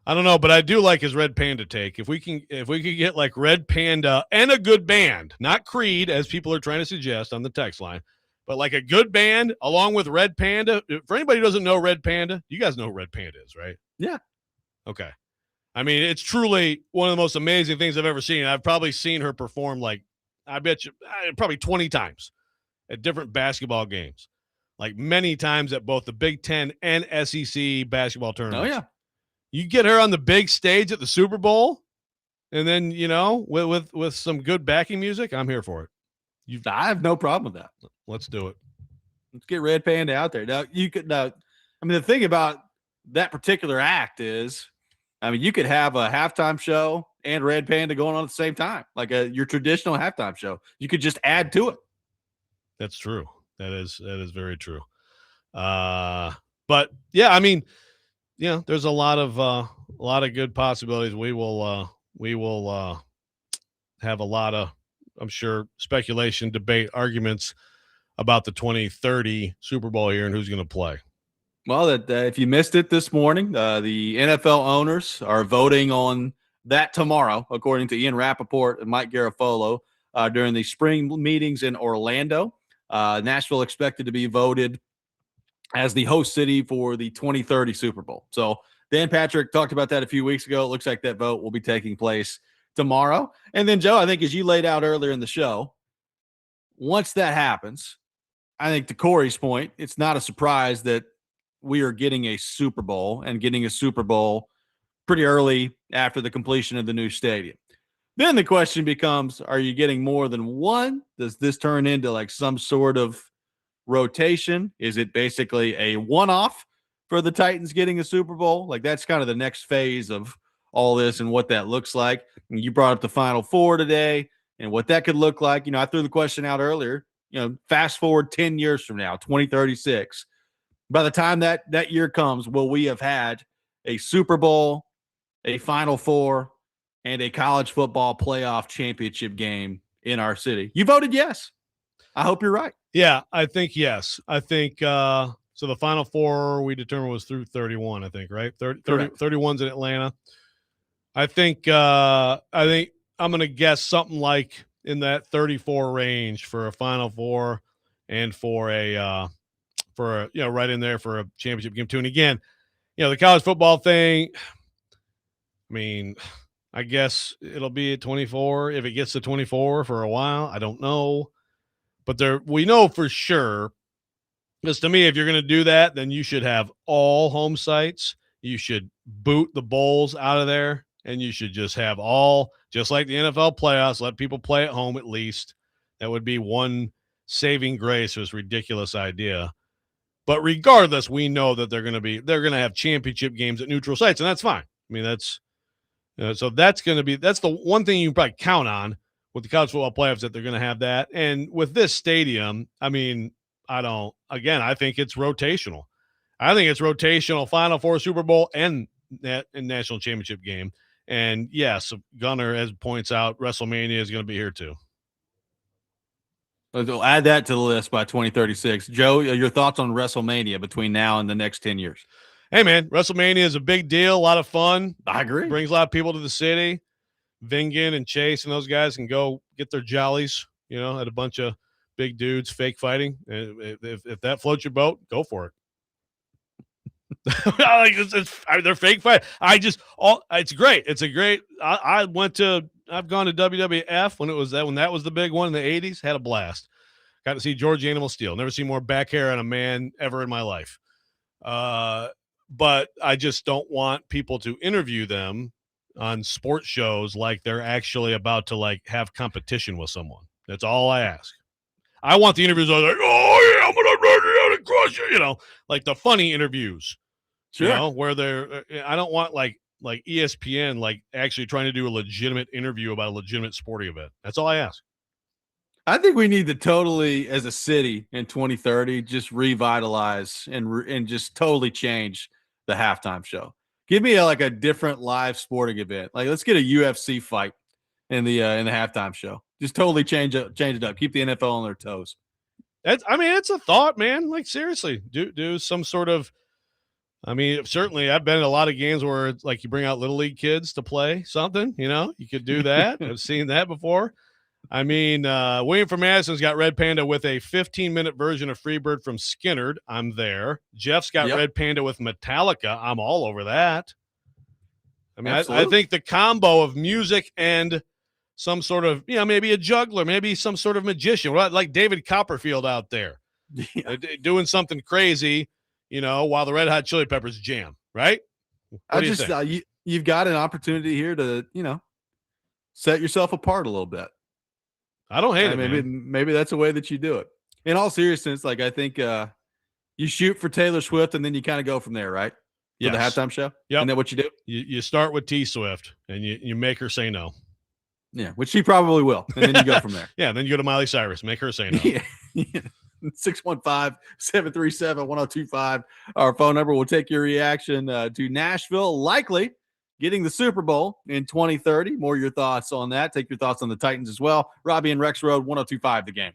S2: I don't know, but I do like his Red Panda take. If we can get like Red Panda and a good band, not Creed, as people are trying to suggest on the text line, but like a good band along with Red Panda. For anybody who doesn't know Red Panda, you guys know who Red Panda is, right?
S1: Yeah.
S2: Okay. I mean, it's truly one of the most amazing things I've ever seen. I've probably seen her perform like, I bet you, probably 20 times at different basketball games, like many times at both the Big Ten and SEC basketball tournaments.
S1: Oh, yeah.
S2: You get her on the big stage at the Super Bowl, and then, you know, with some good backing music, I'm here for it.
S1: I have no problem with that.
S2: Let's do it.
S1: Let's get Red Panda out there. Now, I mean, the thing about that particular act is, I mean, you could have a halftime show and Red Panda going on at the same time, like your traditional halftime show. You could just add to it.
S2: That's true. That is very true. But yeah, I mean, you know, there's a lot of good possibilities. We will have a lot of, I'm sure, speculation, debate, arguments about the 2030 Super Bowl here and who's going to play.
S1: Well, if you missed it this morning, the NFL owners are voting on that tomorrow, according to Ian Rappaport and Mike Garafolo, during the spring meetings in Orlando. Nashville expected to be voted as the host city for the 2030 Super Bowl. So Dan Patrick talked about that a few weeks ago. It looks like that vote will be taking place tomorrow. And then, Joe, I think as you laid out earlier in the show, once that happens, I think to Cory's point, it's not a surprise that we are getting a Super Bowl and getting a Super Bowl pretty early after the completion of the new stadium. Then the question becomes, are you getting more than one? Does this turn into like some sort of rotation? Is it basically a one-off for the Titans getting a Super Bowl? Like, that's kind of the next phase of all this and what that looks like. And you brought up the Final Four today and what that could look like. You know, I threw the question out earlier, you know, fast forward 10 years from now, 2036. By the time that year comes, will we have had a Super Bowl, a Final Four, and a college football playoff championship game in our city? You voted yes. I hope you're right.
S2: Yeah, I think yes. I think so the Final Four we determined was through 31, I think, right? 31's in Atlanta. I think I'm going to guess something like in that 34 range for a Final Four and for a you know, right in there for a championship game too. And again, you know, the college football thing, I mean, I guess it'll be at 24 if it gets to 24 for a while. I don't know. But we know for sure, because to me, if you're going to do that, then you should have all home sites. You should boot the bowls out of there, and you should just have all, just like the NFL playoffs, let people play at home at least. That would be one saving grace for this ridiculous idea. But regardless, we know that they're going to have championship games at neutral sites, and that's fine. I mean, that's so that's the one thing you can probably count on with the college football playoffs, that they're going to have that. And with this stadium, I mean, I think it's rotational. I think it's rotational Final Four, Super Bowl, and national championship game. And yes, Gunner, as points out, WrestleMania is going to be here too.
S1: We'll add that to the list by 2036. Joe, your thoughts on WrestleMania between now and the next 10 years?
S2: Hey, man, WrestleMania is a big deal, a lot of fun.
S1: I agree.
S2: Brings a lot of people to the city. Vingan and Chase and those guys can go get their jollies, at a bunch of big dudes fake fighting. If that floats your boat, go for it. They're fake fight. It's great. It's a great. I've gone to WWF when that was the big one in the 80s. Had a blast. Got to see George Animal Steel. Never seen more back hair on a man ever in my life. But I just don't want people to interview them on sports shows like they're actually about to have competition with someone. That's all I ask. I want the interviews like, oh yeah, I'm gonna run and crush you, like the funny interviews.
S1: Sure.
S2: Where I don't want like ESPN actually trying to do a legitimate interview about a legitimate sporting event. That's all I ask.
S1: I think we need to totally, as a city in 2030, just revitalize and just totally change the halftime show. Give me a different live sporting event. Let's get a UFC fight in the halftime show. Just totally change it up. Keep the NFL on their toes.
S2: It's a thought, man. Seriously, do some sort of. Certainly I've been in a lot of games where it's you bring out little league kids to play something. You could do that. I've seen that before. William from Madison's got Red Panda with a 15-minute version of Freebird from Skinnerd. I'm there. Jeff's got Red Panda with Metallica. I'm all over that. I think the combo of music and some sort of, maybe a juggler, maybe some sort of magician, like David Copperfield out there doing something crazy, while the Red Hot Chili Peppers jam, right?
S1: You've got an opportunity here to, set yourself apart a little bit.
S2: I don't hate it.
S1: Maybe that's a way that you do it. In all seriousness, I think you shoot for Taylor Swift and then you kind of go from there, right? For the halftime show?
S2: Yep.
S1: Isn't that what you do?
S2: You start with T Swift and you make her say no.
S1: Yeah, which she probably will. And then you go from there.
S2: Yeah, then you go to Miley Cyrus, make her say no.
S1: Yeah. 615-737-1025. Our phone number will take your reaction to Nashville likely getting the Super Bowl in 2030. More your thoughts on that. Take your thoughts on the Titans as well. Robby and Rexrode, 1025 The Game.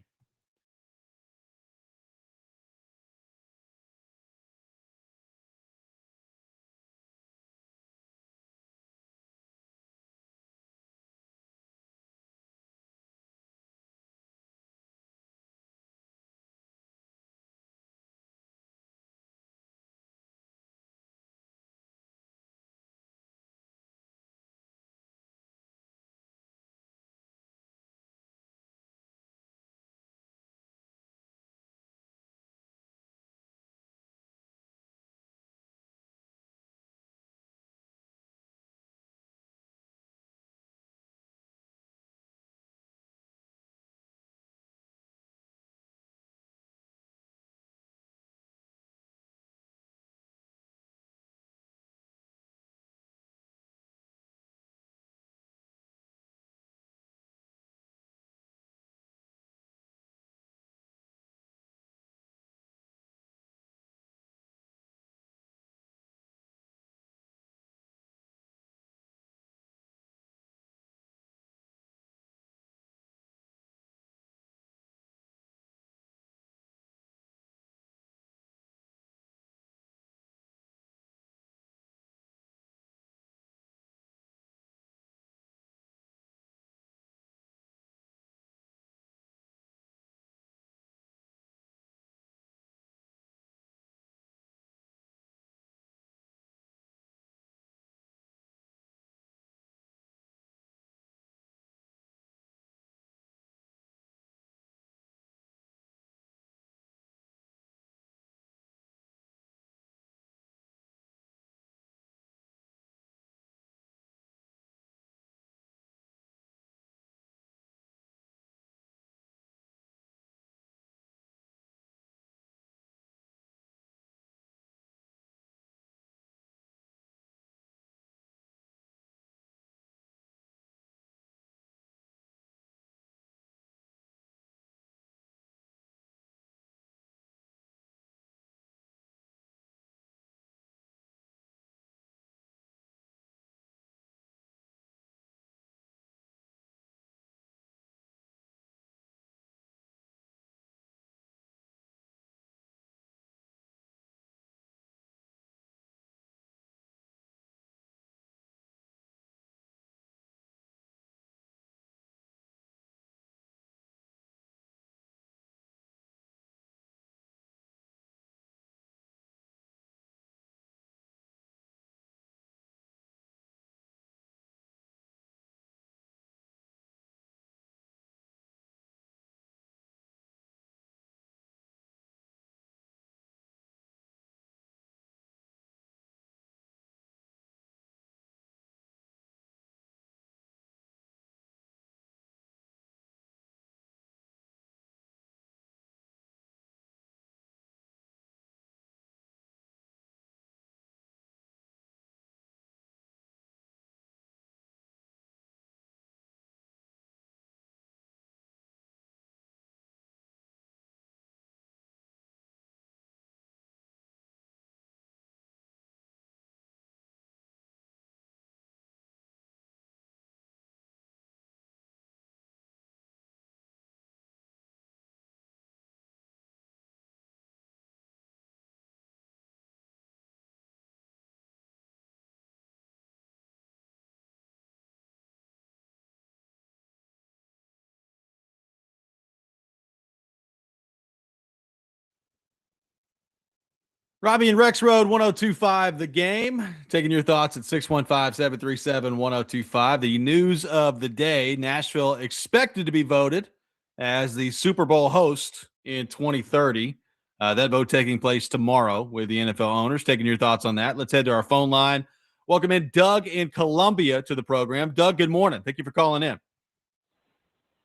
S1: Robby and Rexrode 102.5 The Game. Taking your thoughts at 615-737-1025. The news of the day, Nashville expected to be voted as the Super Bowl host in 2030. That vote taking place tomorrow with the NFL owners. Taking your thoughts on that. Let's head to our phone line. Welcome in Doug in Columbia to the program. Doug, good morning. Thank you for calling in.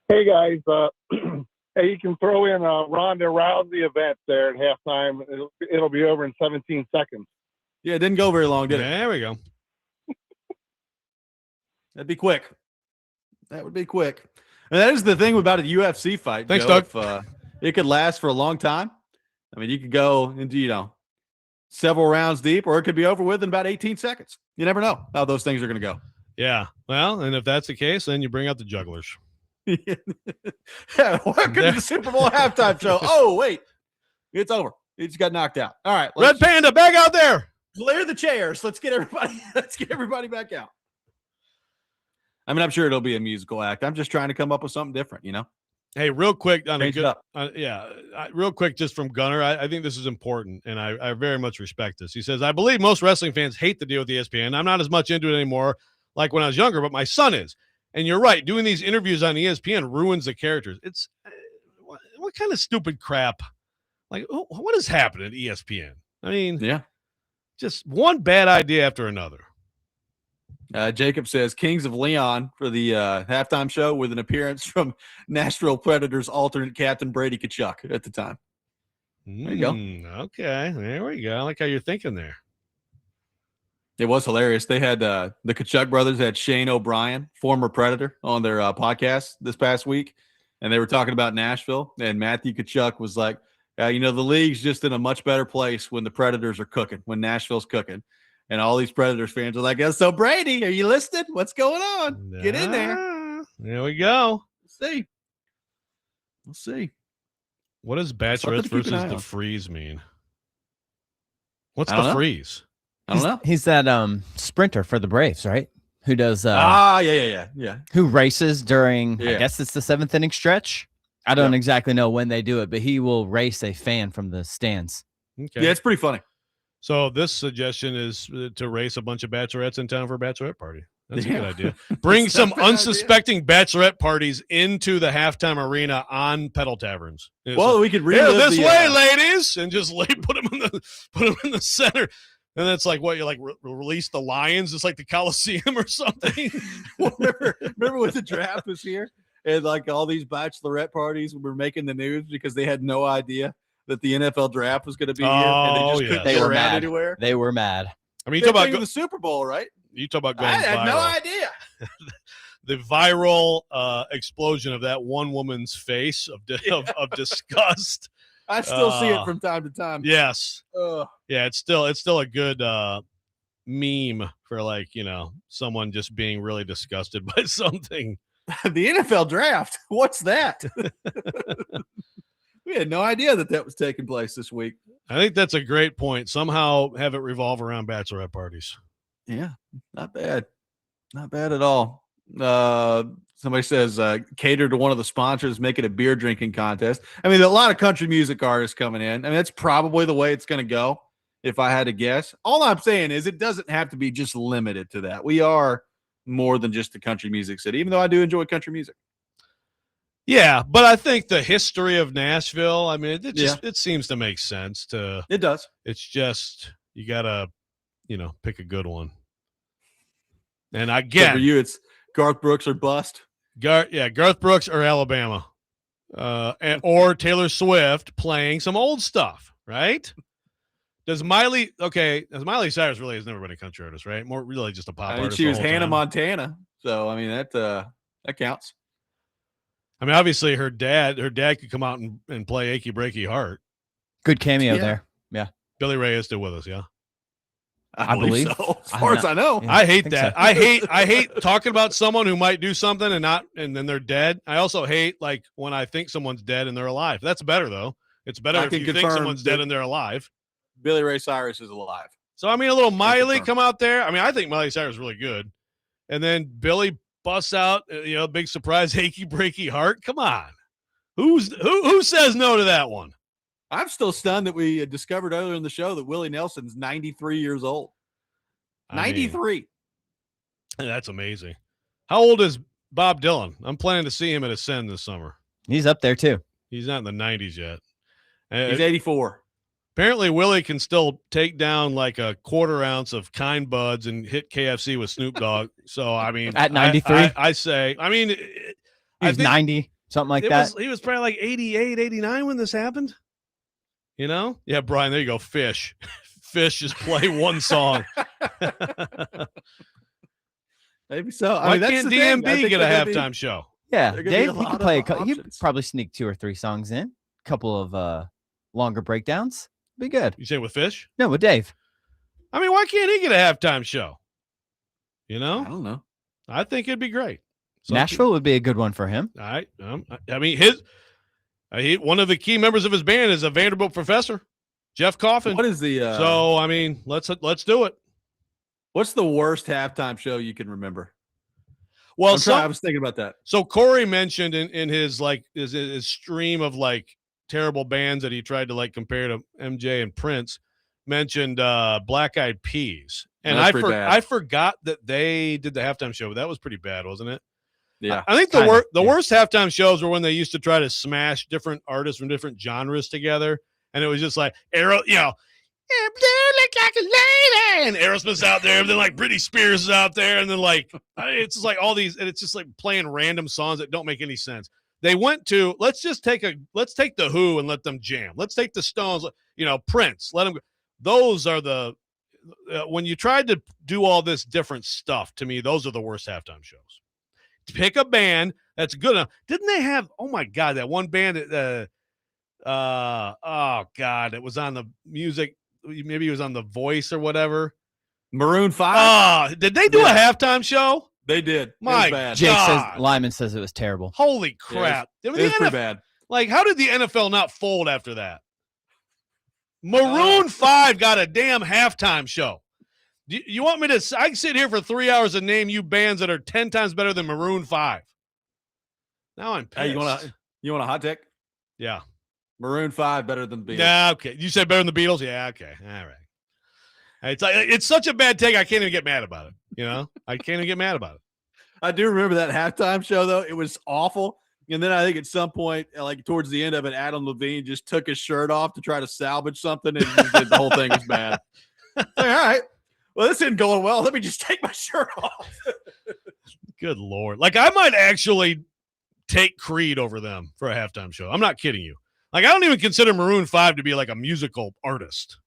S10: Hey, guys. Hey, you can throw in a Ronda Rousey event there at halftime. It'll be over in 17 seconds.
S1: Yeah, it didn't go very long, did it?
S2: There we go.
S1: That'd be quick. That would be quick. And that is the thing about a UFC fight.
S2: Thanks,
S1: Joe.
S2: Doug.
S1: If, it could last for a long time. I mean, you could go into, several rounds deep, or it could be over with in about 18 seconds. You never know how those things are going to go.
S2: Yeah. Well, and if that's the case, then you bring out the jugglers.
S1: Yeah, welcome to the Super Bowl halftime show. Oh, wait. It's over. It just got knocked out. All right.
S2: Red Panda, back out there.
S1: Clear the chairs. Let's get everybody back out. I mean, I'm sure it'll be a musical act. I'm just trying to come up with something different,
S2: Hey, real quick on
S1: Change it up.
S2: Real quick, just from Gunner, I think this is important, and I very much respect this. He says, I believe most wrestling fans hate the deal with ESPN. I'm not as much into it anymore like when I was younger, but my son is. And you're right. Doing these interviews on ESPN ruins the characters. It's what kind of stupid crap? Like, what is happening at ESPN? I mean,
S1: Yeah.
S2: just one bad idea after another.
S1: Jacob says Kings of Leon for the halftime show with an appearance from Nashville Predators alternate captain Brady Tkachuk at the time. There you go.
S2: Okay, there we go. I like how you're thinking there.
S1: It was hilarious. They had the Tkachuk brothers had Shane O'Brien, former Predator, on their podcast this past week, and they were talking about Nashville. And Matthew Tkachuk was like, the league's just in a much better place when the Predators are cooking, when Nashville's cooking. And all these Predators fans are like, so Brady, are you listed? What's going on? Get in there.
S2: There we go.
S1: We'll see.
S2: What does Bachelorettes versus the Freeze mean? What's the Freeze?
S1: I don't know.
S3: He's that sprinter for the Braves, right? Who does
S1: yeah.
S3: Who races during
S1: Yeah.
S3: I guess it's the 7th inning stretch. I don't exactly know when they do it, but he will race a fan from the stands.
S2: Okay.
S1: Yeah, it's pretty funny.
S2: So this suggestion is to race a bunch of bachelorettes in town for a bachelorette party. That's a good idea. Bring some unsuspecting bachelorette parties into the halftime arena on pedal taverns.
S1: Well, we could relive
S2: this way, ladies, and just put them in the center. And that's like what you release the lions. It's like the Coliseum or something.
S1: remember when the draft was here and like all these bachelorette parties were making the news because they had no idea that the NFL draft was going to be here, and they just couldn't get around anywhere.
S3: They were mad.
S2: I mean, you talk about
S1: the Super Bowl, right?
S2: You talk about going
S1: I had
S2: viral.
S1: no idea.
S2: The viral explosion of that one woman's face of disgust.
S1: I still see it from time to time.
S2: Yes. Yeah, it's still a good meme for someone just being really disgusted by something.
S1: The NFL draft. What's that? We had no idea that was taking place this week.
S2: I think that's a great point. Somehow have it revolve around bachelorette parties.
S1: Yeah, not bad. Not bad at all. Somebody says cater to one of the sponsors, make it a beer drinking contest. I mean, a lot of country music artists coming in. I mean, that's probably the way it's going to go if I had to guess. All I'm saying is it doesn't have to be just limited to that. We are more than just a country music city, even though I do enjoy country music.
S2: Yeah, but I think the history of Nashville, I mean, it seems to make sense to.
S1: It does.
S2: It's just you gotta, pick a good one. And again,
S1: for you, it's Garth Brooks or bust.
S2: Garth Brooks or Alabama, or Taylor Swift playing some old stuff, right? Does Miley Cyrus really has never been a country artist, right? More really just a pop artist.
S1: She was Hannah Montana, so I mean that counts.
S2: I mean, obviously her dad could come out and play Achy Breaky Heart.
S3: Good cameo there. Yeah.
S2: Billy Ray is still with us, yeah.
S1: I believe so. As far as I know.
S3: Yeah,
S2: I hate that.
S3: so.
S2: I hate talking about someone who might do something and then they're dead. I also hate when I think someone's dead and they're alive. That's better though. It's better if you think someone's dead and they're alive.
S1: Billy Ray Cyrus is alive.
S2: So I mean, a little Miley come out there. I mean, I think Miley Cyrus is really good. And then Billy busts out, big surprise, Achy Breaky Heart. Come on. Who says no to that one?
S1: I'm still stunned that we discovered earlier in the show that Willie Nelson's 93 years old. 93.
S2: That's amazing. How old is Bob Dylan? I'm planning to see him at Ascend this summer.
S3: He's up there too.
S2: He's not in the 90s yet.
S1: He's 84.
S2: Apparently, Willie can still take down like a quarter ounce of Kind Buds and hit KFC with Snoop Dogg. So, I mean,
S3: at 93,
S2: I say, I mean,
S3: he's 90, something like that.
S2: He was probably like 88, 89 when this happened. You know? Yeah, Brian, there you go. Fish. Fish just play one song.
S1: Maybe so.
S2: Why can't DMB get a halftime show?
S3: Yeah, Dave, he could play he could probably sneak 2 or 3 songs in. A couple of longer breakdowns. Be good.
S2: You say with Fish?
S3: No, with Dave.
S2: I mean, why can't he get a halftime show? You know?
S1: I don't know.
S2: I think it'd be great.
S3: Nashville would be a good one for him.
S2: I mean, one of the key members of his band is a Vanderbilt professor, Jeff Coffin.
S1: What is the
S2: so I mean, let's do it.
S1: What's the worst halftime show you can remember?
S2: Well,
S1: I was thinking about that.
S2: So Cory mentioned in his like his stream of like terrible bands that he tried to like compare to MJ and Prince, mentioned Black Eyed Peas, and I forgot that they did the halftime show. But that was pretty bad, wasn't it?
S1: Yeah,
S2: I think the worst halftime shows were when they used to try to smash different artists from different genres together, and it was just like Arrow, you know, look like a lady, and Aerosmith's out there, and then like Britney Spears is out there, and then like it's just like all these, and it's just like playing random songs that don't make any sense. They went to let's take the Who and let them jam. Let's take the Stones, you know, Prince, let them go. Those are the when you tried to do all this different stuff. To me, those are the worst halftime shows. Pick a band that's good enough. Didn't they have? Oh my God, that one band that oh God, it was on the music. Maybe it was on The Voice or whatever.
S1: Maroon 5.
S2: Did they do a halftime show?
S1: They did.
S2: My
S1: bad.
S3: Jake says Lyman says it was terrible.
S2: Holy crap!
S1: It was pretty bad.
S2: Like, how did the NFL not fold after that? Maroon 5 got a damn halftime show. You want me to? I can sit here for 3 hours and name you bands that are 10 times better than Maroon 5. Now I'm pissed.
S1: Hey, you want a hot take?
S2: Yeah.
S1: Maroon 5 better than Beatles.
S2: Yeah, okay. You said better than the Beatles? Yeah, okay. All right. It's such a bad take, I can't even get mad about it. You know? I can't even get mad about it.
S1: I do remember that halftime show, though. It was awful. And then I think at some point, like towards the end of it, Adam Levine just took his shirt off to try to salvage something, and the whole thing was bad. Like, all right. Well, this isn't going well. Let me just take my shirt off.
S2: Good Lord. Like, I might actually take Creed over them for a halftime show. I'm not kidding you. Like, I don't even consider Maroon 5 to be like a musical artist.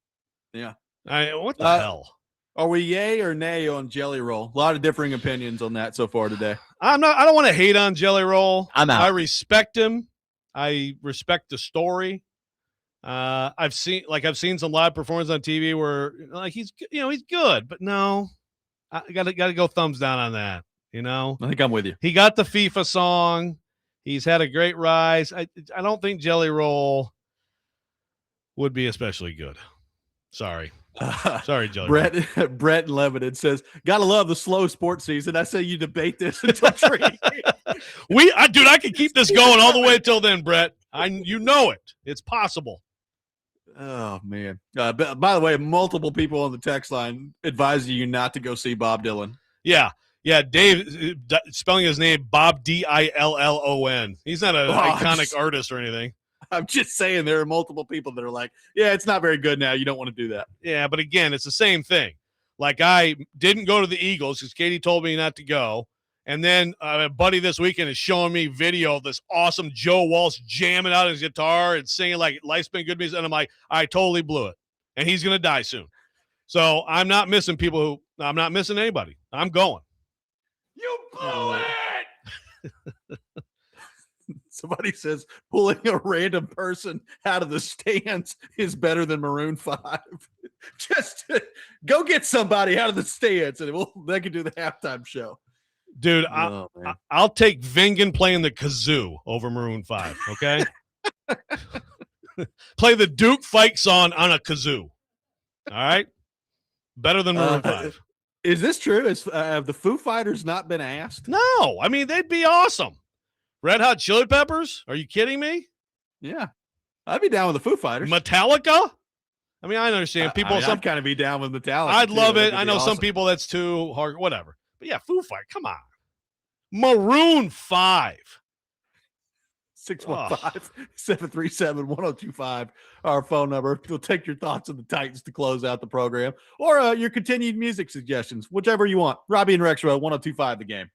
S1: Yeah.
S2: What the hell?
S1: Are we yay or nay on Jelly Roll? A lot of differing opinions on that so far today.
S2: I don't want to hate on Jelly Roll.
S3: I'm out.
S2: I respect him. I respect the story. I've seen some live performances on TV where like he's good, but no, I gotta go thumbs down on that. You know,
S1: I think I'm with you.
S2: He got the FIFA song. He's had a great rise. I don't think Jelly Roll would be especially good. Sorry, Jelly Roll.
S1: Brett Lebanon says, "Gotta love the slow sports season." I say you debate this until tree.
S2: I could keep this going all the way till then, Brett. You know it. It's possible.
S1: Oh man! By the way, multiple people on the text line advising you not to go see Bob Dylan.
S2: Yeah. Dave spelling his name Bob Dillon. He's not an iconic artist or anything.
S1: I'm just saying there are multiple people that are like, yeah, it's not very good now. You don't want to do that.
S2: Yeah, but again, it's the same thing. Like I didn't go to the Eagles because Katie told me not to go. And then a buddy this weekend is showing me video of this awesome Joe Walsh jamming out his guitar and singing like Life's Been Good music. And I'm like, I totally blew it. And he's going to die soon. So I'm not missing I'm not missing anybody. I'm going.
S1: You blew it. Somebody says pulling a random person out of the stands is better than Maroon 5. Just go get somebody out of the stands and they can do the halftime show.
S2: Dude, I'll take Vingan playing the kazoo over Maroon 5, okay? Play the Duke Fike song on a kazoo. All right? Better than Maroon 5.
S1: Is this true? Have the Foo Fighters not been asked?
S2: No. I mean, they'd be awesome. Red Hot Chili Peppers? Are you kidding me?
S1: Yeah. I'd be down with the Foo Fighters.
S2: Metallica? I mean, I understand people.
S1: I'd kind of be down with Metallica.
S2: I'd love it.
S1: I
S2: I know some people that's too hard, whatever. But yeah, Foo Fighters, come on. Maroon 5.
S1: 615-737-1025, our phone number. We'll take your thoughts on the Titans to close out the program, or your continued music suggestions, whichever you want. Robby and Rexrode, 1025 The Game.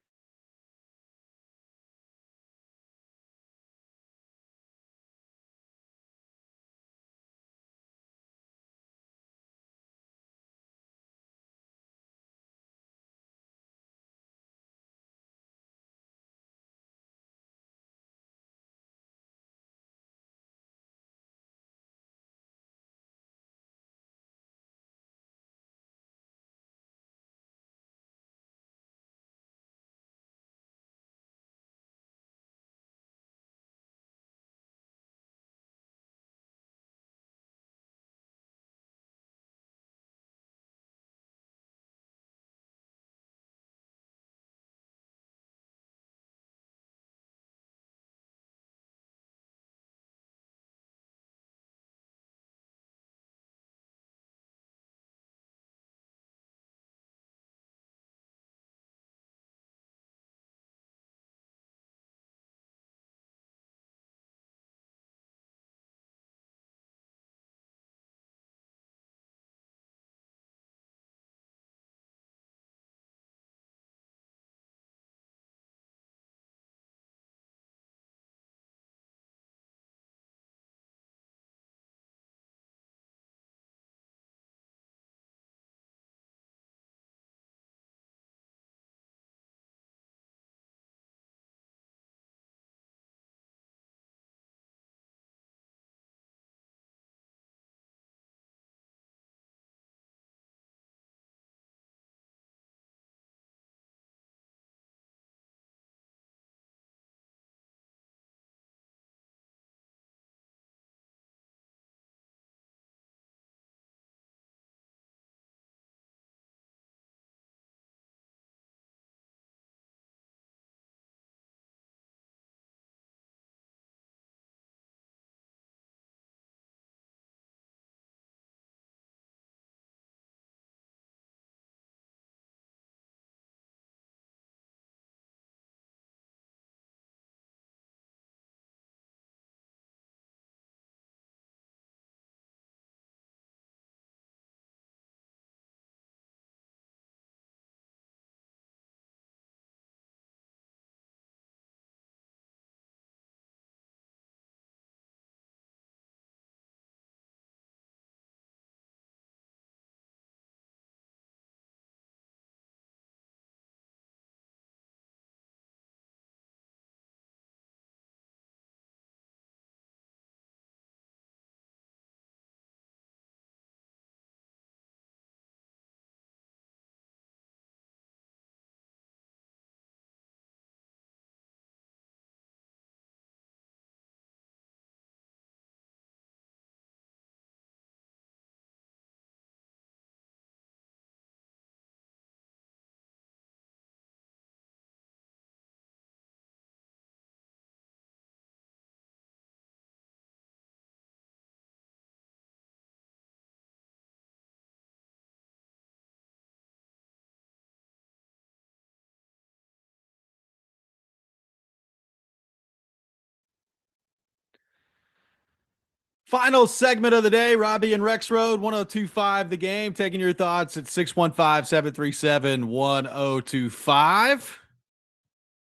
S1: Final segment of the day, Robby and Rexrode, 1025 The Game, taking your thoughts at 615-737-1025.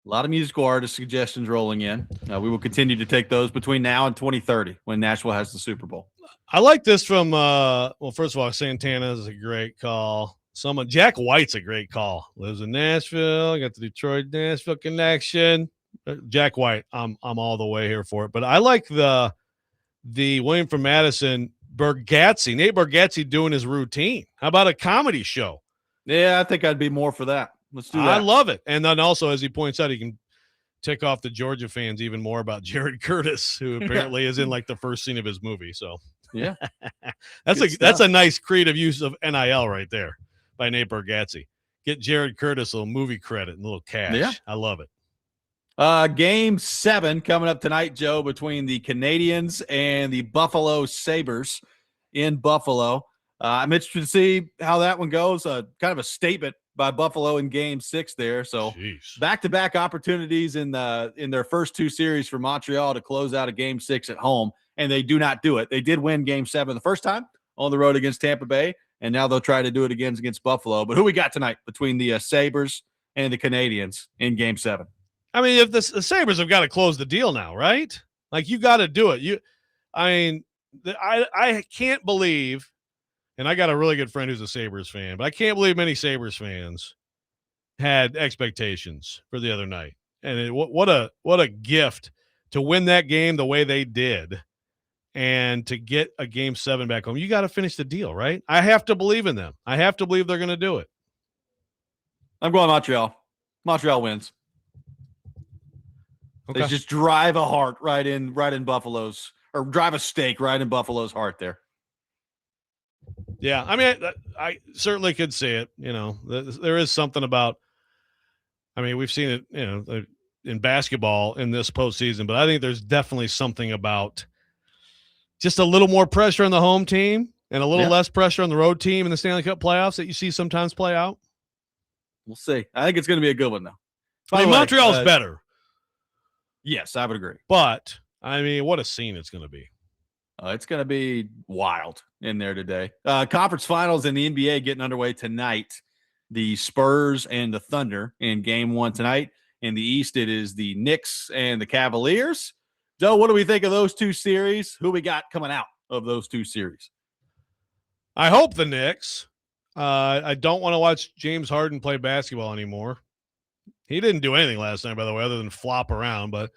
S1: A lot of musical artist suggestions rolling in. We will continue to take those between now and 2030 when Nashville has the Super Bowl.
S2: I like this from, well, first of all, Santana is a great call. Jack White's a great call. Lives in Nashville, got the Detroit-Nashville connection. Jack White, I'm all the way here for it. But I like the William from Madison, Nate Bargatze doing his routine. How about a comedy show?
S1: Yeah, I think I'd be more for that. Let's do that.
S2: I love it. And then also, as he points out, he can tick off the Georgia fans even more about Jared Curtis, who apparently is in like the first scene of his movie. So
S1: yeah,
S2: that's a nice creative use of NIL right there by Nate Bargatze. Get Jared Curtis a little movie credit and a little cash.
S1: Yeah.
S2: I love it.
S1: Game 7 coming up tonight, Joe, between the Canadians and the Buffalo Sabres in Buffalo. I'm interested to see how that one goes. Kind of a statement by Buffalo in Game 6 there. So back-to-back opportunities in their first 2 series for Montreal to close out a Game 6 at home, and they do not do it. They did win Game 7 the first time on the road against Tampa Bay, and now they'll try to do it again against Buffalo. But who we got tonight between the Sabres and the Canadians in Game 7?
S2: I mean, if the Sabres have got to close the deal now, right? Like, you got to do it. I can't believe, and I got a really good friend who's a Sabres fan, but I can't believe many Sabres fans had expectations for the other night. And what a gift to win that game the way they did and to get a Game 7 back home. You got to finish the deal, right? I have to believe in them. I have to believe they're going to do it.
S1: I'm going Montreal. Montreal wins. Okay. They just drive a heart right in Buffalo's, or drive a stake right in Buffalo's heart there.
S2: Yeah, I mean, I certainly could see it. You know, there is something about. I mean, we've seen it, you know, in basketball in this postseason, but I think there's definitely something about just a little more pressure on the home team and a little less pressure on the road team in the Stanley Cup playoffs that you see sometimes play out.
S1: We'll see. I think it's going to be a good one, though.
S2: I mean, Montreal's better.
S1: Yes, I would agree.
S2: But, I mean, what a scene it's going to be.
S1: It's going to be wild in there today. Conference finals in the NBA getting underway tonight. The Spurs and the Thunder in Game 1 tonight. In the East, it is the Knicks and the Cavaliers. Joe, what do we think of those 2 series? Who we got coming out of those 2 series?
S2: I hope the Knicks. I don't want to watch James Harden play basketball anymore. He didn't do anything last night, by the way, other than flop around. But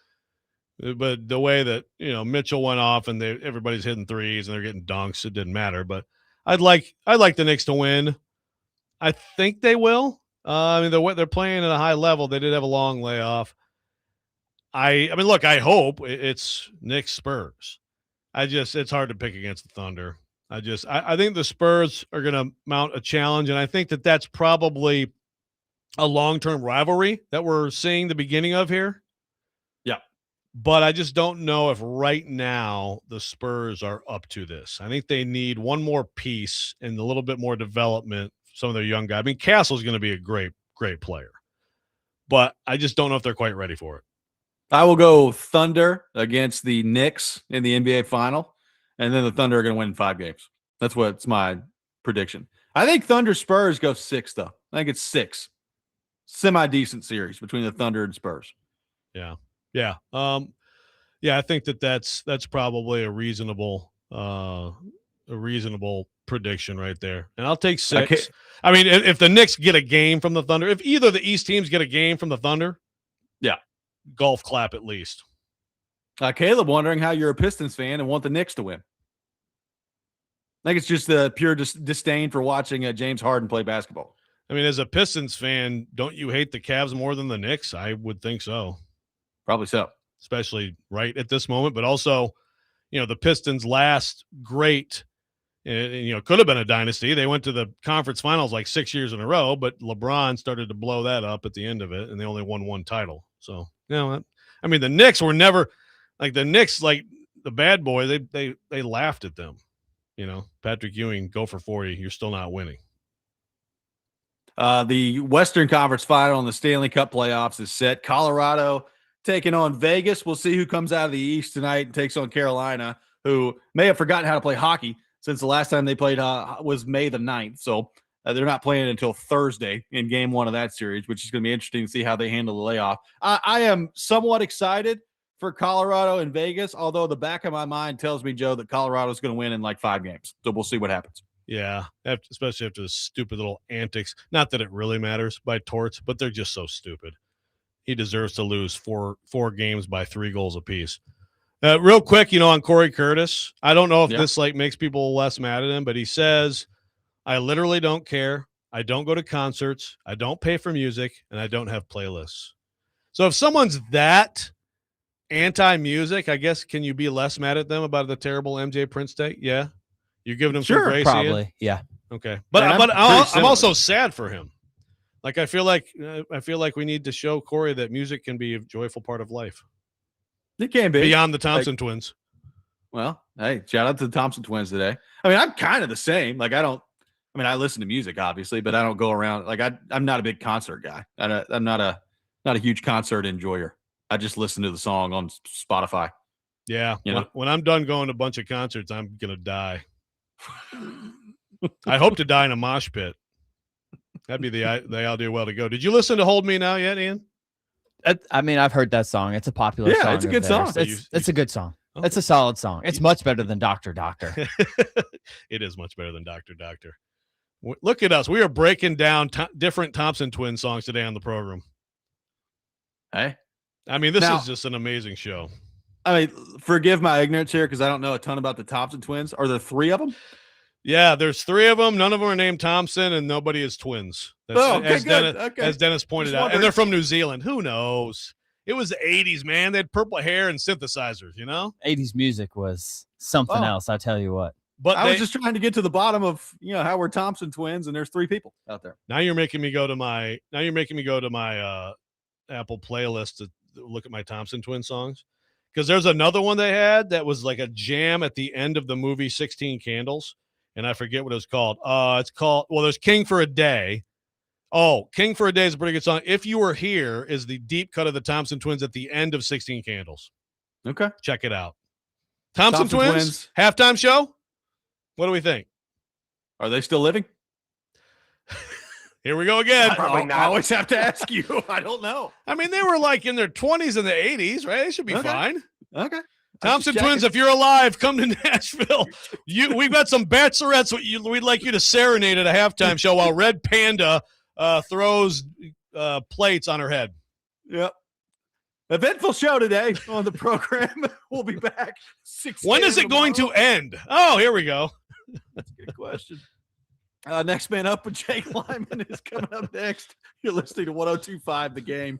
S2: the way that, you know, Mitchell went off and everybody's hitting threes and they're getting dunks, it didn't matter. But I'd like the Knicks to win. I think they will. I mean, they're playing at a high level. They did have a long layoff. I mean, look, I hope it's Knicks Spurs. It's hard to pick against the Thunder. I think the Spurs are going to mount a challenge, and I think that's probably a long-term rivalry that we're seeing the beginning of here.
S1: Yeah.
S2: But I just don't know if right now the Spurs are up to this. I think they need one more piece and a little bit more development, some of their young guys. I mean, Castle's going to be a great, great player. But I just don't know if they're quite ready for it.
S1: I will go Thunder against the Knicks in the NBA final, and then the Thunder are going to win 5 games. That's what's my prediction. I think Thunder Spurs go 6, though. I think it's 6. Semi-decent series between the Thunder and Spurs.
S2: Yeah. Yeah. I think that's probably a reasonable prediction right there. And I'll take 6. Okay. I mean, if the Knicks get a game from the Thunder, if either the East teams get a game from the Thunder, golf clap at least.
S1: Caleb wondering how you're a Pistons fan and want the Knicks to win. I think it's just the pure disdain for watching James Harden play basketball.
S2: I mean, as a Pistons fan, don't you hate the Cavs more than the Knicks? I would think so.
S1: Probably so.
S2: Especially right at this moment. But also, you know, the Pistons last great, you know, could have been a dynasty. They went to the conference finals like 6 years in a row, but LeBron started to blow that up at the end of it, and they only won 1 title. So, you know, I mean, the Knicks were never – like the Knicks, like the bad boy, they laughed at them. You know, Patrick Ewing, go for 40. You're still not winning.
S1: The Western Conference final in the Stanley Cup playoffs is set. Colorado taking on Vegas. We'll see who comes out of the East tonight and takes on Carolina, who may have forgotten how to play hockey since the last time they played was May the 9th. So they're not playing until Thursday in Game 1 of that series, which is going to be interesting to see how they handle the layoff. I am somewhat excited for Colorado and Vegas, although the back of my mind tells me, Joe, that Colorado's going to win in like 5 games. So we'll see what happens.
S2: Yeah, especially after the stupid little antics. Not that it really matters by Torts, but they're just so stupid. He deserves to lose four games by 3 goals apiece. Real quick, you know, on Cory Curtis, I don't know if this like makes people less mad at him, but he says, I literally don't care. I don't go to concerts. I don't pay for music, and I don't have playlists. So if someone's that anti-music, I guess, can you be less mad at them about the terrible MJ Prince take? Yeah. You're giving him some grace.
S3: Probably. Yeah.
S2: Okay. But I'm also sad for him. Like I feel like we need to show Cory that music can be a joyful part of life.
S1: It can be
S2: beyond the Thompson twins.
S1: Well, hey, shout out to the Thompson twins today. I mean, I'm kind of the same. Like I listen to music obviously, but I don't go around like I'm not a big concert guy. I'm not a huge concert enjoyer. I just listen to the song on Spotify.
S2: Yeah.
S1: You know?
S2: When I'm done going to a bunch of concerts, I'm going to die. I hope to die in a mosh pit. That'd be the ideal way to go. Did you listen to Hold Me Now yet, Ian?
S3: I mean, I've heard that song. It's a popular song.
S1: Yeah, it's a good song.
S3: It's a good song.
S2: Okay.
S3: It's a solid song. It's much better than Dr. Doctor.
S2: It is much better than Dr. Doctor. Look at us. We are breaking down different Thompson twin songs today on the program.
S1: Hey.
S2: I mean, this is just an amazing show.
S1: I mean, forgive my ignorance here because I don't know a ton about the Thompson twins. Are there 3 of them?
S2: Yeah, there's 3 of them. None of them are named Thompson, and nobody is twins. As Dennis pointed out. And they're from New Zealand. Who knows? It was the 80s, man. They had purple hair and synthesizers, you know?
S3: 80s music was something else, I tell you what.
S2: But
S1: I was just trying to get to the bottom of, how we're Thompson twins, and there's 3 people out there.
S2: Now you're making me go to my Apple playlist to look at my Thompson twin songs. Because there's another one they had that was like a jam at the end of the movie 16 Candles. And I forget what it was called. There's King for a Day. Oh, King for a Day is a pretty good song. If You Were Here is the deep cut of the Thompson twins at the end of 16 Candles.
S1: Okay.
S2: Check it out. Thompson twins, halftime show. What do we think?
S1: Are they still living?
S2: Here we go again.
S1: I always have to ask you. I don't know.
S2: I mean, they were like in their 20s in the 80s, right? They should be fine.
S1: Okay.
S2: Thompson twins, if you're alive, come to Nashville. We've got some bachelorettes we'd like you to serenade at a halftime show while Red Panda throws plates on her head.
S1: Yep. Eventful show today on the program. We'll be back 6
S2: When is it going to end? Oh, here we go.
S1: That's a good question. Next man up with Jake Lyman is coming up next. You're listening to 102.5 The Game.